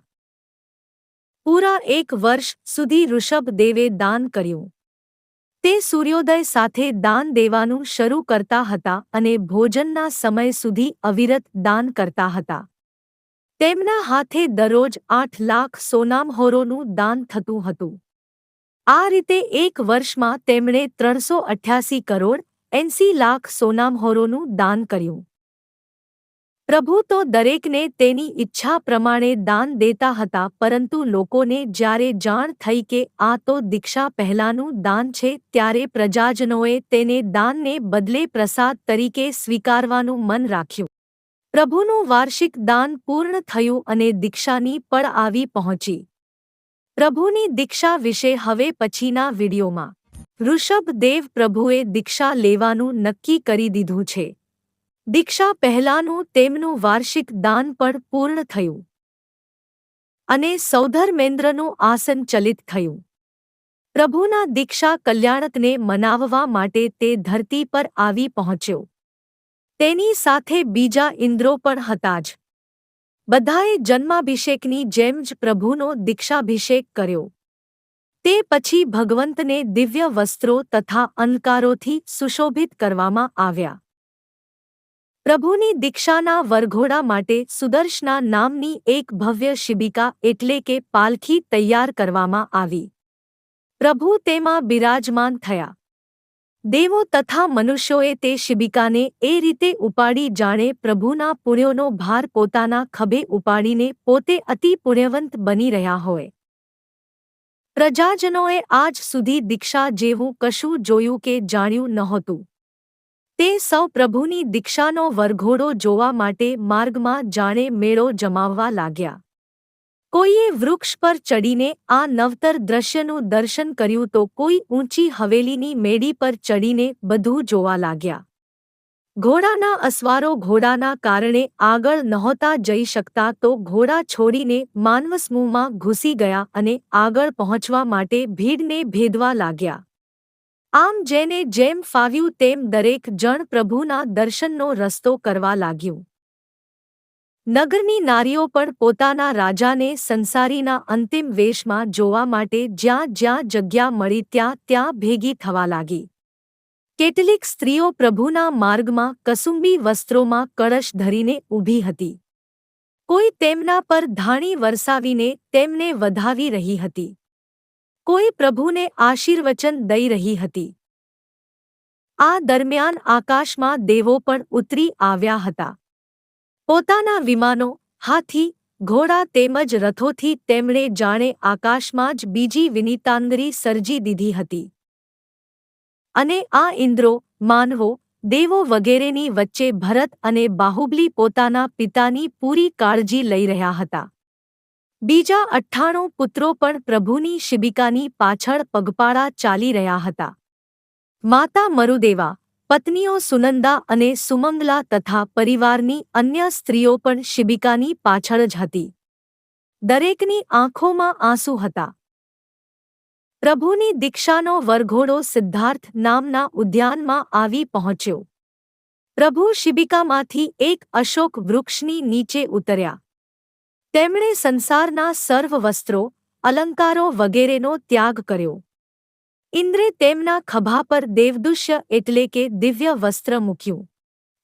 પૂરા 1 વર્ષ સુધી ઋષભદેવે દાન કર્યું. તે સૂર્યોદય સાથે દાન દેવાનું શરૂ કરતા હતા અને ભોજનના સમય સુધી અવિરત દાન કરતા હતા. તેમના હાથે દરરોજ 8 લાખ સોનામહોરોનું દાન થતું હતું. આ રીતે 1 વર્ષમાં તેમણે 388 કરોડ 80 લાખ સોનામહોરોનું દાન કર્યું. પ્રભુ તો દરેકને તેની ઈચ્છા પ્રમાણે દાન દેતા હતા, પરંતુ લોકોને જ્યારે જાણ થઈ કે આ તો દીક્ષા પહેલાંનું દાન છે, ત્યારે પ્રજાજનોએ તેને દાનને બદલે પ્રસાદ તરીકે સ્વીકારવાનું મન રાખ્યું. પ્રભુનું વાર્ષિક દાન પૂર્ણ થયું અને દીક્ષાની પળ આવી પહોંચી. પ્રભુની દીક્ષા વિશે હવે પછીના વિડીયોમાં. ઋષભદેવ પ્રભુએ દીક્ષા લેવાનું નક્કી કરી દીધું છે. દીક્ષા પહેલાંનું તેમનું વાર્ષિક દાન પણ પૂર્ણ થયું અને સૌધર્મેન્દ્રનું આસન ચલિત થયું. પ્રભુના દીક્ષા કલ્યાણકને મનાવવા માટે તે ધરતી પર આવી પહોંચ્યો. તેની સાથે બીજા ઇન્દ્રો પણ હતા જ. બધાએ જન્માભિષેકની જેમ જ પ્રભુનો દીક્ષાભિષેક કર્યો. તે પછી ભગવંતને દિવ્ય વસ્ત્રો તથા અલંકારોથી સુશોભિત કરવામાં આવ્યા. પ્રભુની દીક્ષાના વરઘોડા માટે સુદર્શના નામની એક ભવ્ય શિબિકા એટલે કે પાલખી તૈયાર કરવામાં આવી. પ્રભુ તેમાં બિરાજમાન થયા. દેવો તથા મનુષ્યોએ તે શિબિકાને એ રીતે ઉપાડી જાણે પ્રભુના પુણ્યોનો ભાર પોતાના ખભે ઉપાડીને પોતે અતિ પુણ્યવંત બની રહ્યા હોય. પ્રજાજનોએ આજ સુધી દીક્ષા જેવું કશું જોયું કે જાણ્યું નહોતું. તે સૌ પ્રભુની દીક્ષાનો વરઘોડો જોવા માટે માર્ગમાં જાણે મેળો જમાવવા લાગ્યા. કોઈએ વૃક્ષ પર ચડીને આ નવતર દ્રશ્યનું દર્શન કર્યું તો કોઈ ઊંચી હવેલીની મેડી પર ચડીને બધું જોવા લાગ્યા. ઘોડાના અસવારો ઘોડાના કારણે આગળ નહોતા જઈ શકતા તો ઘોડા છોડીને માનવસમૂહમાં ઘૂસી ગયા અને આગળ પહોંચવા માટે ભીડને ભેદવા લાગ્યા. આમ જેને જેમ ફાવ્યું તેમ દરેક જણ પ્રભુના દર્શનનો રસ્તો કરવા લાગ્યું. નગરની નારીઓ પણ પોતાના રાજાને સંસારીના અંતિમ વેશમાં જોવા માટે જ્યાં જ્યાં જગ્યા મળી ત્યાં ત્યાં ભેગી થવા લાગી. કેટલીક સ્ત્રીઓ પ્રભુના માર્ગમાં કસુંબી વસ્ત્રોમાં કળશ ધરીને ઊભી હતી. કોઈ તેમના પર ધાણી વરસાવીને તેમને વધાવી રહી હતી. કોઈ પ્રભુને આશીર્વચન દઈ રહી હતી. આ દરમિયાન આકાશમાં દેવો પણ ઉતરી આવ્યા હતા. પોતાના વિમાનો, હાથી, ઘોડા તેમજ રથોથી તેમણે જાણે આકાશમાં જ બીજી વિનીતાંગરી સર્જી દીધી હતી. અને આ ઇન્દ્રો, માનવો, દેવો વગેરેની વચ્ચે ભરત અને બાહુબલી પોતાના પિતાની પૂરી કાળજી લઈ રહ્યા હતા. બીજા 98 પુત્રો પણ પ્રભુની શિબિકાની પાછળ પગપાળા ચાલી રહ્યા હતા. માતા મરુદેવા, પત્નીઓ સુનંદા અને સુમંગલા તથા પરિવારની અન્ય સ્ત્રીઓ પણ શિબિકાની પાછળ જ હતી. દરેકની આંખોમાં આંસુ હતા. પ્રભુની દીક્ષાનો વરઘોડો સિદ્ધાર્થ નામના ઉદ્યાનમાં આવી પહોંચ્યો. પ્રભુ શિબિકામાંથી એક અશોક વૃક્ષની નીચે ઉતર્યા. તેમણે સંસારના સર્વ વસ્ત્રો, અલંકારો વગેરેનો ત્યાગ કર્યો. ઇન્દ્રે તેમના ખભા પર દેવદુષ્ય એટલે કે દિવ્ય વસ્ત્ર મૂક્યું.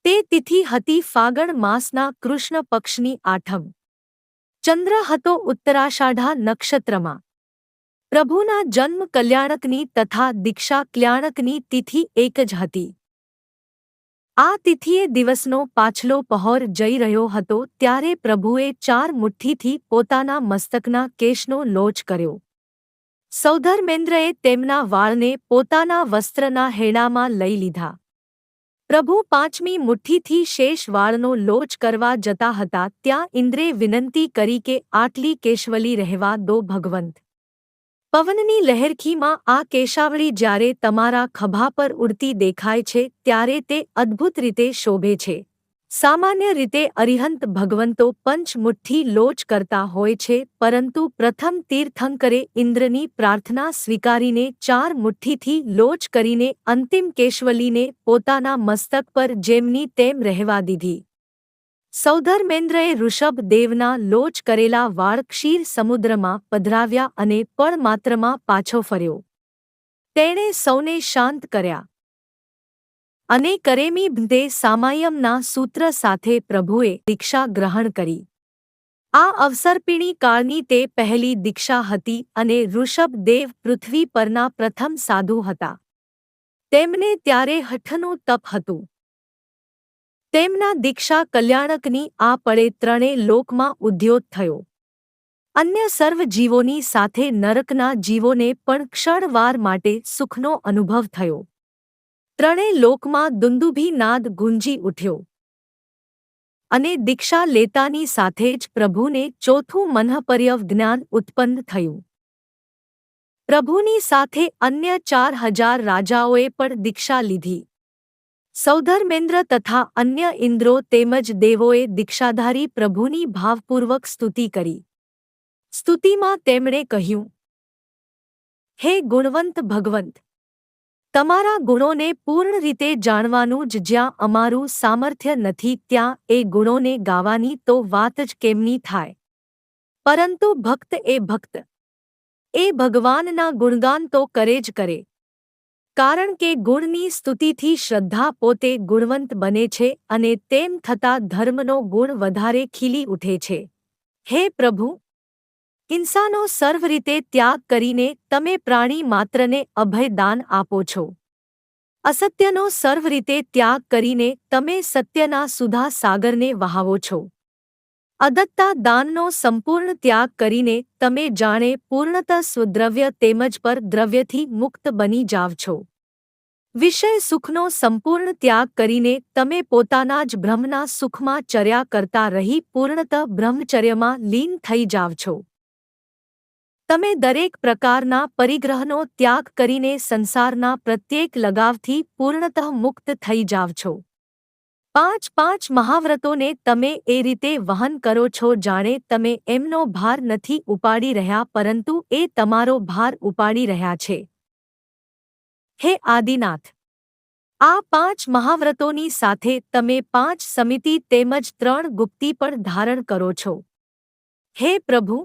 તે તિથિ હતી ફાગણ માસના કૃષ્ણ પક્ષની 8મ. ચંદ્ર હતો ઉત્તરાષાઢા નક્ષત્રમાં. પ્રભુના જન્મ કલ્યાણકની તથા દીક્ષા કલ્યાણકની તિથિ એક જ હતી. આ તિથિએ દિવસનો પાછલો પહોર જઈ રહ્યો હતો ત્યારે પ્રભુએ 4 મુઠ્ઠીથી પોતાના મસ્તકના કેશનો લોચ કર્યો. સૌધર્મેન્દ્રએ તેમના વાળને પોતાના વસ્ત્રના હેડામાં લઈ લીધા. પ્રભુ 5મી મુઠ્ઠીથી શેષ વાળનો લોચ કરવા જતા હતા ત્યાં ઇન્દ્રે વિનંતી કરી કે આટલી કેશવલી રહેવા દો ભગવંત. પવનની લહેરખીમાં આ કેશાવળી જ્યારે તમારા ખભા પર ઉડતી દેખાય છે ત્યારે તે અદ્ભુત રીતે શોભે છે. સામાન્ય રીતે અરિહંત ભગવંતો પંચમુઠ્ઠી લોચ કરતા હોય છે, પરંતુ પ્રથમ તીર્થંકરે ઇન્દ્રની પ્રાર્થના સ્વીકારીને 4 મુઠ્ઠીથી લોચ કરીને અંતિમ કેશવલીને પોતાના મસ્તક પર જેમની તેમ રહેવા દીધી. સૌધર્મેન્દ્રએ ઋષભદેવના લોચ કરેલા વાળ ક્ષીર સમુદ્રમાં પધરાવ્યા અને પળમાત્રમાં પાછો ફર્યો. તેણે સૌને શાંત કર્યા અને કરેમી ભ્દે સામાયમના સૂત્ર સાથે પ્રભુએ દીક્ષા ગ્રહણ કરી. આ અવસર્પિણી કાળની તે પહેલી દીક્ષા હતી અને ઋષભદેવ પૃથ્વી પરના પ્રથમ સાધુ હતા. તેમને ત્યારે હઠનું તપ હતું. તેમના દીક્ષા કલ્યાણકની આ પળે ત્રણે લોકમાં ઉદ્યોત થયો. અન્ય સર્વ જીવોની સાથે નરકના જીવોને પણ ક્ષણવાર માટે સુખનો અનુભવ થયો. ત્રણે લોકમાં દુંદુભી નાદ ગુંજી ઉઠ્યો અને દીક્ષા લેતાની સાથે જ પ્રભુને ચોથું મનઃપર્યવ જ્ઞાન ઉત્પન્ન થયું. પ્રભુની સાથે અન્ય 4000 રાજાઓએ પણ દીક્ષા લીધી. સૌધર્મેન્દ્ર તથા અન્ય ઇન્દ્રો તેમજ દેવોએ દીક્ષાધારી પ્રભુની ભાવપૂર્વક સ્તુતિ કરી. સ્તુતિમાં તેમણે કહ્યું, હે ગુણવંત ભગવંત, તમારા ગુણોને પૂર્ણ રીતે જાણવાનું જ જ્યાં અમારું સામર્થ્ય નથી ત્યાં એ ગુણોને ગાવાની તો વાત જ કેમની થાય. પરંતુ ભક્ત એ ભગવાનના ગુણગાન તો કરે જ કરે. કારણ કે ગુણની સ્તુતિથી શ્રદ્ધા પોતે ગુણવંત બને છે અને તેમ થતાં ધર્મનો ગુણ વધારે ખીલી ઉઠે છે. હે પ્રભુ, ઇન્સાનો સર્વ રીતે ત્યાગ કરીને તમે પ્રાણી માત્રને અભયદાન આપો છો. અસત્યનો સર્વ રીતે ત્યાગ કરીને તમે સત્યના સુધા સાગરને વહાવો છો. અદત્તા દાનનો સંપૂર્ણ ત્યાગ કરીને તમે જાણે પૂર્ણતઃ સ્વદ્રવ્ય તેમજ પર દ્રવ્યથી મુક્ત બની જાવ છો. વિષય સુખનો સંપૂર્ણ ત્યાગ કરીને તમે પોતાના જ બ્રહ્મના સુખમાં ચર્યા કરતા રહી પૂર્ણતઃ બ્રહ્મચર્યમાં લીન થઈ જાવ છો. તમે દરેક પ્રકારના પરિગ્રહનો ત્યાગ કરીને સંસારના પ્રત્યેક લગાવથી પૂર્ણતઃ મુક્ત થઈ જાવ છો. 5 મહાવ્રતોને તમે એ રીતે વહન કરો છો જાણે તમે એમનો ભાર નથી ઉપાડી રહ્યા પરંતુ એ તમારો ભાર ઉપાડી રહ્યા છે. હે આદિનાથ, આ 5 મહાવ્રતોની સાથે તમે 5 સમિતિ તેમજ 3 ગુપ્તી પણ ધારણ કરો છો. હે પ્રભુ,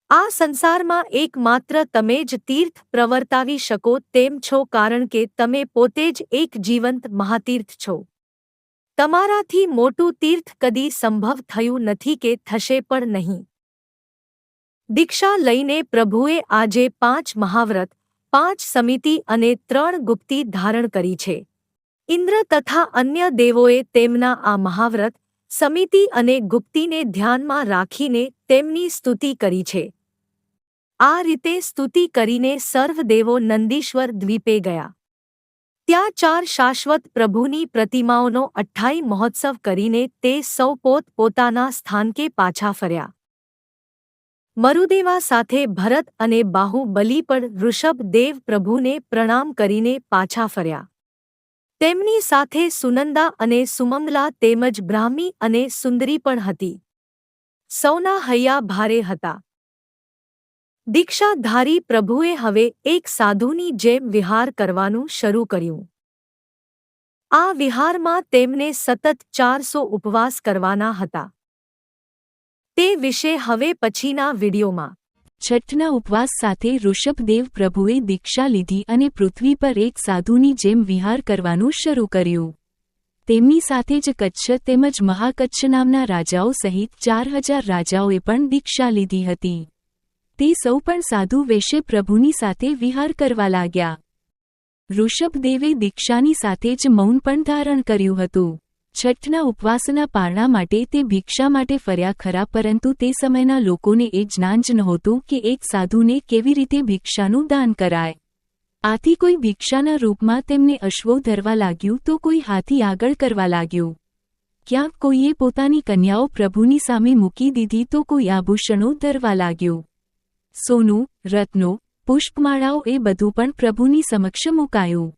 આ સંસારમાં એકમાત્ર તમે જ તીર્થ પ્રવર્તાવી શકો તેમ છો કારણ કે તમે પોતે જ એક જીવંત મહાતીર્થ છો. તમારાથી મોટું તીર્થ કદી સંભવ થયું નથી કે થશે પણ નહીં. દીક્ષા લઈને પ્રભુએ આજે 5 મહાવ્રત, 5 સમિતિ અને 3 ગુપ્તી ધારણ કરી છે. ઇન્દ્ર તથા અન્ય દેવોએ તેમના આ મહાવ્રત, સમિતિ અને ગુપ્તીને ધ્યાનમાં રાખીને તેમની સ્તુતિ કરી છે. આ રીતે સ્તુતિ કરીને સર્વ દેવો નંદીશ્વર દ્વીપે ગયા. ત્યાં 4 શાશ્વત પ્રભુની પ્રતિમાઓનો 28 મહોત્સવ કરીને તે સૌ પોતાના સ્થાનકે પાછા ફર્યા. મરુદેવા સાથે ભરત અને બાહુબલી પણ ઋષભદેવ પ્રભુને પ્રણામ કરીને પાછા ફર્યા. તેમની સાથે સુનંદા અને સુમંગલા તેમજ બ્રાહ્મી અને સુંદરી પણ હતી. સૌના હૈયા ભારે હતા. દીક્ષાધારી પ્રભુએ હવે એક સાધુની જેમ વિહાર કરવાનું શરૂ કર્યું. આ વિહારમાં તેમને સતત 400 ઉપવાસ કરવાના હતા. તે વિશે હવે પછીના વિડીયોમાં. છઠ્ઠના ઉપવાસ સાથે ઋષભદેવ પ્રભુએ દીક્ષા લીધી અને પૃથ્વી પર એક સાધુની જેમ વિહાર કરવાનું શરૂ કર્યું. તેમની સાથે જ કચ્છ તેમજ મહાકચ્છ નામના રાજાઓ સહિત 4000 રાજાઓએ પણ દીક્ષા લીધી હતી. તે સૌ પણ સાધુ વેશે પ્રભુની સાથે વિહાર કરવા લાગ્યા. ઋષભદેવે દીક્ષાની સાથે જ મૌન પણ ધારણ કર્યું હતું. છઠ્ઠના ઉપવાસના પારણા માટે તે ભિક્ષા માટે ફર્યા ખરા પરંતુ તે સમયના લોકોને એ જ્ઞાન જ નહોતું કે એક સાધુને કેવી રીતે ભિક્ષાનું દાન કરાય. આથી કોઈ ભિક્ષાના રૂપમાં તેમને અશ્વો ધરવા લાગ્યું તો કોઈ હાથી આગળ કરવા લાગ્યું. ક્યાંક કોઈએ પોતાની કન્યાઓ પ્રભુની સામે મૂકી દીધી તો કોઈ આભૂષણો ધરવા લાગ્યું. સોનું, રત્નો, પુષ્પમાળાઓ એ બધું પણ પ્રભુની સમક્ષ મુકાયું.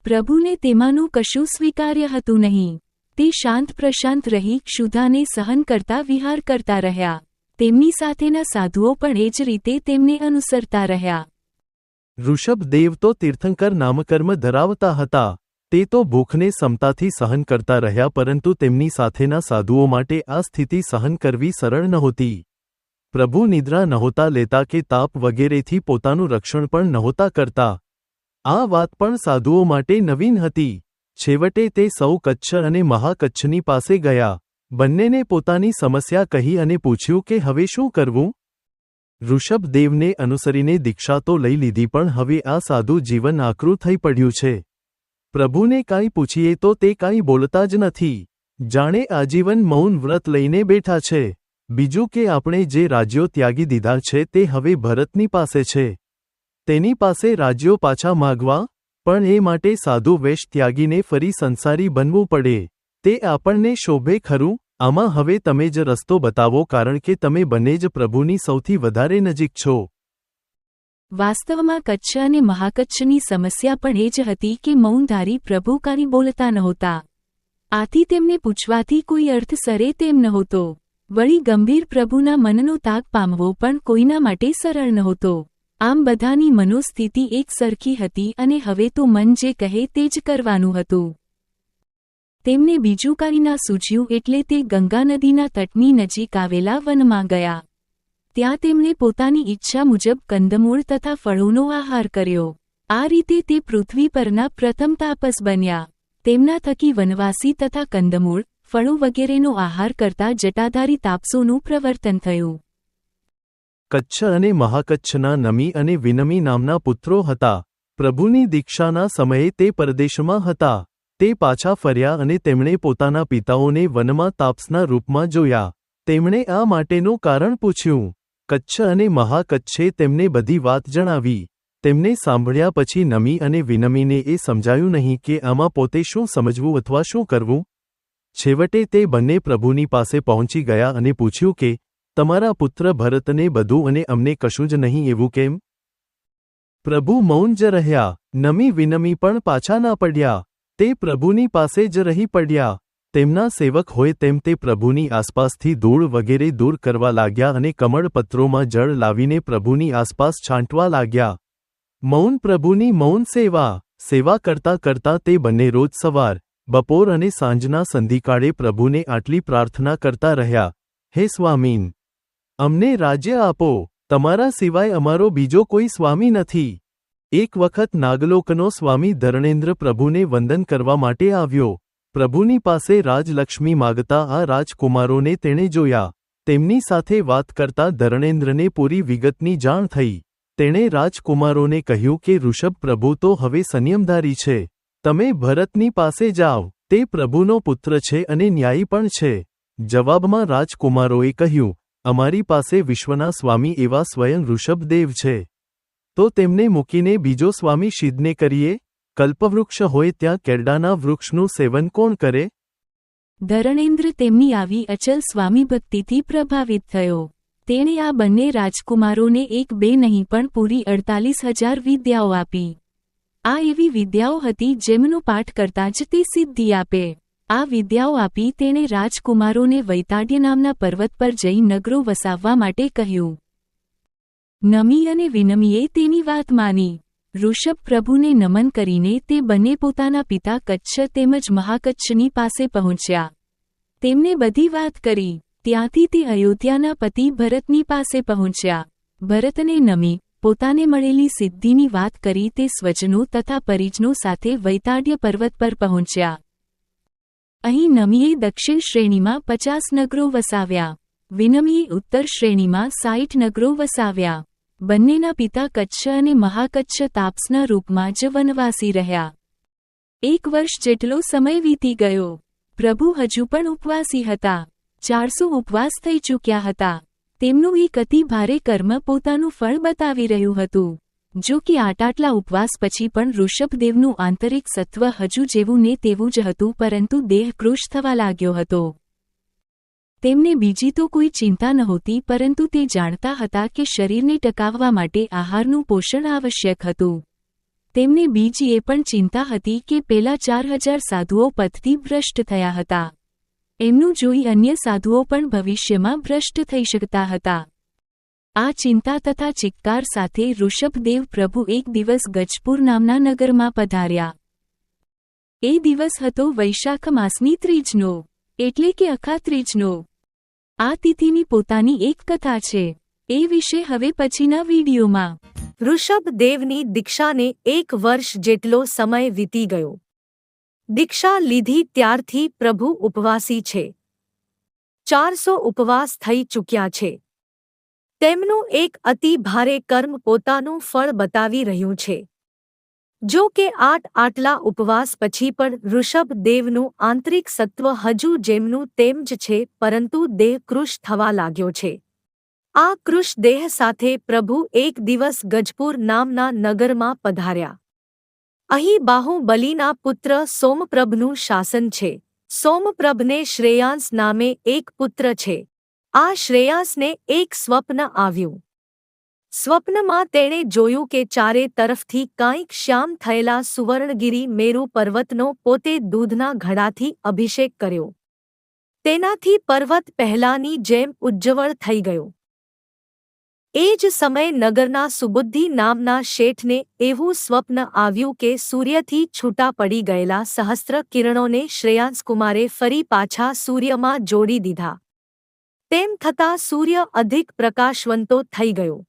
પ્રભુને તેમાંનું કશું સ્વીકાર્ય હતું નહીં. તે શાંત પ્રશાંત રહી ક્ષુધાને સહન કરતા વિહાર કરતા રહ્યા. તેમની સાથેના સાધુઓ પણ એ જ રીતે તેમને અનુસરતા રહ્યા. ઋષભદેવ તો તીર્થંકર નામકર્મ ધરાવતા હતા. તે તો ભૂખને સમતાથી સહન કરતા રહ્યા, પરંતુ તેમની સાથેના સાધુઓ માટે આ સ્થિતિ સહન કરવી સરળ નહોતી. પ્રભુ નિદ્રા નહોતા લેતા કે તાપ વગેરેથી પોતાનું રક્ષણ પણ નહોતા કરતા. આ વાત પણ સાધુઓ માટે નવીન હતી. છેવટે તે સૌ કચ્છ અને મહાકચ્છની પાસે ગયા. બંનેને પોતાની સમસ્યા કહી અને પૂછ્યું કે હવે શું કરવું? ઋષભદેવને અનુસરીને દીક્ષા તો લઈ લીધી, પણ હવે આ સાધુ જીવન આકરું થઈ પડ્યું છે. પ્રભુને કાંઈ પૂછીએ તો તે કાંઈ બોલતા જ નથી. જાણે આજીવન મૌન વ્રત લઈને બેઠા છે. બીજું કે આપણે જે રાજ્યો ત્યાગી દીધા છે તે હવે ભરતની પાસે છે. તેની પાસે રાજ્યો પાછા માગવા, પણ એ માટે સાધુ વેશ ત્યાગીને ફરી સંસારી બનવું પડે. તે આપણને શોભે ખરું? આમાં હવે તમે જ રસ્તો બતાવો, કારણ કે તમે બંને જ પ્રભુની સૌથી વધારે નજીક છો. વાસ્તવમાં કચ્છ અને મહાકચ્છની સમસ્યા પણ એ જ હતી કે મૌનધારી પ્રભુ કાંઈ બોલતા નહોતા. આથી તેમને પૂછવાથી કોઈ અર્થ સરે તેમ નહોતો. વળી ગંભીર પ્રભુના મનનો તાગ પામવો પણ કોઈના માટે સરળ નહોતો. આમ બધાની મનોસ્થિતિ એક સરખી હતી અને હવે તો મન જે કહે તે જ કરવાનું હતું. તેમને બીજું કાંઈ ના સૂઝ્યું એટલે તે ગંગા નદીના તટની નજીક આવેલા વનમાં ગયા. ત્યાં તેમણે પોતાની ઈચ્છા મુજબ કંદમૂળ તથા ફળોનો આહાર કર્યો. આ રીતે તે પૃથ્વી પરના પ્રથમ તાપસ બન્યા. તેમના થકી વનવાસી તથા કંદમૂળ, ફળો વગેરેનો આહાર કરતા જટાધારી તાપસોનું પ્રવર્તન થયું. કચ્છ અને મહાકચ્છના નમી અને વિનમી નામના પુત્રો હતા. પ્રભુની દીક્ષાના સમયે તે પરદેશમાં હતા. તે પાછા ફર્યા અને તેમણે પોતાના પિતાઓને વનમાં તાપસના રૂપમાં જોયા. તેમણે આ માટેનું કારણ પૂછ્યું. કચ્છ અને મહાકચ્છે તેમને બધી વાત જણાવી. તેમને સાંભળ્યા પછી નમી અને વિનમીને એ સમજાયું નહીં કે આમાં પોતે શું સમજવું અથવા શું કરવું. છેવટે તે બંને પ્રભુની પાસે પહોંચી ગયા અને પૂછ્યું કે તમારા પુત્ર ભરતને બધું અને અમને કશું જ નહીં, એવું કેમ? પ્રભુ મૌન જ રહ્યા. નમી વિનમી પણ પાછા ના પડ્યા. તે પ્રભુની પાસે જ રહી પડ્યા. તેમના સેવક હોય તેમ તે પ્રભુની આસપાસથી ધૂળ વગેરે દૂર કરવા લાગ્યા અને કમળપત્રોમાં જળ લાવીને પ્રભુની આસપાસ છાંટવા લાગ્યા. મૌન પ્રભુની મૌન સેવા. સેવા કરતા કરતા તે બંને રોજ સવાર, બપોર અને સાંજના સંધિકાળે પ્રભુને આટલી પ્રાર્થના કરતા રહ્યા, હે સ્વામીન, અમને રાજ્ય આપો. તમારા સિવાય અમારો બીજો કોઈ સ્વામી નથી. એક વખત નાગલોકનો સ્વામી ધરણેન્દ્ર પ્રભુને વંદન કરવા માટે આવ્યો. પ્રભુની પાસે રાજલક્ષ્મી માગતા આ રાજકુમારોને તેણે જોયા. તેમની સાથે વાત કરતા ધરણેન્દ્રને પૂરી વિગતની જાણ થઈ. તેણે રાજકુમારોને કહ્યું કે ઋષભ પ્રભુ તો હવે સંયમધારી છે. તમે ભરતની પાસે જાઓ. તે પ્રભુનો પુત્ર છે અને ન્યાયી પણ છે. જવાબમાં રાજકુમારોએ કહ્યું, અમારી પાસે વિશ્વના સ્વામી એવા સ્વયં ઋષભદેવ છે. તો તેમને મૂકીને બીજો સ્વામી શિદને કરીએ? કલ્પવૃક્ષ હોય ત્યાં કેરડાના વૃક્ષનું સેવન કોણ કરે? ધરણેન્દ્ર તેમની આવી અચલ સ્વામી ભક્તિથી પ્રભાવિત થયો. તેણે આ બંને રાજકુમારોને એક બે નહીં પણ પૂરી 48,000 વિદ્યાઓ આપી. આ એવી વિદ્યાઓ હતી જેમનો પાઠ કરતા જ તે સિદ્ધિ આપે. આ વિદ્યાઓ આપી તેણે રાજકુમારોને વૈતાડ્ય નામના પર્વત પર જઈ નગરો વસાવવા માટે કહ્યું. નમી અને વિનમીએ તેની વાત માની. ઋષભ પ્રભુને નમન કરીને તે બંને પોતાના પિતા કચ્છ તેમજ મહાકચ્છની પાસે પહોંચ્યા. તેમને બધી વાત કરી. ત્યાંથી તે અયોધ્યાના પતિ ભરતની પાસે પહોંચ્યા. ભરતને નમી પોતાને મળેલી સિદ્ધિની વાત કરી તે સ્વજનો તથા પરિજનો સાથે વૈતાડ્ય પર્વત પર પહોંચ્યા. અહીં નમીએ દક્ષિણ શ્રેણીમાં 50 નગરો વસાવ્યા. વિનમીએ ઉત્તર શ્રેણીમાં 60 નગરો વસાવ્યા. બંનેના પિતા કચ્છ અને મહાકચ્છ તાપસના રૂપમાં જ વનવાસી રહ્યા. 1 વર્ષ જેટલો સમય વીતી ગયો. પ્રભુ હજુ પણ ઉપવાસી હતા. 400 ઉપવાસ થઈ ચૂક્યા હતા. તેમનું એક અતિ ભારે કર્મ પોતાનું ફળ બતાવી રહ્યું હતું. જો કે આટલા ઉપવાસ પછી પણ ઋષભદેવનું આંતરિક સત્વ હજુ જેવું ને તેવું જ હતું, પરંતુ દેહ કૃશ થવા લાગ્યો હતો. તેમને બીજી તો કોઈ ચિંતા નહોતી, પરંતુ તે જાણતા હતા કે શરીરને ટકાવવા માટે આહારનું પોષણ આવશ્યક હતું. તેમને બીજી એ પણ ચિંતા હતી કે પેલા 4000 સાધુઓ પથથી ભ્રષ્ટ થયા હતા. એમનું જોઈ અન્ય સાધુઓ પણ ભવિષ્યમાં ભ્રષ્ટ થઈ શકતા હતા. આ ચિંતા તથા ચિક્કાર સાથે ઋષભદેવ પ્રભુ એક દિવસ ગજપુર નામના નગરમાં પધાર્યા. એ દિવસ હતો વૈશાખ માસની ત્રીજનો, એટલે કે અખાત્રીજનો. આ તિથિની પોતાની એક કથા છે. એ વિશે હવે પછીના વિડીયોમાં. ઋષભદેવની દીક્ષાને 1 વર્ષ જેટલો સમય વીતી ગયો. દીક્ષા લીધી ત્યારથી પ્રભુ ઉપવાસી છે. 400 ઉપવાસ થઈ ચૂક્યા છે. તેમનું એક અતિ ભારે કર્મ પોતાનું ફળ બતાવી રહ્યું છે. જો કે આટલા ઉપવાસ પછી પણ ઋષભદેવનું આંતરિક સત્વ હજુ જેમનું તેમ જ છે, પરંતુ દેહ કૃશ થવા લાગ્યો છે. આ કૃશ દેહ સાથે પ્રભુ એક દિવસ ગજપુર નામના નગરમાં પધાર્યા. અહીં બાહુબલીના પુત્ર સોમપ્રભનું શાસન છે. સોમપ્રભને શ્રેયાંસ નામે એક પુત્ર છે. આ શ્રેયાંસને એક સ્વપ્ન આવ્યું. સ્વપ્નમાં તેણે જોયું કે ચારે તરફથી કાંઈક શ્યામ થયેલા સુવર્ણગિરી મેરુ પર્વતનો પોતે દૂધના ઘડાથી અભિષેક કર્યો. તેનાથી પર્વત પહેલાંની જેમ ઉજ્જવળ થઈ ગયો. એ જ સમયે નગરના સુબુદ્ધિ નામના શેઠને એવું સ્વપ્ન આવ્યું કે સૂર્યથી છૂટા પડી ગયેલા સહસ્ત્ર કિરણોને શ્રેયાંસકુમારે ફરી પાછા સૂર્યમાં જોડી દીધા. તેમ થતાં સૂર્ય અધિક પ્રકાશવંતો થઈ ગયો.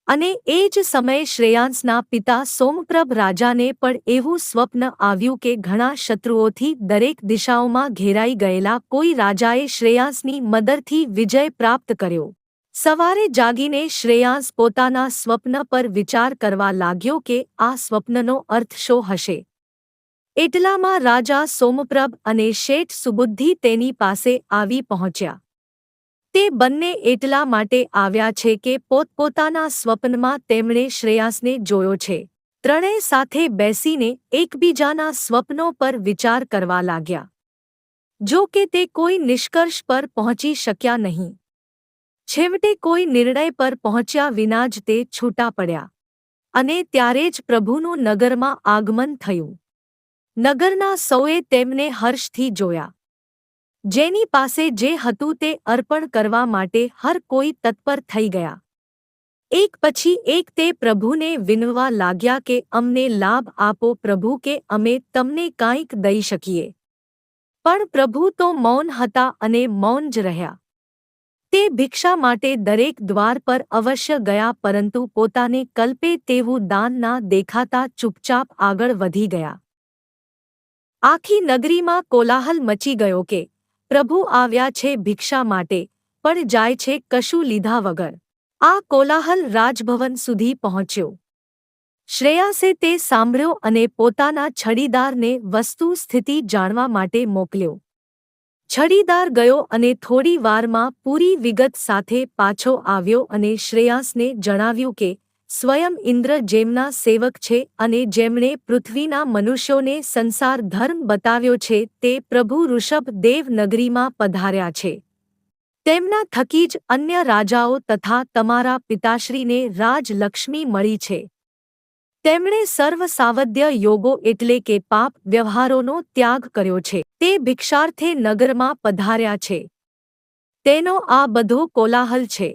અને એ જ સમયે શ્રેયાંસના પિતા સોમપ્રભ રાજાને પણ એવું સ્વપ્ન આવ્યું કે ઘણા શત્રુઓથી દરેક દિશાઓમાં ઘેરાઈ ગયેલા કોઈ રાજાએ શ્રેયાંસની મદદથી વિજય પ્રાપ્ત કર્યો. સવારે જાગીને શ્રેયાંસ પોતાના સ્વપ્ન પર વિચાર કરવા લાગ્યો કે આ સ્વપ્નનો અર્થ શો હશે. એટલામાં રાજા સોમપ્રભ અને શેઠ સુબુદ્ધિ તેની પાસે આવી પહોંચ્યા. તે બંને એટલા માટે આવ્યા છે કે પોતપોતાના સ્વપ્નમાં તેમણે શ્રેયાંસને જોયો છે. ત્રણેય સાથે બેસીને એકબીજાના સ્વપ્નો પર વિચાર કરવા લાગ્યા. જો કે તે કોઈ નિષ્કર્ષ પર પહોંચી શક્યા નહીં. છેવટે કોઈ નિર્ણય પર પહોંચ્યા વિના જ તે છૂટા પડ્યા. અને ત્યારે જ પ્રભુનું નગરમાં આગમન થયું. નગરના સૌએ તેમને હર્ષથી જોયા. જેની પાસે જે હતું તે અર્પણ કરવા માટે હર કોઈ તત્પર થઈ ગયા. એક પછી એક તે પ્રભુને વિનવવા લાગ્યા કે અમને લાભ આપો પ્રભુ, કે અમે તમને કાંઈક દઈ શકીએ. પણ પ્રભુ તો મૌન હતા અને મૌન જ રહ્યા. તે ભિક્ષા માટે દરેક દ્વાર પર અવશ્ય ગયા, પરંતુ પોતાને કલ્પે તેવું દાન ના દેખાતા ચૂપચાપ આગળ વધી ગયા. આખી નગરીમાં કોલાહલ મચી ગયો કે પ્રભુ આવ્યા છે ભિક્ષા માટે, પણ જાય છે કશું લીધા વગર. આ કોલાહલ રાજભવન સુધી પહોંચ્યો. શ્રેયાસે તે સાંભળ્યો અને પોતાના છડીદારને વસ્તુ સ્થિતિ જાણવા માટે મોકલ્યો. છડીદાર ગયો અને થોડી વારમાં પૂરી વિગત સાથે પાછો આવ્યો અને શ્રેયાંસને જણાવ્યું કે સ્વયં ઇન્દ્ર જેમના સેવક છે અને જેમણે પૃથ્વીના મનુષ્યોને સંસાર ધર્મ બતાવ્યો છે, તે પ્રભુ ઋષભદેવ નગરીમાં પધાર્યા છે. તેમના થકી જ અન્ય રાજાઓ તથા તમારા પિતાશ્રીને રાજલક્ષ્મી મળી છે. તેમણે સર્વ સાવધ્ય યોગો એટલે કે પાપ વ્યવહારોનો ત્યાગ કર્યો છે. તે ભિક્ષાર્થે નગરમાં પધાર્યા છે. તેનો આ બધો કોલાહલ છે.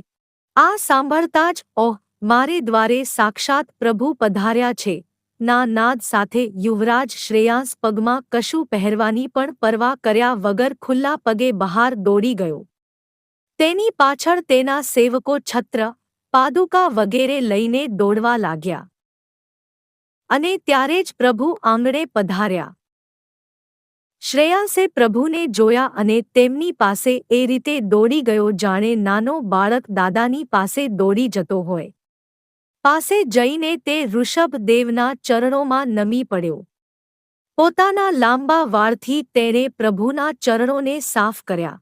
આ સાંભળતા જ ઓહ, મારે દ્વારે સાક્ષાત પ્રભુ પધાર્યા છે ના નાદ સાથે યુવરાજ શ્રેયાંસ પગમાં કશું પહેરવાની પણ પરવા કર્યા વગર ખુલ્લા પગે બહાર દોડી ગયો. તેની પાછળ તેના સેવકો છત્ર, પાદુકા વગેરે લઈને દોડવા લાગ્યા. અને ત્યારે જ પ્રભુ આંગણે પધાર્યા. શ્રેયાંસે પ્રભુને જોયા અને તેમની પાસે એ રીતે દોડી ગયો જાણે નાનો બાળક દાદાની પાસે દોડી જતો હોય. પાસે જઈને તે ઋષભદેવના ચરણોમાં નમી પડ્યો. પોતાના લાંબા વાળથી તેણે પ્રભુના ચરણોને સાફ કર્યા.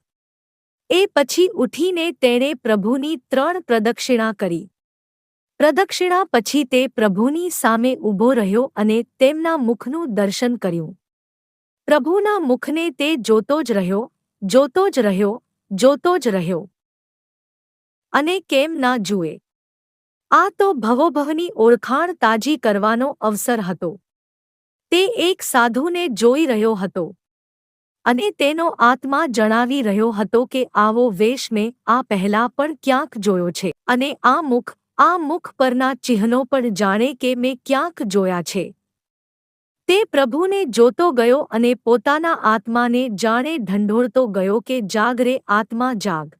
એ પછી ઉઠીને તેણે પ્રભુની 3 પ્રદક્ષિણા કરી. પ્રદક્ષિણા પછી તે પ્રભુની સામે ઊભો રહ્યો અને તેમના મુખનું દર્શન કર્યું. પ્રભુના મુખને તે જોતો જ રહ્યો, જોતો જ રહ્યો, જોતો જ રહ્યો. અને કેમ ના જુએ? આ તો ભવોભવની ઓળખાણ તાજી કરવાનો અવસર હતો. તે એક સાધુને જોઈ રહ્યો હતો. અને તેનો આત્મા જણાવી રહ્યો હતો કે આવો વેશ મેં આ પહેલા પણ ક્યાંક જોયો છે, અને આ મુખ પરના ચિહ્નો પણ જાણે કે મેં ક્યાંક જોયા છે. તે પ્રભુને જોતો ગયો અને પોતાના આત્માને જાણે ઢંઢોળતો ગયો કે જાગ રે આત્મા જાગ.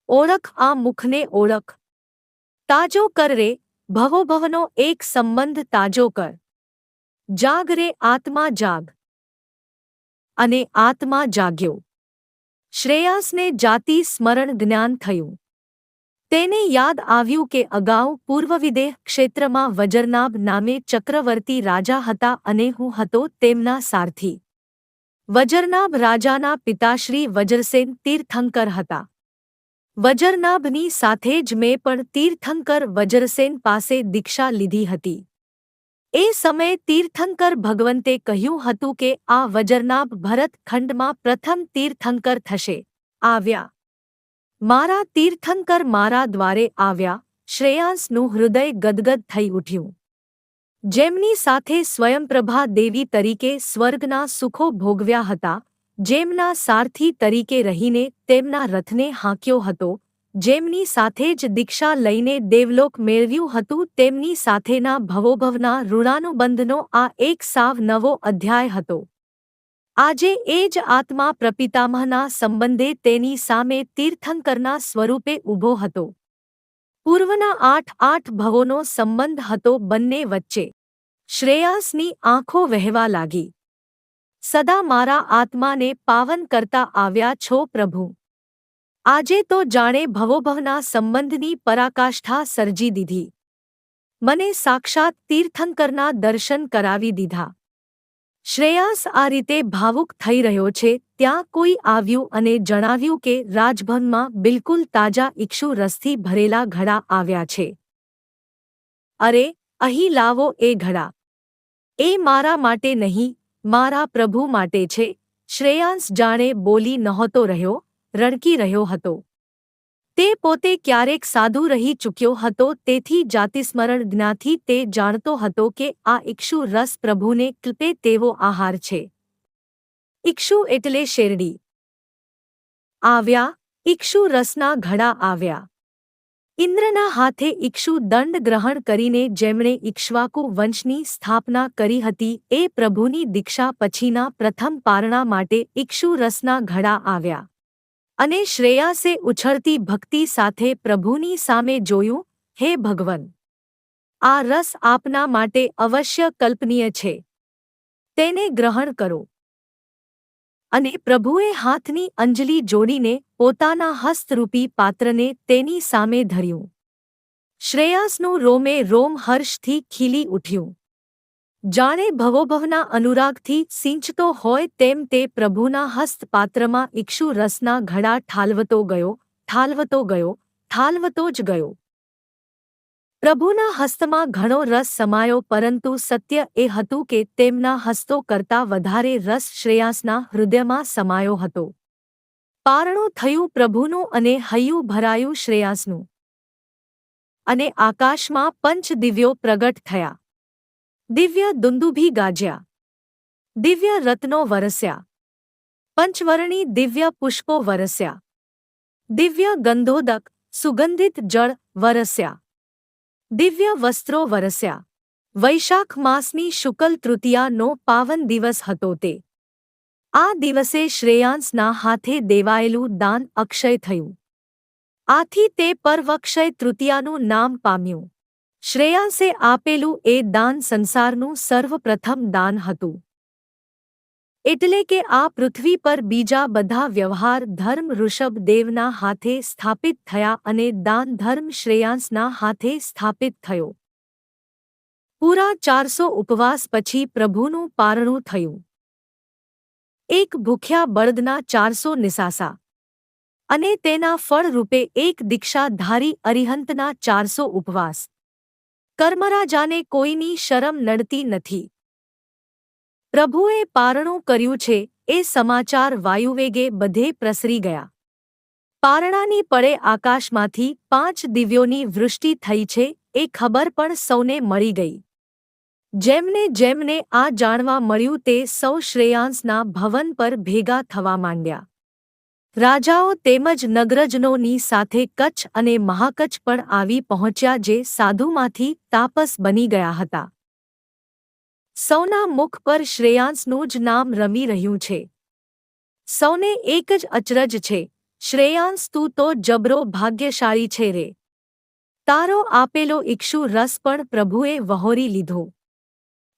ઓળખ આ મુખને ઓળખ. તાજો કર રે ભવોભવનો એક સંબંધ તાજો કર. જાગ રે આત્મા જાગ. અને આત્મા જાગ્યો. શ્રેયાસને જાતિ સ્મરણ જ્ઞાન થયું. તેને યાદ આવ્યું કે અગાઉ પૂર્વવિદેહ ક્ષેત્રમાં વજરનાભ નામે ચક્રવર્તી રાજા હતા અને હું હતો તેમના સારથી. વજરનાભ રાજાના પિતાશ્રી વજરસેન તીર્થંકર હતા. વજરનાભની સાથે જ મેં પણ તીર્થંકર વજરસેન પાસે દીક્ષા લીધી હતી. એ સમયે તીર્થંકર ભગવંતે કહ્યું હતું કે આ વજરનાભ ભરત ખંડમાં પ્રથમ તીર્થંકર થશે. આવ્યા. મારા તીર્થંકર મારા દ્વારે આવ્યા. શ્રેયાંસનું હૃદય ગદગદ થઈ ઉઠ્યું. જેમની સાથે સ્વયંપ્રભા દેવી તરીકે સ્વર્ગના સુખો ભોગવ્યા હતા, જેમના સારથી તરીકે રહીને તેમના રથને હાંક્યો હતો, જેમની સાથે જ દીક્ષા લઈને દેવલોક મેળવ્યું હતું, તેમની સાથેના ભવોભવના ઋણાનુબંધનો આ એક સાવ નવો અધ્યાય હતો. આજે એ જ આત્મા પ્રપિતામહના સંબંધે તેની સામે તીર્થંકરના સ્વરૂપે ઊભો હતો. પૂર્વના 8 ભવોનો સંબંધ હતો બંને વચ્ચે. શ્રેયાસની આંખો વહેવા લાગી. સદા મારા આત્માને પાવન કરતા આવ્યા છો પ્રભુ. આજે તો જાણે ભવોભવના સંબંધની પરાકાષ્ઠા સર્જી દીધી. મને સાક્ષાત તીર્થંકરના દર્શન કરાવી દીધા. શ્રેયાસ આ રીતે ભાવુક થઈ રહ્યો છે ત્યાં કોઈ આવ્યું અને જણાવ્યું કે રાજભવનમાં બિલકુલ તાજા ઇક્ષુ રસથી ભરેલા ઘડા આવ્યા છે. અરે, અહીં લાવો એ ઘડા. એ મારા માટે નહીં, મારા પ્રભુ માટે છે. શ્રેયાંસ જાણે બોલી નહોતો રહ્યો, રડકી રહ્યો હતો. તે પોતે ક્યારેક સાધુ રહી ચૂક્યો હતો, તેથી જાતિસ્મરણ જ્ઞાથી તે જાણતો હતો કે આ ઇક્ષુ રસ પ્રભુને કલ્પે તેવો આહાર છે. ઇક્ષુ એટલે શેરડી. આવ્યા, ઇક્ષુ રસના ઘડા આવ્યા. ઇન્દ્રના હાથે ઇક્ષુ દંડ ગ્રહણ કરીને જેમણે ઇક્ષ્વાકુ વંશની સ્થાપના કરી હતી એ પ્રભુની દીક્ષા પછીના પ્રથમ પારણા માટે ઇક્ષુ રસના ઘડા આવ્યા. અને શ્રેયાસે ઉછળતી ભક્તિ સાથે પ્રભુની સામે જોયું, હે ભગવન! આ રસ આપના માટે અવશ્ય કલ્પનીય છે. તેને ગ્રહણ કરો. અને પ્રભુએ હાથની અંજલિ જોડીને પોતાના હસ્તરૂપી પાત્રને તેની સામે ધર્યું. શ્રેયાસનું રોમે રોમ હર્ષથી ખીલી ઉઠ્યું. જાણે ભવોભવના અનુરાગથી સિંચતો હોય તેમ તે પ્રભુના હસ્તપાત્રમાં ઇક્ષુ રસના ઘડા ઠાલવતો ગયો, ઠાલવતો ગયો, ઠાલવતો જ ગયો. પ્રભુના હસ્તમાં ઘણો રસ સમાયો, પરંતુ સત્ય એ હતું કે તેમના હસ્તો કરતાં વધારે રસ શ્રેયાસના હૃદયમાં સમાયો હતો. પારણું થયું પ્રભુનું અને હૈયું ભરાયું શ્રેયાસનું. અને આકાશમાં પંચદિવ્યો પ્રગટ થયા. દિવ્ય દુંદુભી ગાજ્યા. દિવ્ય રત્નો વરસ્યા. પંચવર્ણી દિવ્ય પુષ્પો વરસ્યા. દિવ્ય ગંધોદક સુગંધિત જળ વરસ્યા. દિવ્ય વસ્ત્રો વરસ્યા. વૈશાખ માસની શુક્લ તૃતીયાનો પાવન દિવસ હતો તે. આ દિવસે શ્રેયાંસના હાથે દેવાયેલું દાન અક્ષય થયું. આથી તે પર્વક્ષય તૃતીયાનું નામ પામ્યું. શ્રેયાસે આપેલું એ દાન સંસારનું સર્વપ્રથમ દાન હતું. એટલે કે આ પૃથ્વી પર બીજા બધા વ્યવહાર ધર્મ ઋષભદેવના હાથે સ્થાપિત થયા અને દાન ધર્મ શ્રેયાંસના હાથે સ્થાપિત થયો. પૂરા 400 ઉપવાસ પછી પ્રભુનું પારણું થયું. એક ભૂખ્યા બળદના 400 નિસાસા અને તેના ફળ રૂપે એક દીક્ષાધારી અરિહંતના 400 ઉપવાસ. કર્મરાજાને કોઈની શરમ નડતી નથી. પ્રભુએ પારણું કર્યું છે એ સમાચાર વાયુવેગે બધે પ્રસરી ગયા. પારણાની પળે આકાશમાંથી 5 દિવ્યોની વૃષ્ટિ થઈ છે એ ખબર પણ સૌને મળી ગઈ. જેમને જેમને આ જાણવા મળ્યું તે સૌ શ્રેયાંસના ભવન પર ભેગા થવા માંડ્યા. રાજાઓ તેમજ નગરજનોની સાથે કચ્છ અને મહાકચ્છ પણ આવી પહોંચ્યા, જે સાધુમાંથી તાપસ બની ગયા હતા. સૌના મુખ પર શ્રેયાંસનું જ નામ રમી રહ્યું છે. સૌને એક જ અચરજ છે, શ્રેયાંસ તું તો જબરો ભાગ્યશાળી છે રે. તારો આપેલો ઇક્ષુ રસ પણ પ્રભુએ વહોરી લીધો.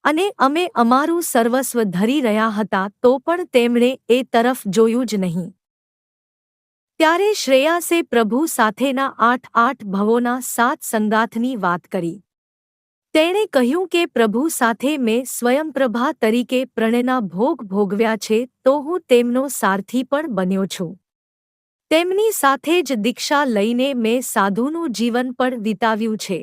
અને અમે અમારું સર્વસ્વ ધરી રહ્યા હતા તો પણ તેમણે એ તરફ જોયું જ નહીં. ત્યારે શ્રેયાસે પ્રભુ સાથેના 8 ભવોના 7 સંગાથની વાત કરી. તેણે કહ્યું કે પ્રભુ સાથે મેં સ્વયંપ્રભા તરીકે પ્રણયના ભોગ ભોગવ્યા છે તો હું તેમનો સારથી પણ બન્યો છું. તેમની સાથે જ દીક્ષા લઈને મેં સાધુનું જીવન પણ વિતાવ્યું છે.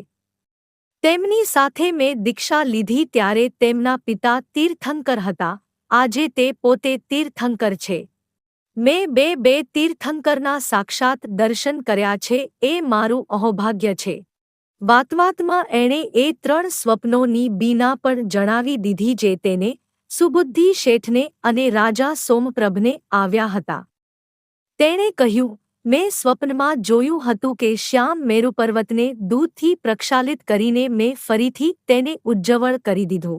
તેમની સાથે મેં દીક્ષા લીધી ત્યારે તેમના પિતા તીર્થંકર હતા, આજે તે પોતે તીર્થંકર છે. મેં બે તીર્થંકરના સાક્ષાત દર્શન કર્યા છે, એ મારું અહોભાગ્ય છે. વાતમાં એણે એ 3 સ્વપ્નોની બીના પણ જણાવી દીધી જે તેને, સુબુદ્ધિ શેઠને અને રાજા સોમપ્રભને આવ્યા હતા. તેણે કહ્યું, મેં સ્વપ્નમાં જોયું હતું કે શ્યામ મેરુ પર્વતને દૂધથી પ્રક્ષાલિત કરીને મેં ફરીથી તેને ઉજ્જવળ કરી દીધો.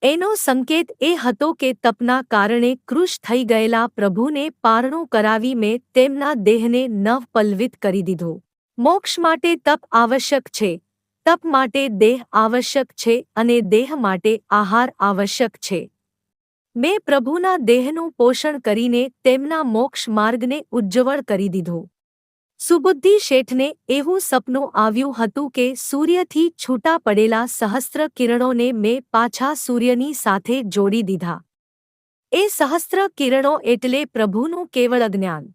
એનો સંકેત એ હતો કે તપના કારણે કૃશ થઈ ગયેલા પ્રભુને પારણું કરાવી મેં તેમના દેહને નવપલ્લવિત કરી દીધો. મોક્ષ માટે તપ આવશ્યક છે, તપ માટે દેહ આવશ્યક છે અને દેહ માટે આહાર આવશ્યક છે. મેં પ્રભુના દેહનું પોષણ કરીને તેમના મોક્ષ માર્ગને ઉજ્જવળ કરી દીધો. સુબુદ્ધિ શેઠને એવું સપનું આવ્યું હતું કે સૂર્યથી છૂટા પડેલા સહસ્ત્ર કિરણોને મેં પાછા સૂર્યની સાથે જોડી દીધા. એ સહસ્ત્ર કિરણો એટલે પ્રભુનું કેવળ જ્ઞાન.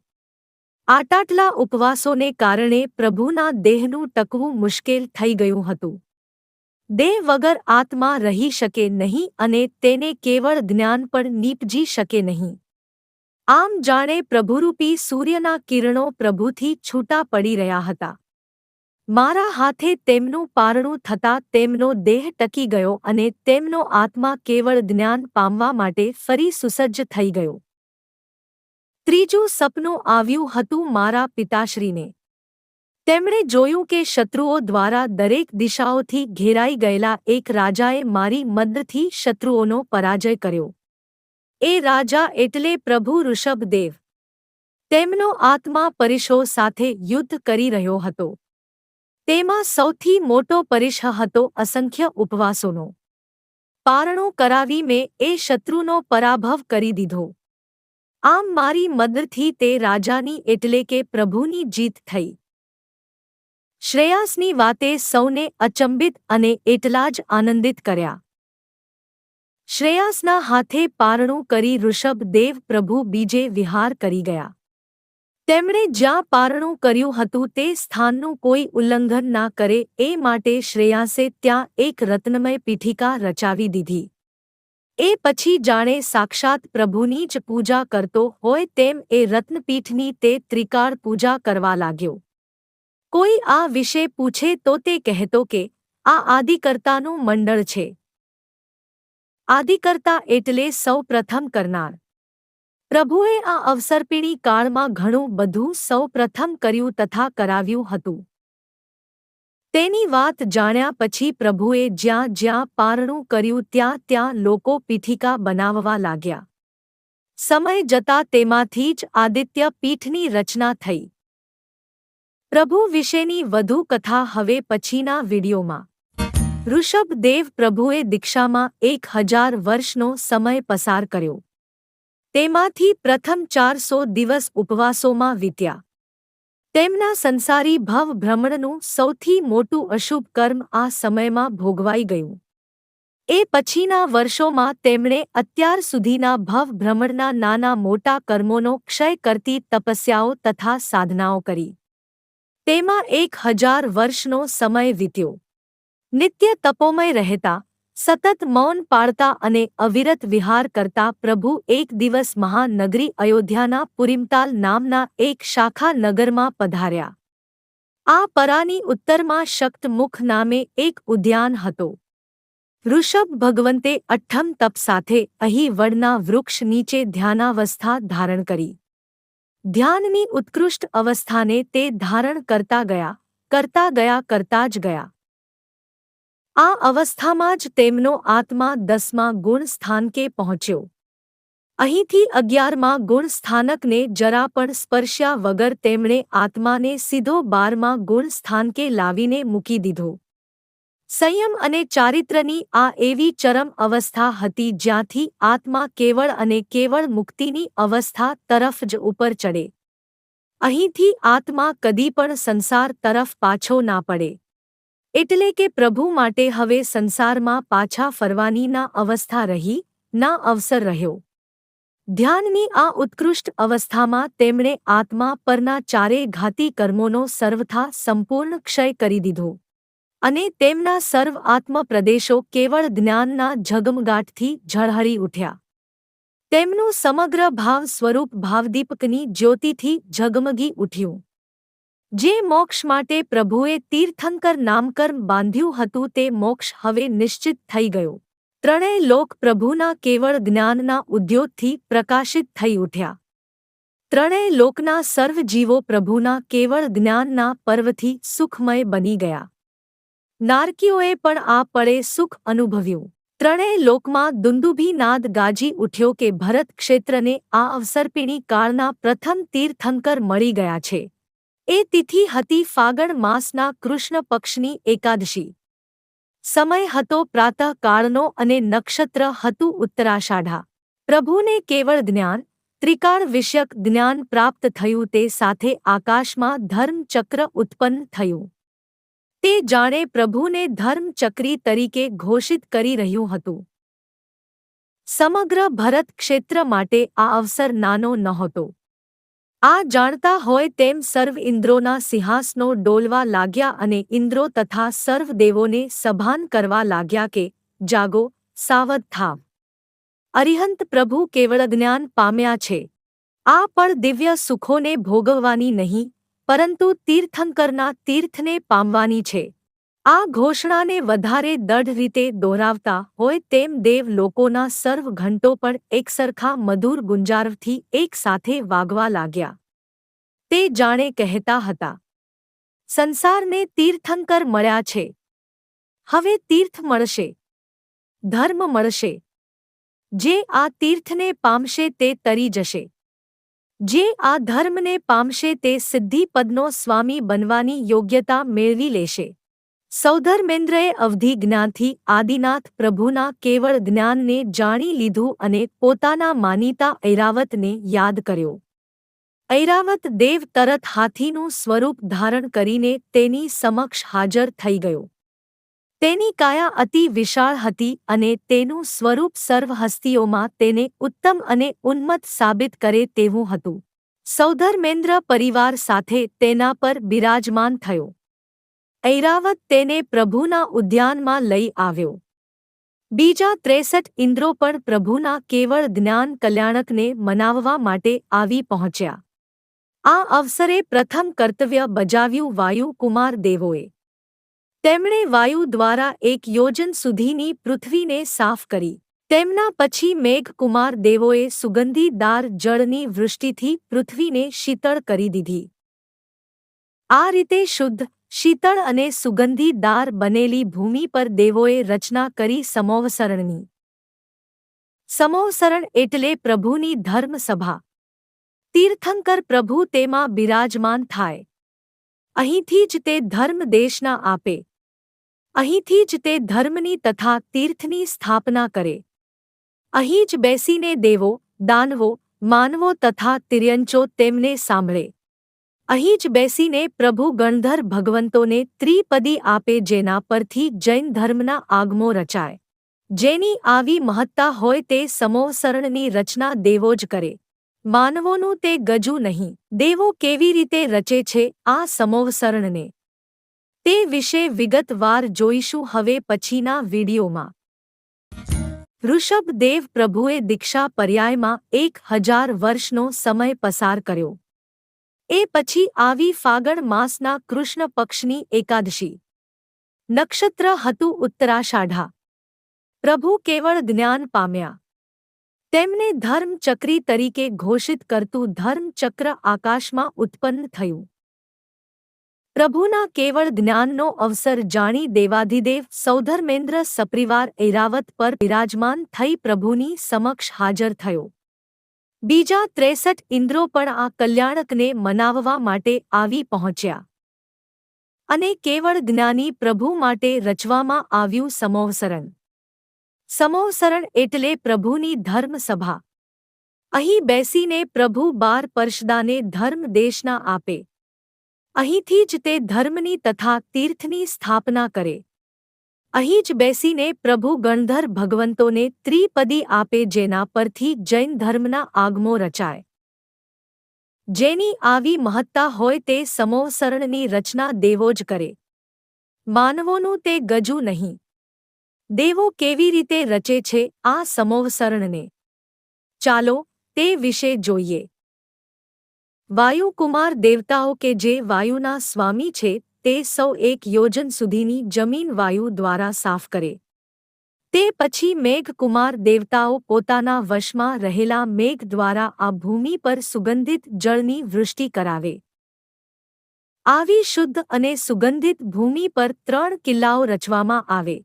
આટલા ઉપવાસોને કારણે પ્રભુના દેહનું ટકવું મુશ્કેલ થઈ ગયું હતું. દેહ વગર આત્મા રહી શકે નહીં અને તેને કેવળ જ્ઞાન પણ નીપજી શકે નહીં. આમ જાણે પ્રભુરૂપી સૂર્યના કિરણો પ્રભુથી છૂટા પડી રહ્યા હતા. મારા હાથે તેમનું પારણું થતાં તેમનો દેહ ટકી ગયો અને તેમનો આત્મા કેવળ જ્ઞાન પામવા માટે ફરી સુસજ્જ થઈ ગયો. ત્રીજું સપનું આવ્યું હતું મારા પિતાશ્રીને. તેમણે જોયું કે શત્રુઓ દ્વારા દરેક દિશાઓથી ઘેરાઈ ગયેલા એક રાજાએ મારી મદદથી શત્રુઓનો પરાજય કર્યો. એ રાજા એટલે પ્રભુ ઋષભદેવ. તેમનો આત્મા પરીશો સાથે યુદ્ધ કરી રહ્યો હતો. તેમાં સૌથી મોટો પરીશ હતો અસંખ્ય ઉપવાસોનો. પારણું કરાવી મેં એ શત્રુનો પરાભવ કરી દીધો. આમ મારી મદદથી તે રાજાની એટલે કે પ્રભુની જીત થઈ. શ્રેયાસની વાતે સૌને અચંબિત અને એટલા જ આનંદિત કર્યા. શ્રેયાસના હાથે પારણું કરી ઋષભદેવ પ્રભુ બીજે વિહાર કરી ગયા. તેમણે જ્યાં પારણું કર્યું હતું તે સ્થાનનું કોઈ ઉલ્લંઘન ના કરે એ માટે શ્રેયાસે ત્યાં એક રત્નમય પીઠિકા રચાવી દીધી. એ પછી જાણે સાક્ષાત પ્રભુની જ પૂજા કરતો હોય તેમ એ રત્નપીઠની તે ત્રિકાળ પૂજા કરવા લાગ્યો. કોઈ આ વિશે પૂછે તો તે કહેતો કે આ આદિકર્તાનું મંડળ છે. આદિકર્તા એટલે સૌ પ્રથમ કરનાર. પ્રભુએ આ અવસર્પિણી કાળમાં ઘણું બધું સૌ પ્રથમ કર્યું તથા કરાવ્યું હતું. તેની વાત જાણ્યા પછી પ્રભુએ જ્યાં જ્યાં પારણું કર્યું ત્યાં ત્યાં લોકો પીઠિકા બનાવવા લાગ્યા. સમય જતાં તેમાંથી જ આદિત્ય પીઠની રચના થઈ. પ્રભુ વિશેની વધુ કથા હવે પછીના વિડીયોમાં. ઋષભદેવ પ્રભુએ દીક્ષામાં 1000 વર્ષનો સમય પસાર કર્યો. તેમાંથી પ્રથમ 400 દિવસ ઉપવાસોમાં વીત્યા. તેમના સંસારી ભવ ભ્રમણનું સૌથી મોટું અશુભ કર્મ આ સમયમાં ભોગવાઈ ગયું. એ પછીના વર્ષોમાં તેમણે અત્યાર સુધીના ભવ ભ્રમણના નાના મોટા કર્મોનો ક્ષય કરતી તપસ્યાઓ તથા સાધનાઓ કરી. તેમાં 1000 વર્ષનો સમય વીત્યો. નિત્ય તપોમય રહેતા, સતત મૌન પાળતા અને અવિરત વિહાર કરતા પ્રભુ એક દિવસ મહાનગરી અયોધ્યાના પુરીમતાલ નામના એક શાખા નગરમાં પધાર્યા. આ પરાની ઉત્તરમાં શક્તમુખ નામે એક ઉદ્યાન હતો. ઋષભ ભગવંતે અઠ્ઠમ તપ સાથે અહીં વડના વૃક્ષ નીચે ધ્યાનાવસ્થા ધારણ કરી. ધ્યાનની ઉત્કૃષ્ટ અવસ્થાને તે ધારણ કરતા જ ગયા. આ અવસ્થામાં જ તેમનો આત્મા 10મા ગુણ સ્થાનકે પહોંચ્યો. અહીંથી 11મા ગુણ સ્થાનકને જરા પણ સ્પર્શ્યા વગર તેમણે આત્માને સીધો 12મા ગુણ સ્થાનકે લાવીને મૂકી દીધો. સંયમ અને ચારિત્ર્યની આ એવી ચરમ અવસ્થા હતી જ્યાંથી આત્મા કેવળ અને કેવળ મુક્તિની અવસ્થા તરફ જ ઉપર ચડે. અહીંથી આત્મા કદી પણ સંસાર તરફ પાછો ના પડે. એટલે કે પ્રભુ માટે હવે સંસારમાં પાછા ફરવાની ના અવસ્થા રહી, ના અવસર રહ્યો. ધ્યાનની આ ઉત્કૃષ્ટ અવસ્થામાં તેમણે આત્મા પરના ચારેય ઘાતી કર્મોનો સર્વથા સંપૂર્ણ ક્ષય કરી દીધો અને તેમના સર્વ આત્મ પ્રદેશો કેવળ જ્ઞાનના ઝગમગાટથી ઝળહળી ઉઠ્યા. તેમનું સમગ્ર ભાવ સ્વરૂપ ભાવદીપકની જ્યોતિથી ઝગમગી ઉઠ્યું. જે મોક્ષ માટે પ્રભુએ તીર્થંકર નામકર્મ બાંધ્યું હતું તે મોક્ષ હવે નિશ્ચિત થઈ ગયો. ત્રણેય લોક પ્રભુના કેવળ જ્ઞાનના ઉદ્યોતથી પ્રકાશિત થઈ ઉઠ્યા. ત્રણેય લોકના સર્વ જીવો પ્રભુના કેવળ જ્ઞાનના પર્વથી સુખમય બની ગયા. નારકીઓએ પણ આ પળે સુખ અનુભવ્યું. ત્રણેય લોકમાં દુંદુભી નાદ ગાજી ઉઠ્યો કે ભરત ક્ષેત્રને આ અવસર્પિણી કાળના પ્રથમ તીર્થંકર મળી ગયા છે. એ તિથિ હતી ફાગણ માસના કૃષ્ણ પક્ષની એકાદશી. સમય હતો પ્રાતઃકાળનો અને નક્ષત્ર હતું ઉત્તરાષાઢા. પ્રભુને કેવળ જ્ઞાન, ત્રિકાળ વિષયક જ્ઞાન પ્રાપ્ત થયું તે સાથે આકાશમાં ધર્મચક્ર ઉત્પન્ન થયું. તે જાણે પ્રભુને ધર્મચક્રી તરીકે ઘોષિત કરી રહ્યું હતું. સમગ્ર ભરત ક્ષેત્ર માટે આ અવસર નાનો નહોતો. આ જાણતા હોય તેમ સર્વ ઇન્દ્રોના સિંહાસનો ડોલવા લાગ્યા અને ઇન્દ્રો તથા સર્વ દેવોને સભાન કરવા લાગ્યા કે જાગો, સાવધ થાવ. અરિહંત પ્રભુ કેવળ જ્ઞાન પામ્યા છે. આ પણ દિવ્ય સુખોને ભોગવવાની નહીં, પરંતુ તીર્થંકરના તીર્થને પામવાની છે. આ ઘોષણાને વધારે દઢ રીતે દોહરાવતા હોય તેમ દેવ લોકોના સર્વ ઘંટો પણ એકસરખા મધુર ગુંજારવથી એક સાથે વાગવા લાગ્યા. તે જાણે કહેતા હતા, સંસારને તીર્થંકર મળ્યા છે. હવે તીર્થ મળશે, ધર્મ મળશે. જે આ તીર્થને પામશે તે તરી જશે. જે આ ધર્મને પામશે તે સિદ્ધિપદનો સ્વામી બનવાની યોગ્યતા મેળવી લેશે. સૌધર્મેન્દ્રએ અવધિ જ્ઞાનથી આદિનાથ પ્રભુના કેવળ જ્ઞાનને જાણી લીધું અને પોતાના માનીતા ઐરાવતને યાદ કર્યો. ઐરાવત દેવ તરત હાથીનું સ્વરૂપ ધારણ કરીને તેની સમક્ષ હાજર થઈ ગયો. તેની કાયા અતિ વિશાળ હતી અને તેનું સ્વરૂપ સર્વ હસ્તીઓમાં તેને ઉત્તમ અને ઉન્મત્ત સાબિત કરે તેવું હતું. સૌધર્મેન્દ્ર પરિવાર સાથે તેના પર બિરાજમાન થયો. ઐરાવત તેને પ્રભુના ઉદ્યાનમાં લઈ આવ્યો. બીજા 63 ઇન્દ્રો પણ પ્રભુના કેવળ જ્ઞાન કલ્યાણકને મનાવવા માટે આવી પહોંચ્યા. આ અવસરે પ્રથમ કર્તવ્ય બજાવ્યું વાયુ કુમાર દેવોએ. તેમણે વાયુ દ્વારા 1 યોજન સુધીની પૃથ્વીને સાફ કરી. તેમના પછી મેઘકુમાર દેવોએ સુગંધીદાર જળની વૃષ્ટિથી પૃથ્વીને શીતળ કરી દીધી. આ રીતે શુદ્ધ, શીતળ અને સુગંધીદાર બનેલી ભૂમિ પર દેવોએ રચના કરી સમોવસરણની. સમોવસરણ એટલે પ્રભુની ધર્મસભા. તીર્થંકર પ્રભુ તેમાં બિરાજમાન થાય. અહીંથી જ તે ધર્મ દેશના આપે. અહીંથી જ તે ધર્મની તથા તીર્થની સ્થાપના કરે. અહીં જ બેસીને દેવો, દાનવો, માનવો તથા તિર્યંચો તેમને સાંભળે. અહીં જ બેસીને પ્રભુ ગણધર ભગવંતોને ત્રિપદી આપે જેના પરથી જૈન ધર્મના આગમો રચાય. જેની આવી મહત્તા હોય તે સમોવસરણની રચના દેવો જ કરે. માનવોનું તે ગજુ નહીં. દેવો કેવી રીતે રચે છે આ સમોવસરણને તે વિશે વિગતવાર જોઈશું હવે પછીના વિડીયોમાં. ઋષભદેવ પ્રભુએ દીક્ષા પર્યાયમાં 1000 વર્ષનો સમય પસાર કર્યો. એ પછી આવી ફાગણ માસના કૃષ્ણ પક્ષની એકાદશી. નક્ષત્ર હતું ઉત્તરાષાઢા. પ્રભુ કેવળ જ્ઞાન પામ્યા. તેમને ધર્મચક્રી તરીકે ઘોષિત કરતું ધર્મચક્ર આકાશમાં ઉત્પન્ન થયું. પ્રભુના કેવળ જ્ઞાનનો અવસર જાણી દેવાધિદેવ સૌધર્મેન્દ્ર સપ્રિવાર ઐરાવત પર બિરાજમાન થઈ પ્રભુની સમક્ષ હાજર થયો. બીજા 63 ઇન્દ્રો પણ આ કલ્યાણકને મનાવવા માટે આવી પહોંચ્યા. અને કેવળ જ્ઞાની પ્રભુ માટે રચવામાં આવ્યું સમોવસરણ. સમોવસરણ એટલે પ્રભુની ધર્મસભા. અહીં બેસીને પ્રભુ 12 પરશદાને ધર્મ દેશના આપે. અહીંથી જ તે ધર્મની તથા તીર્થની સ્થાપના કરે. અહીં જ બેસીને પ્રભુ ગણધર ભગવંતોને ત્રિપદી આપે, જેના પરથી જૈન ધર્મના આગમો રચાય. જેની આવી મહત્તા હોય તે સમોવસરણની રચના દેવો જ કરે. માનવોનું તે ગજું નહીં. દેવો કેવી રીતે રચે છે આ સમોવસરણને? ચાલો તે વિશે જોઈએ. વાયુકુમાર દેવતાઓ કે જે વાયુના સ્વામી છે તે 101 યોજન સુધીની જમીન વાયુ દ્વારા સાફ કરે. તે પછી મેઘકુમાર દેવતાઓ પોતાના વશમાં રહેલા મેઘ દ્વારા આ ભૂમિ પર સુગંધિત જળની વૃષ્ટિ કરાવે. આવી શુદ્ધ અને સુગંધિત ભૂમિ પર 3 કિલ્લાઓ રચવામાં આવે.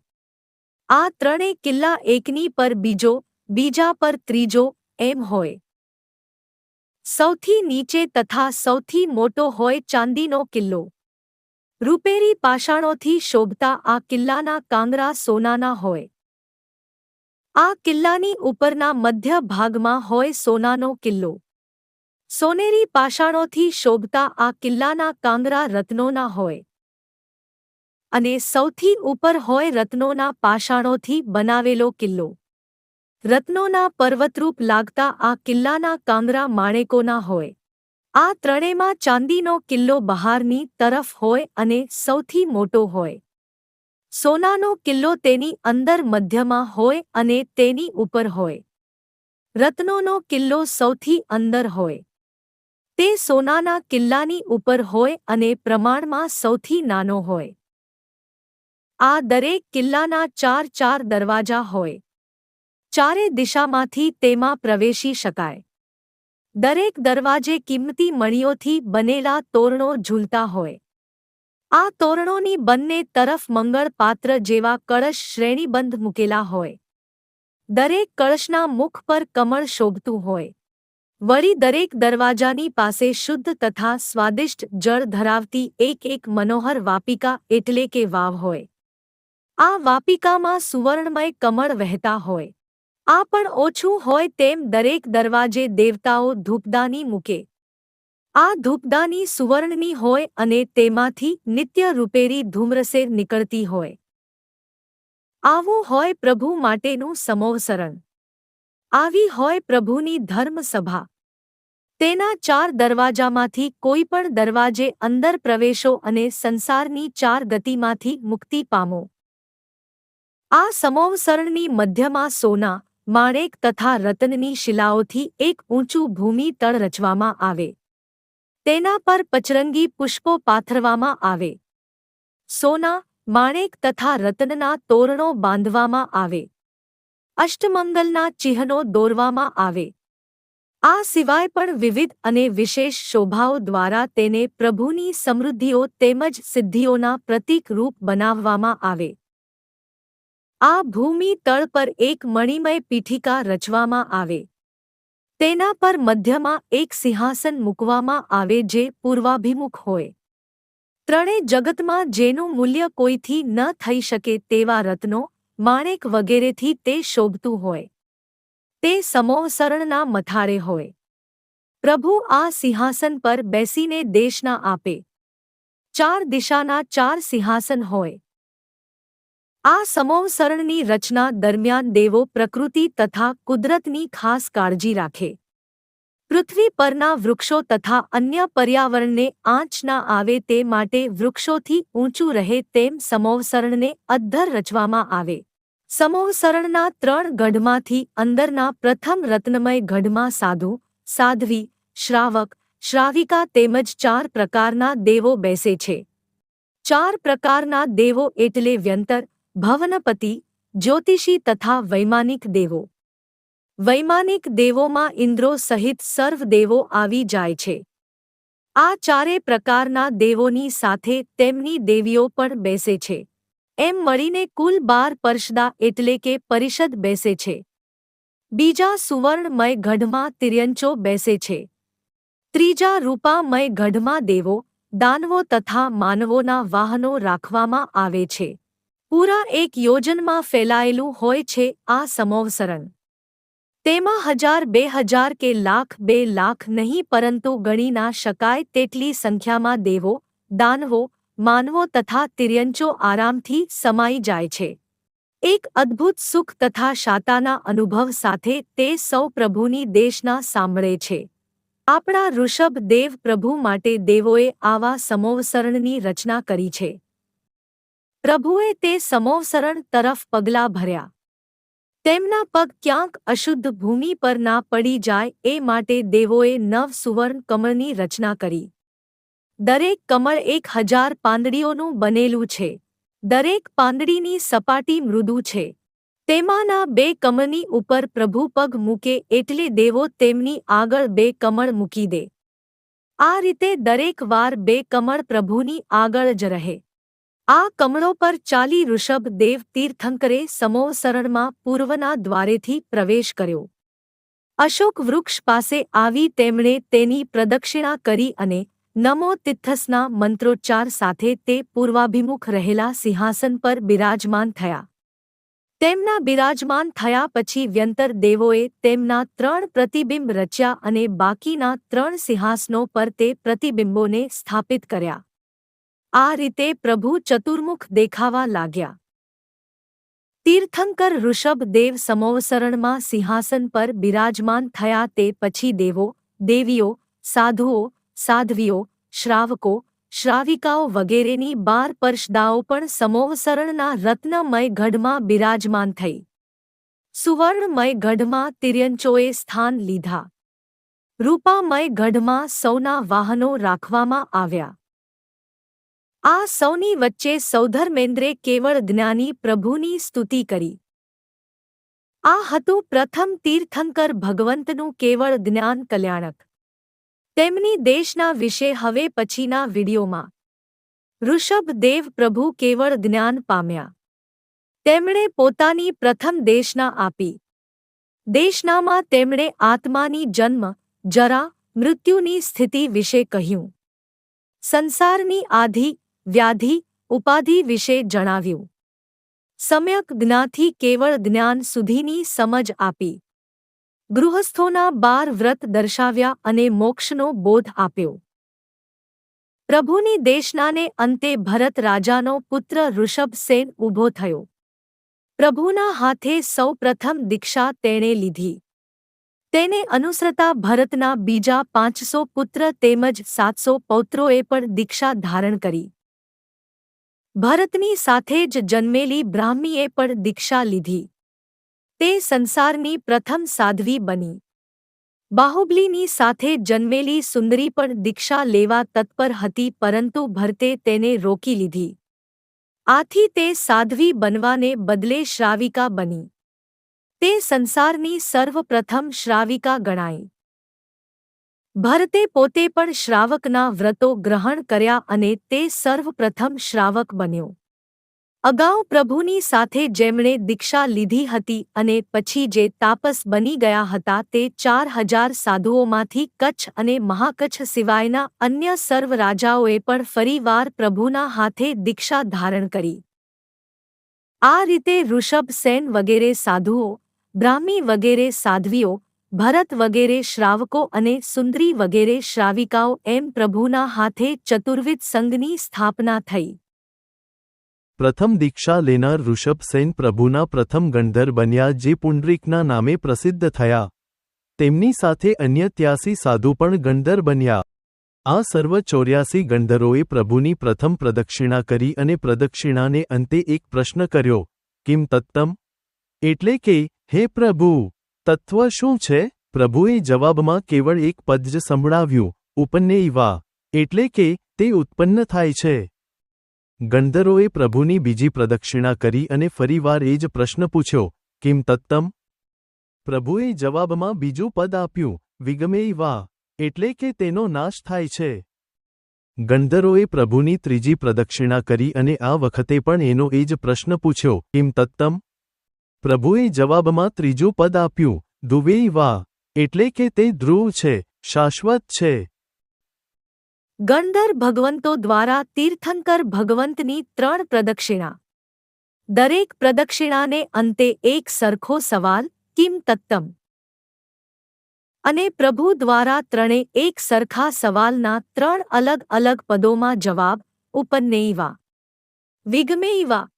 આ 3 કિલ્લા એકની પર બીજો, બીજા પર ત્રીજો એમ હોય. સૌથી નીચે તથા સૌથી મોટો હોય ચાંદીનો કિલ્લો. રૂપેરી પાષાણોથી શોભતા આ કિલ્લાના કાંગરા સોનાના હોય. આ કિલ્લાની ઉપરના મધ્ય ભાગમાં હોય સોનાનો કિલ્લો. સોનેરી પાષાણોથી શોભતા આ કિલ્લાના કાંગરા રત્નોના હોય. અને સૌથી ઉપર હોય રત્નોના પાષાણોથી બનાવેલો કિલ્લો. રત્નોના પર્વતરૂપ લાગતા આ કિલ્લાના કાંગરા માણેકોના હોય. આ ત્રણેયમાં ચાંદીનો કિલ્લો બહારની તરફ હોય અને સૌથી મોટો હોય. સોનાનો કિલ્લો તેની અંદર મધ્યમાં હોય અને તેની ઉપર હોય. રત્નોનો કિલ્લો સૌથી અંદર હોય. તે સોનાના કિલ્લાની ઉપર હોય અને પ્રમાણમાં સૌથી નાનો હોય. આ દરેક કિલ્લાના 4 દરવાજા હોય. ચારે દિશામાંથી તેમાં પ્રવેશી શકાય. દરેક દરવાજે કિંમતી મણિઓથી બનેલા તોરણો ઝૂલતા હોય. આ તોરણોની બંને તરફ મંગળ પાત્ર જેવા કળશ શ્રેણીબંધ મૂકેલા હોય. દરેક કળશના મુખ પર કમળ શોભતું હોય. વળી દરેક દરવાજાની પાસે શુદ્ધ તથા સ્વાદિષ્ટ જળ ધરાવતી એક મનોહર વાપિકા એટલે કે વાવ હોય. આ વાપિકામાં સુવર્ણમય કમળ વહેતા હોય. આ પણ ઓછું હોય તેમ દરેક દરવાજે દેવતાઓ ધૂપદાની મૂકે. આ ધૂપદાની સુવર્ણની હોય અને તેમાંથી નિત્ય રૂપેરી ધૂમ્રસેર નીકળતી હોય. આવું હોય પ્રભુ માટેનું સમોવસરણ. આવી હોય પ્રભુની ધર્મસભા. તેના 4 દરવાજામાંથી કોઈ પણ દરવાજે અંદર પ્રવેશો અને સંસારની 4 ગતિમાંથી મુક્તિ પામો. આ સમોવસરણની મધ્યમાં સોના, માણેક તથા રતનની શિલાઓથી એક ઊંચું ભૂમિ તળ રચવામાં આવે. તેના પર પચરંગી પુષ્પો પાથરવામાં આવે. સોના, માણેક તથા રતનના તોરણો બાંધવામાં આવે. અષ્ટમંગલના ચિહ્નો દોરવામાં આવે. આ સિવાય પણ વિવિધ અને વિશેષ શોભાઓ દ્વારા તેને પ્રભુની સમૃદ્ધિઓ તેમજ સિદ્ધિઓના પ્રતીક રૂપ બનાવવામાં આવે. આ ભૂમિ તળ પર એક મણિમય પીઠિકા રચવામાં આવે. તેના પર મધ્યમાં એક સિંહાસન મૂકવામાં આવે જે પૂર્વાભિમુખ હોય. ત્રણેય જગતમાં જેનું મૂલ્ય કોઈથી ન થઈ શકે તેવા રત્નો, માણેક વગેરેથી તે શોભતું હોય. તે સમોવસરણના મથાળે હોય. પ્રભુ આ સિંહાસન પર બેસીને દેશના આપે. 4 દિશાના 4 સિંહાસન હોય. આ સમોવસરણની રચના દરમિયાન દેવો પ્રકૃતિ તથા કુદરતની ખાસ કાળજી રાખે. પૃથ્વી પરના વૃક્ષો તથા અન્ય પર્યાવરણને આંચ ના આવે તે માટે વૃક્ષોથી ઊંચું રહે તેમ સમોવસરણને અદ્ધર રચવામાં આવે. સમોવસરણના 3 ગઢમાંથી અંદરના પ્રથમ રત્નમય ગઢમાં સાધુ, સાધ્વી, શ્રાવક, શ્રાવિકા તેમજ 4 પ્રકારના દેવો બેસે છે. 4 પ્રકારના દેવો એટલે વ્યંતર, ભવનપતિ, જ્યોતિષી તથા વૈમાનિક દેવો. વૈમાનિક દેવોમાં ઇન્દ્રો સહિત સર્વ દેવો આવી જાય છે. આ ચારે પ્રકારના દેવોની સાથે તેમની દેવીઓ પણ બેસે છે. એમ મળીને કુલ 12 પરશદા એટલે કે પરિષદ બેસે છે. બીજા સુવર્ણમય ગઢમાં તિર્યંચો બેસે છે. ત્રીજા રૂપામય ગઢમાં દેવો, દાનવો તથા માનવોના વાહનો રાખવામાં આવે છે. પૂરા 1 યોજનમાં ફેલાયેલું હોય છે આ સમોવસરણ. તેમાં 1000, 2000 કે લાખ 2 લાખ નહીં પરંતુ ગણી ના શકાય તેટલી સંખ્યામાં દેવો, દાનવો, માનવો તથા તિર્યંચો આરામથી સમાઈ જાય છે. એક અદ્ભુત સુખ તથા શાતાના અનુભવ સાથે તે સૌ પ્રભુની દેશના સાંભળે છે. આપણા ઋષભ દેવ પ્રભુ માટે દેવોએ આવા સમોવસરણની રચના કરી છે. પ્રભુએ તે સમોવસરણ તરફ પગલાં ભર્યા. તેમના પગ ક્યાંક અશુદ્ધ ભૂમિ પર ના પડી જાય એ માટે દેવોએ 9 સુવર્ણ કમળની રચના કરી. દરેક કમળ 1000 પાંદડીઓનું બનેલું છે. દરેક પાંદડીની સપાટી મૃદુ છે. તેમાંના 2 કમળની ઉપર પ્રભુ પગ મૂકે એટલે દેવો તેમની આગળ 2 કમળ મૂકી દે. આ રીતે દરેક વાર 2 કમળ પ્રભુની આગળ જ રહે. આ કમળો પર ચાલી ઋષભ દેવ તીર્થંકરે સમોવસરણમાં પૂર્વના દ્વારેથી પ્રવેશ કર્યો. અશોક વૃક્ષ પાસે આવી તેમણે તેની પ્રદક્ષિણા કરી અને નમો તિથ્થસના મંત્રોચ્ચાર સાથે તે પૂર્વાભિમુખ રહેલા સિંહાસન પર બિરાજમાન થયા. તેમના બિરાજમાન થયા પછી વ્યંતર દેવોએ તેમના 3 પ્રતિબિંબ રચ્યા અને બાકીના 3 સિંહાસનો પર તે પ્રતિબિંબોને સ્થાપિત કર્યા. આ રીતે પ્રભુ ચતુર્મુખ દેખાવા લાગ્યા. તીર્થંકર ઋષભ દેવ સમોવસરણમાં સિંહાસન પર બિરાજમાન થયા તે પછી દેવો, દેવીઓ, સાધુઓ, સાધ્વીઓ, શ્રાવકો, શ્રાવિકાઓ વગેરેની 12 પરશદાઓ પણ સમોવસરણના રત્નમય ગઢમાં બિરાજમાન થઈ. સુવર્ણમય ગઢમાં તિર્યંચોએ સ્થાન લીધા. રૂપામય ગઢમાં સૌના વાહનો રાખવામાં આવ્યા. આ સૌની વચ્ચે સૌધર્મેન્દ્રે કેવળ જ્ઞાની પ્રભુની સ્તુતિ કરી. આ હતું પ્રથમ તીર્થંકર ભગવંતનું કેવળ જ્ઞાન કલ્યાણક. તેમની દેશના વિશે હવે પછીના વિડીયોમાં. ઋષભ દેવ પ્રભુ કેવળ જ્ઞાન પામ્યા. તેમણે પોતાની પ્રથમ દેશના આપી. દેશનામાં તેમણે આત્માની જન્મ, જરા, મૃત્યુની સ્થિતિ વિશે કહ્યું. સંસારની આધિ, વ્યાધિ, ઉપાધિ વિશે જણાવ્યું. સમ્યક જ્ઞાથી કેવળ જ્ઞાન સુધીની સમજ આપી. ગૃહસ્થોના 12 વ્રત દર્શાવ્યા અને મોક્ષનો બોધ આપ્યો. પ્રભુની દેશનાને અંતે ભરત રાજાનો પુત્ર ઋષભસેન ઊભો થયો. પ્રભુના હાથે સૌ પ્રથમ દીક્ષા તેણે લીધી. તેને અનુસરતા ભરતના બીજા 500 પુત્ર તેમજ 700 પૌત્રોએ પણ દીક્ષા ધારણ કરી. ભરતની સાથે જ જન્મેલી બ્રાહ્મીએ પણ દીક્ષા લીધી. તે સંસારની પ્રથમ સાધ્વી બની. બાહુબલીની સાથે જન્મેલી સુંદરી પણ દીક્ષા લેવા તત્પર હતી પરંતુ ભરતે તેને રોકી લીધી. આથી તે સાધ્વી બનવાને બદલે શ્રાવિકા બની. તે સંસારની સર્વપ્રથમ શ્રાવિકા ગણાઈ. ભરતે પોતે પણ શ્રાવકના વ્રતો ગ્રહણ કર્યા અને તે સર્વપ્રથમ શ્રાવક બન્યો. અગાઉ પ્રભુની સાથે જેમણે દીક્ષા લીધી હતી અને પછી જે તાપસ બની ગયા હતા તે 4000 સાધુઓમાંથી કચ્છ અને મહાકચ્છ સિવાયના અન્ય સર્વ રાજાઓએ પણ ફરીવાર પ્રભુના હાથે દીક્ષા ધારણ કરી. આ રીતે ઋષભસેન વગેરે સાધુઓ, બ્રાહ્મી વગેરે સાધ્વીઓ, ભરત વગેરે શ્રાવકો અને સુંદરી વગેરે શ્રાવિકાઓ એમ પ્રભુના હાથે ચતુર્વિધ સંઘની સ્થાપના થઈ. પ્રથમ દીક્ષા લેનાર ઋષભસેન પ્રભુના પ્રથમ ગણધર બન્યા જે પુંડરીકના નામે પ્રસિદ્ધ થયા. તેમની સાથે અન્ય 83 સાધુ પણ ગણધર બન્યા. આ સર્વ 84 ગણધરોએ પ્રભુની પ્રથમ પ્રદક્ષિણા કરી અને પ્રદક્ષિણાને અંતે એક પ્રશ્ન કર્યો, કિમ તત્તમ? એટલે કે, હે પ્રભુ, તત્વ શું છે? પ્રભુએ જવાબમાં કેવળ એક પદ જ સંભળાવ્યું, ઉપન્નેયવા, એટલે કે તે ઉત્પન્ન થાય છે. ગણધરોએ પ્રભુની બીજી પ્રદક્ષિણા કરી અને ફરીવાર એ જ પ્રશ્ન પૂછ્યો, કિમ તત્તમ? પ્રભુએ જવાબમાં બીજું પદ આપ્યું, વિગમેયવા, એટલે કે તેનો નાશ થાય છે. ગણધરોએ પ્રભુની ત્રીજી પ્રદક્ષિણા કરી અને આ વખતે પણ એનો એ જ પ્રશ્ન પૂછ્યો, કિમ તત્તમ? પ્રભુએ જવાબમાં ત્રીજું પદ આપ્યું, દુવેઈ વા, એટલે કે તે ધ્રુવ છે, શાશ્વત છે. ગણધર ભગવંતો દ્વારા તીર્થંકર ભગવંતની 3 પ્રદક્ષિણા. દરેક પ્રદક્ષિણાને અંતે એક સરખો સવાલ, કિમ તત્તમ? અને પ્રભુ દ્વારા ત્રણે એક સરખા સવાલના 3 અલગ અલગ પદોમાં જવાબ, ઉપન્નેયવા, વિગમેયવા,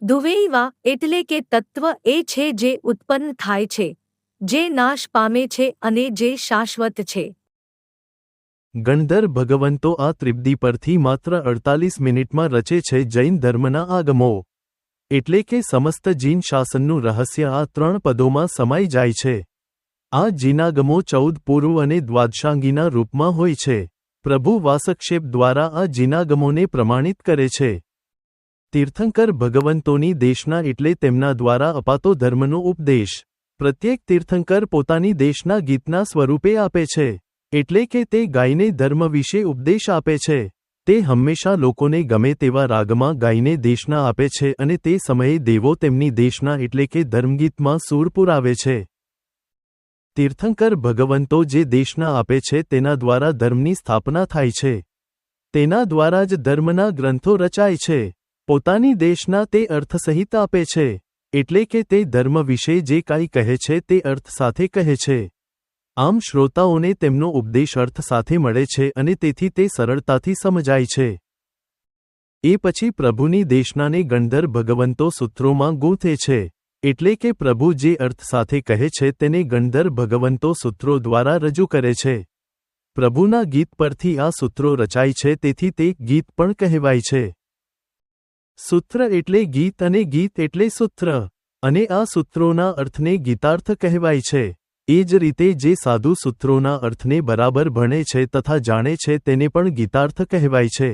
ધુવેયવા, એટલે કે તત્વ એ છે જે ઉત્પન્ન થાય છે, જે નાશ પામે છે અને જે શાશ્વત છે. ગણધર ભગવંતો આ ત્રિપદી પરથી માત્ર 48 મિનિટમાં રચે છે જૈન ધર્મના આગમો. એટલે કે સમસ્ત જીન શાસનનું રહસ્ય આ 3 પદોમાં સમાઈ જાય છે. આ જીનાગમો 14 પૂર્વ અને દ્વાદશાંગીના રૂપમાં હોય છે. પ્રભુ વાસક્ષેપ દ્વારા આ જીનાગમોને પ્રમાણિત કરે છે. તીર્થંકર ભગવંતોની દેશના એટલે તેમના દ્વારા અપાતો ધર્મનો ઉપદેશ. પ્રત્યેક તીર્થંકર પોતાની દેશના ગીતના સ્વરૂપે આપે છે. એટલે કે તે ગાઈને ધર્મ વિશે ઉપદેશ આપે છે. તે હંમેશા લોકોને ગમે તેવા રાગમાં ગાઈને દેશના આપે છે અને તે સમયે દેવો તેમની દેશના એટલે કે ધર્મગીતમાં સૂર પુરાવે છે. તીર્થંકર ભગવંતો જે દેશના આપે છે તેના દ્વારા ધર્મની સ્થાપના થાય છે. તેના દ્વારા જ ધર્મના ગ્રંથો રચાય છે. પોતાની દેશના તે અર્થસહિત આપે છે. એટલે કે તે ધર્મ વિશે જે કાંઈ કહે છે તે અર્થ સાથે કહે છે. આમ શ્રોતાઓને તેમનો ઉપદેશ અર્થ સાથે મળે છે અને તેથી તે સરળતાથી સમજાય છે. એ પછી પ્રભુની દેશનાને ગણધર ભગવંતો સૂત્રોમાં ગૂંથે છે. એટલે કે પ્રભુ જે અર્થ સાથે કહે છે તેને ગણધર ભગવંતો સૂત્રો દ્વારા રજૂ કરે છે. પ્રભુના ગીત પરથી આ સૂત્રો રચાય છે તેથી તે ગીત પણ કહેવાય છે. સૂત્ર એટલે ગીત અને ગીત એટલે સૂત્ર. અને આ સૂત્રોના અર્થને ગીતાર્થ કહેવાય છે. એ જ રીતે જે સાધુ સૂત્રોના અર્થને બરાબર ભણે છે તથા જાણે છે તેને પણ ગીતાર્થ કહેવાય છે.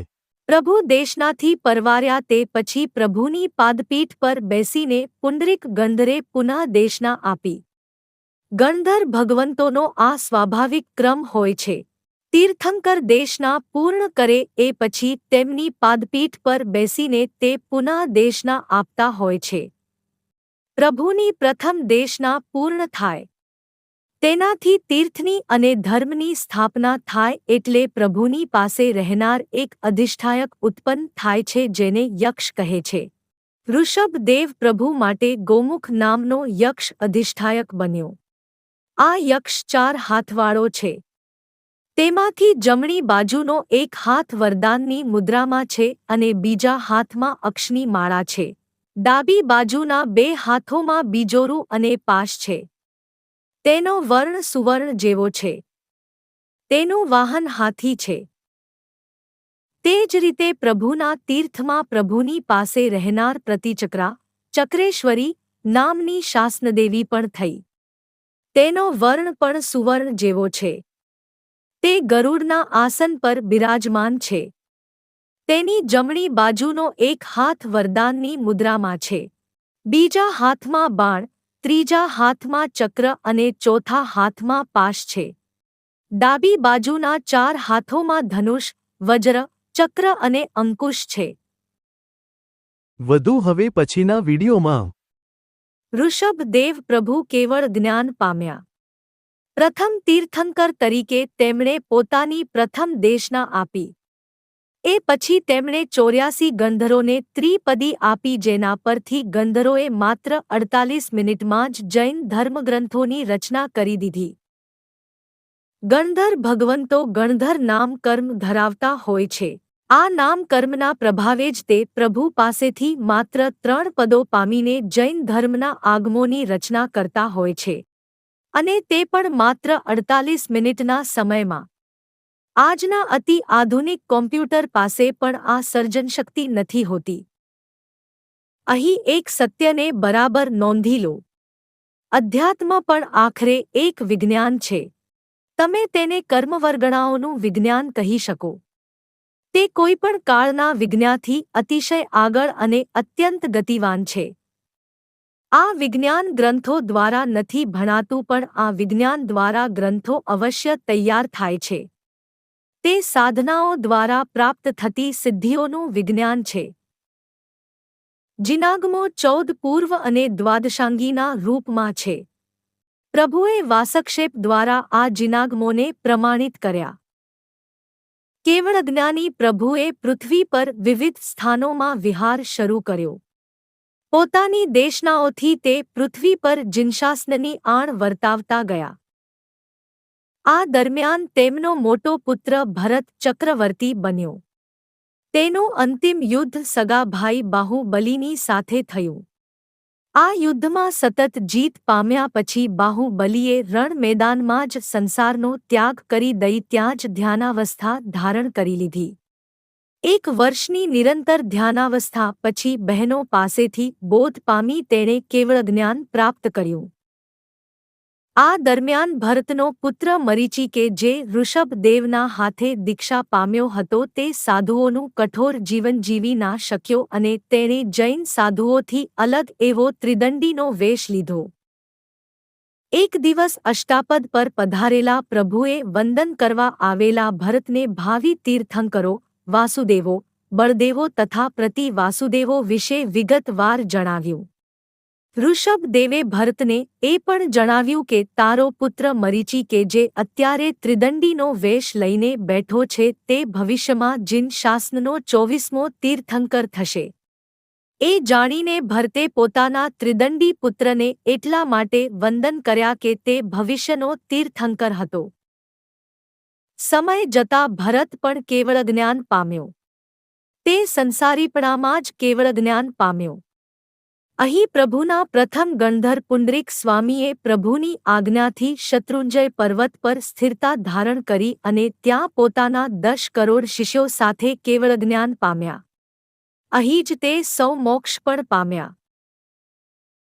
પ્રભુ દેશનાથી પરવાર્યા તે પછી પ્રભુની પાદપીઠ પર બેસીને પુંડરીક ગણધરે પુનઃ દેશના આપી. ગણધર ભગવંતોનો આ સ્વાભાવિક ક્રમ હોય છે. તીર્થંકર દેશના પૂર્ણ કરે એ પછી તેમની પાદપીઠ પર બેસીને તે પુનઃ દેશના આપતા હોય છે. પ્રભુની પ્રથમ દેશના પૂર્ણ થાય. તેનાથી તીર્થની અને ધર્મની સ્થાપના થાય એટલે પ્રભુની પાસે રહેનાર એક અધિષ્ઠાયક ઉત્પન્ન થાય છે જેને યક્ષ કહે છે. ઋષભદેવ પ્રભુ માટે ગોમુખ નામનો યક્ષ અધિષ્ઠાયક બન્યો. આ યક્ષ 4 હાથવાળો છે. તેમાંથી જમણી બાજુનો એક હાથ વરદાનની મુદ્રામાં છે અને બીજા હાથમાં અક્ષની માળા છે. ડાબી બાજુના 2 હાથોમાં બીજોરું અને પાશ છે. તેનો વર્ણ સુવર્ણ જેવો છે. તેનું વાહન હાથી છે. તે જ રીતે પ્રભુના તીર્થમાં પ્રભુની પાસે રહેનાર પ્રતિચક્રા, ચક્રેશ્વરી નામની શાસનદેવી પણ થઈ. તેનો વર્ણ પણ સુવર્ણ જેવો છે. તે ગરુડના આસન પર બિરાજમાન છે. તેની જમણી બાજુનો એક હાથ વરદાનની મુદ્રામાં છે. બીજા હાથમાં બાણ, ત્રીજા હાથમાં ચક્ર અને ચોથા હાથમાં પાશ છે. ડાબી બાજુના 4 હાથોમાં ધનુષ, વજ્ર, ચક્ર અને અંકુશ છે. વધુ હવે પછીના વિડીયોમાં. ઋષભદેવ પ્રભુ કેવળ જ્ઞાન પામ્યા. પ્રથમ તીર્થંકર તરીકે તેમણે પોતાની પ્રથમ દેશના આપી. એ પછી તેમણે 84 ગંધરોને ત્રિપદી આપી જેના પરથી ગંધરોએ માત્ર 48 મિનિટમાં જ જૈન ધર્મગ્રંથોની રચના કરી દીધી. ગણધર ભગવંતો ગણધર નામ કર્મ ધરાવતા હોય છે. આ નામ કર્મના પ્રભાવે જ તે પ્રભુ પાસેથી માત્ર 3 પદો પામીને જૈન ધર્મના આગમોની રચના કરતા હોય છે. અને તે પણ માત્ર 48 મિનિટના સમયમાં. આજના અતિ આધુનિક કોમ્પ્યુટર પાસે પણ આ સર્જનશક્તિ નથી હોતી. અહીં એક સત્યને બરાબર નોંધી લો. અધ્યાત્મ પણ આખરે એક વિજ્ઞાન છે. તમે તેને કર્મવર્ગણાઓનું વિજ્ઞાન કહી શકો. તે કોઈપણ કાળના વિજ્ઞાનથી અતિશય આગળ અને અત્યંત ગતિવાન છે. આ વિજ્ઞાન ગ્રંથો દ્વારા નથી ભણાતું પણ આ વિજ્ઞાન દ્વારા ગ્રંથો અવશ્ય તૈયાર થાય છે. તે સાધનાઓ દ્વારા પ્રાપ્ત થતી સિદ્ધિઓનું વિજ્ઞાન છે. જિનાગમો 14 પૂર્વ અને દ્વાદશાંગીના રૂપમાં છે. પ્રભુએ વાસક્ષેપ દ્વારા આ જિનાગમોને પ્રમાણિત કર્યા. કેવળ જ્ઞાની પ્રભુએ પૃથ્વી પર વિવિધ સ્થાનોમાં વિહાર શરૂ કર્યો. પોતાની દેશનાઓથી તે પૃથ્વી પર જિનશાસનની આણ વર્તાવતા ગયા. આ દરમિયાન તેમનો મોટો પુત્ર ભરત ચક્રવર્તી બન્યો. તેનું અંતિમ યુદ્ધ સગા ભાઈ બાહુબલીની સાથે થયું. આ યુદ્ધમાં સતત જીત પામ્યા પછી બાહુબલીએ રણ મેદાનમાં જ સંસારનો ત્યાગ કરી દઈ ત્યાં જ ધ્યાનાવસ્થા ધારણ કરી લીધી. 1 વર્ષની નિરંતર ધ્યાનાવસ્થા પછી બહેનો પાસેથી બોધ પામી તેણે કેવળ જ્ઞાન પ્રાપ્ત કર્યું. આ દરમિયાન ભરતનો પુત્ર મરીચી કે જે ઋષભદેવના હાથે દીક્ષા પામ્યો હતો તે સાધુઓનું કઠોર જીવન જીવી ના શક્યો અને તેણે જૈન સાધુઓથી અલગ એવો ત્રિદંડીનો વેશ લીધો. એક દિવસ અષ્ટાપદ પર પધારેલા પ્રભુએ વંદન કરવા આવેલા ભરતને ભાવિ તીર્થંકરો વાસુદેવો, બળદેવો તથા પ્રતિ વાસુદેવો વિશે વિગતવાર જણાવ્યું. ઋષભદેવે ભરતને એ પણ જણાવ્યું કે તારો પુત્ર મરીચી કે જે અત્યારે ત્રિદંડીનો વેશ લઈને બેઠો છે તે ભવિષ્યમાં જીન શાસનનો 24મો તીર્થંકર થશે. એ જાણીને ભરતે પોતાના ત્રિદંડી પુત્રને એટલા માટે વંદન કર્યા કે તે ભવિષ્યનો તીર્થંકર હતો. સમય જતાં ભરત પણ કેવળ જ્ઞાન પામ્યો. તે સંસારીપણામાં જ કેવળ જ્ઞાન પામ્યો. અહીં પ્રભુના પ્રથમ ગણધર પુંડરીક સ્વામીએ પ્રભુની આજ્ઞાથી શત્રુંજય પર્વત પર સ્થિરતા ધારણ કરી અને ત્યાં પોતાના 10 કરોડ શિષ્યો સાથે કેવળ જ્ઞાન પામ્યા. અહીં જ તે સૌ મોક્ષ પણ પામ્યા.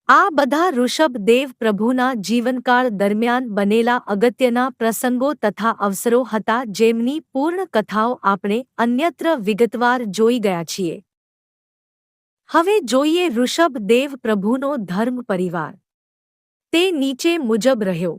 આ બધા ઋષભદેવ પ્રભુના જીવનકાળ દરમિયાન બનેલા અગત્યના પ્રસંગો તથા અવસરો હતા જેમની પૂર્ણ કથાઓ આપણે અન્યત્ર વિગતવાર જોઈ ગયા છીએ. હવે જોઈએ ઋષભદેવ પ્રભુનો ધર્મ પરિવાર. તે નીચે મુજબ રહ્યો.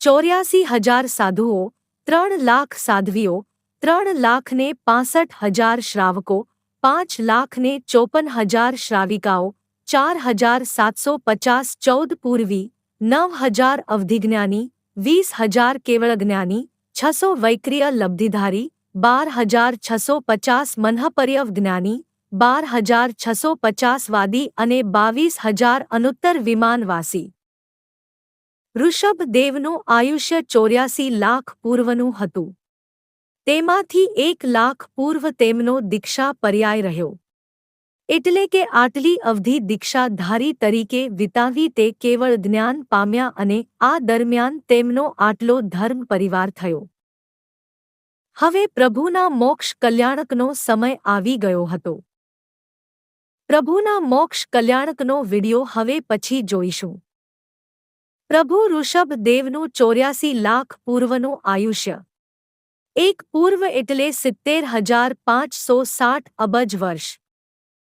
84,000 સાધુઓ, 3 લાખ સાધ્વીઓ, 3,65,000 શ્રાવકો, 5,54,000 શ્રાવિકાઓ, 4,750 14 પૂર્વી, 9,000 અવધિજ્ઞાની, 20,000 કેવળ જ્ઞાની, 600 વૈક્રિય લબ્ધિધારી, 12,650 મનઃપર્યવ જ્ઞાની, 12,650 વાદી અને 22,000 અનુત્તર વિમાનવાસી. ઋષભદેવનું આયુષ્ય 84 લાખ પૂર્વનું હતું. તેમાંથી 1 લાખ પૂર્વ તેમનો દીક્ષા પર્યાય રહ્યો. એટલે કે આટલી અવધિ દીક્ષાધારી તરીકે વિતાવી તે કેવળ જ્ઞાન પામ્યા અને આ દરમિયાન તેમનો આટલો ધર્મ પરિવાર થયો. હવે પ્રભુના મોક્ષ કલ્યાણકનો સમય આવી ગયો હતો. પ્રભુના મોક્ષ કલ્યાણકનો વિડિયો હવે પછી જોઈશું. પ્રભુ ઋષભદેવનું 84 લાખ પૂર્વનું આયુષ્ય. 1 પૂર્વ એટલે 70,560 અબજ વર્ષ.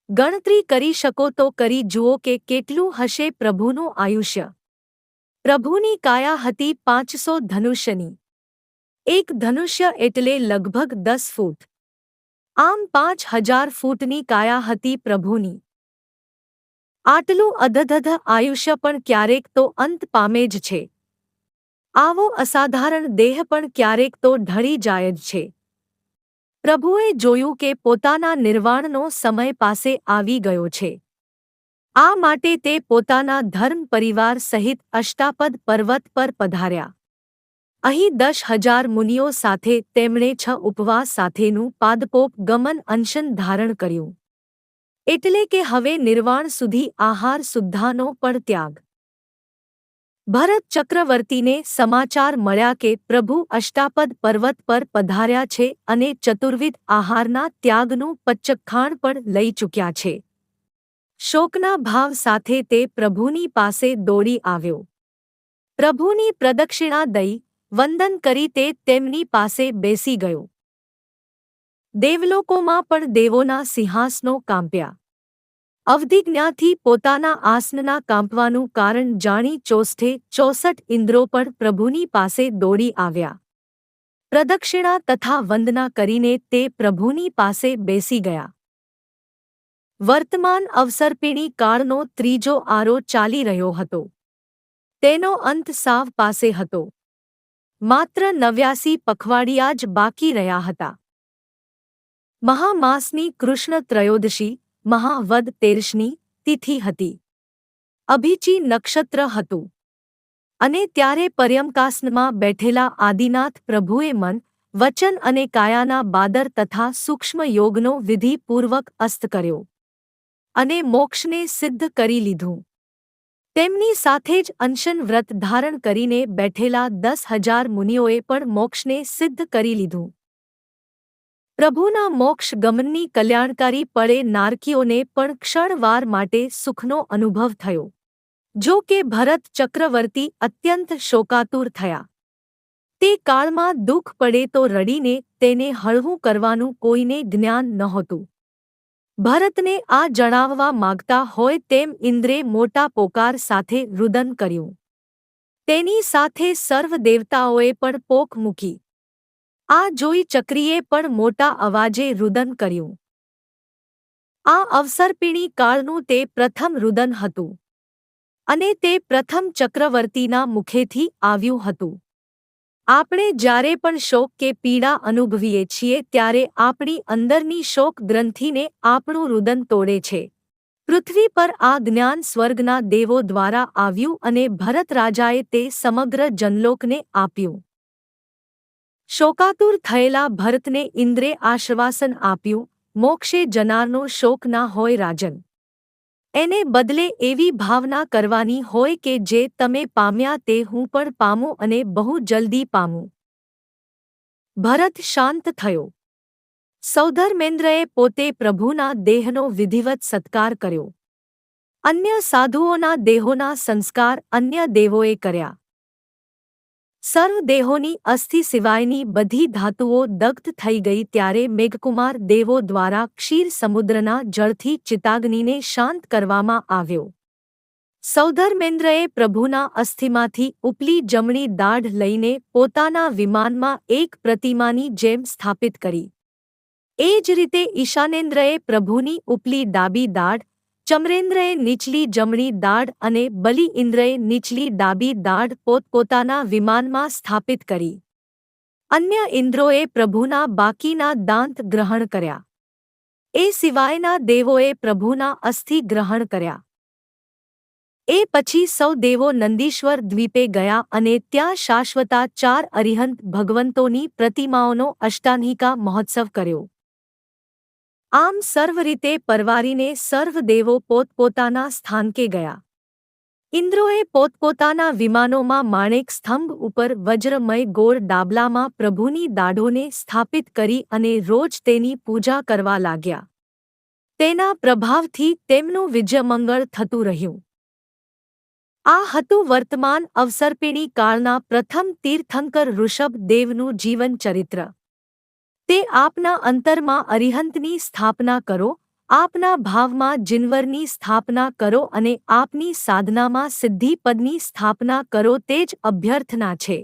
ગણતરી કરી શકો તો કરી જુઓ કે કેટલું હશે પ્રભુનું આયુષ્ય. પ્રભુની કાયા હતી 500 ધનુષ્યની. 1 ધનુષ્ય એટલે લગભગ 10 ફૂટ. આમ 5,000 ફૂટની કાયા હતી પ્રભુની. આટલું અધધધ આયુષ્ય પણ ક્યારેક તો અંત પામે જ છે. આવો અસાધારણ દેહ પણ ક્યારેક તો ઢળી જાય જ છે. પ્રભુએ જોયું કે પોતાના નિર્વાણનો સમય પાસે આવી ગયો છે. આ માટે તે પોતાના ધર્મ પરિવાર સહિત અષ્ટાપદ પર્વત પર પધાર્યા. અહીં 10,000 મુનિઓ સાથે તેમણે 6 ઉપવાસ સાથેનું પાદપોપ ગમન અનશન ધારણ કર્યું. એટલે કે હવે નિર્વાણ સુધી આહાર શુદ્ધાનો પણ ત્યાગ. ભરત ચક્રવર્તીને સમાચાર મળ્યા કે પ્રભુ અષ્ટાપદ પર્વત પર પધાર્યા છે અને ચતુર્વિધ આહારના ત્યાગનું પચ્ચખાણ પણ લઈ ચૂક્યા છે. શોકના ભાવ સાથે તે પ્રભુની પાસે દોડી આવ્યો. પ્રભુની પ્રદક્ષિણા દઈ વંદન કરી તે તેમની પાસે બેસી ગયો. દેવલોકોમાં પણ દેવોના સિંહાસનો કાંપ્યા. અવધિજ્ઞાથી પોતાના આસનના કાંપવાનું કારણ જાણી ચોસઠે 64 ઇન્દ્રો પણ પ્રભુની પાસે દોડી આવ્યા. પ્રદક્ષિણા તથા વંદના કરીને તે પ્રભુની પાસે બેસી ગયા. વર્તમાન અવસર્પિણી કાળનો ત્રીજો આરો ચાલી રહ્યો હતો. તેનો અંત સાવ પાસે હતો. માત્ર 89 પખવાડિયા જ બાકી રહ્યા હતા. મહામાસની કૃષ્ણ ત્રયોદશી મહાવદ તેરસની તિથિ હતી. અભિચી નક્ષત્ર હતું. અને ત્યારે પર્યમકાસનમાં બેઠેલા આદિનાથ પ્રભુએ મન, વચન અને કાયાના બાદર તથા સૂક્ષ્મ યોગનો વિધિપૂર્વક અસ્ત કર્યો અને મોક્ષને સિદ્ધ કરી લીધું. તેમની સાથે જ અનશન વ્રત ધારણ કરીને બેઠેલા 10,000 મુનિઓએ પણ મોક્ષને સિદ્ધ કરી લીધું. પ્રભુના મોક્ષ ગમનની કલ્યાણકારી પળે નારકીઓને પણ ક્ષણવાર માટે સુખનો અનુભવ થયો. જો કે ભરત ચક્રવર્તી અત્યંત શોકાતુર થયા. તે કાળમાં દુઃખ પડે તો રડીને તેને હળવું કરવાનું કોઈને જ્ઞાન નહોતું. ભરતને આ જણાવવા માગતા હોય તેમ ઇન્દ્રે મોટા પોકાર સાથે રુદન કર્યું. તેની સાથે સર્વ દેવતાઓએ પણ પોક મૂકી. આ જોઈ ચક્રીએ પણ મોટા અવાજે રુદન કર્યું. આ અવસર્પિણી કાળનું તે પ્રથમ રુદન હતું. અને તે પ્રથમ ચક્રવર્તીના મુખેથી આવ્યું હતું. આપણે જ્યારે પણ શોક કે પીડા અનુભવીએ છીએ ત્યારે આપણી અંદરની શોક ગ્રંથિને આપણું રુદન તોડે છે. પૃથ્વી પર આ જ્ઞાન સ્વર્ગના દેવો દ્વારા આવ્યું અને ભરત રાજાએ તે સમગ્ર જનલોકને આપ્યું. શોકાતુર થયેલા ભરતને ઇન્દ્રે આશ્વાસન આપ્યું, મોક્ષે જનારનો શોક ના હોય રાજન. એને બદલે એવી ભાવના કરવાની હોય કે જે તમે પામ્યા તે હું પણ પામું અને બહુ જલ્દી પામું. ભરત શાંત થયો. સૌધર્મેન્દ્રએ પોતે પ્રભુના દેહનો વિધિવત સત્કાર કર્યો. અન્ય સાધુઓના દેહોના સંસ્કાર અન્ય દેવોએ કર્યા. સર્વ દેહોની અસ્થિ સિવાયની બધી ધાતુઓ દગ્ધ થઈ ગઈ ત્યારે મેઘકુમાર દેવો દ્વારા ક્ષીર સમુદ્રના જળથી ચિતાગ્નિને શાંત કરવામાં આવ્યો. સૌધર્મેન્દ્રએ પ્રભુના અસ્થિમાંથી ઉપલી જમણી દાઢ લઈને પોતાના વિમાનમાં એક પ્રતિમાની જેમ સ્થાપિત કરી. એ જ રીતે ઈશાનેન્દ્રએ પ્રભુની ઉપલી ડાબી દાઢ, ચમરેન્દ્રએ નીચલી જમણી દાઢ અને બલિ ઇન્દ્રએ નીચલી ડાબી દાઢ પોતપોતાના વિમાનમાં સ્થાપિત કરી. અન્ય ઇન્દ્રોએ પ્રભુના બાકીના દાંત ગ્રહણ કર્યા. એ સિવાયના દેવોએ પ્રભુના અસ્થિ ગ્રહણ કર્યા. એ પછી સૌ દેવો નંદીશ્વર દ્વીપે ગયા અને ત્યાં શાશ્વતા 4 અરિહંત ભગવંતોની પ્રતિમાઓનો અષ્ટાંહિકા મહોત્સવ કર્યો. આમ સર્વ રીતે પરવારીને સર્વ દેવો પોતપોતાના સ્થાનકે ગયા. ઇન્દ્રોએ પોતપોતાના વિમાનોમાં માણેક સ્તંભ ઉપર વજ્રમય ગોળ ડાબલામાં પ્રભુની દાઢોને સ્થાપિત કરી અને રોજ તેની પૂજા કરવા લાગ્યા. તેના પ્રભાવથી તેમનું વિજયમંગળ થતું રહ્યું. આ હતું વર્તમાન અવસર્પિણી કાળના પ્રથમ તીર્થંકર ઋષભ દેવનું જીવન ચરિત્ર. તે આપના અંતરમાં અરિહંતની સ્થાપના કરો, આપના ભાવમાં જિનવરની સ્થાપના કરો અને આપની સાધનામાં સિદ્ધિપદની સ્થાપના કરો તે જ અભ્યર્થના છે.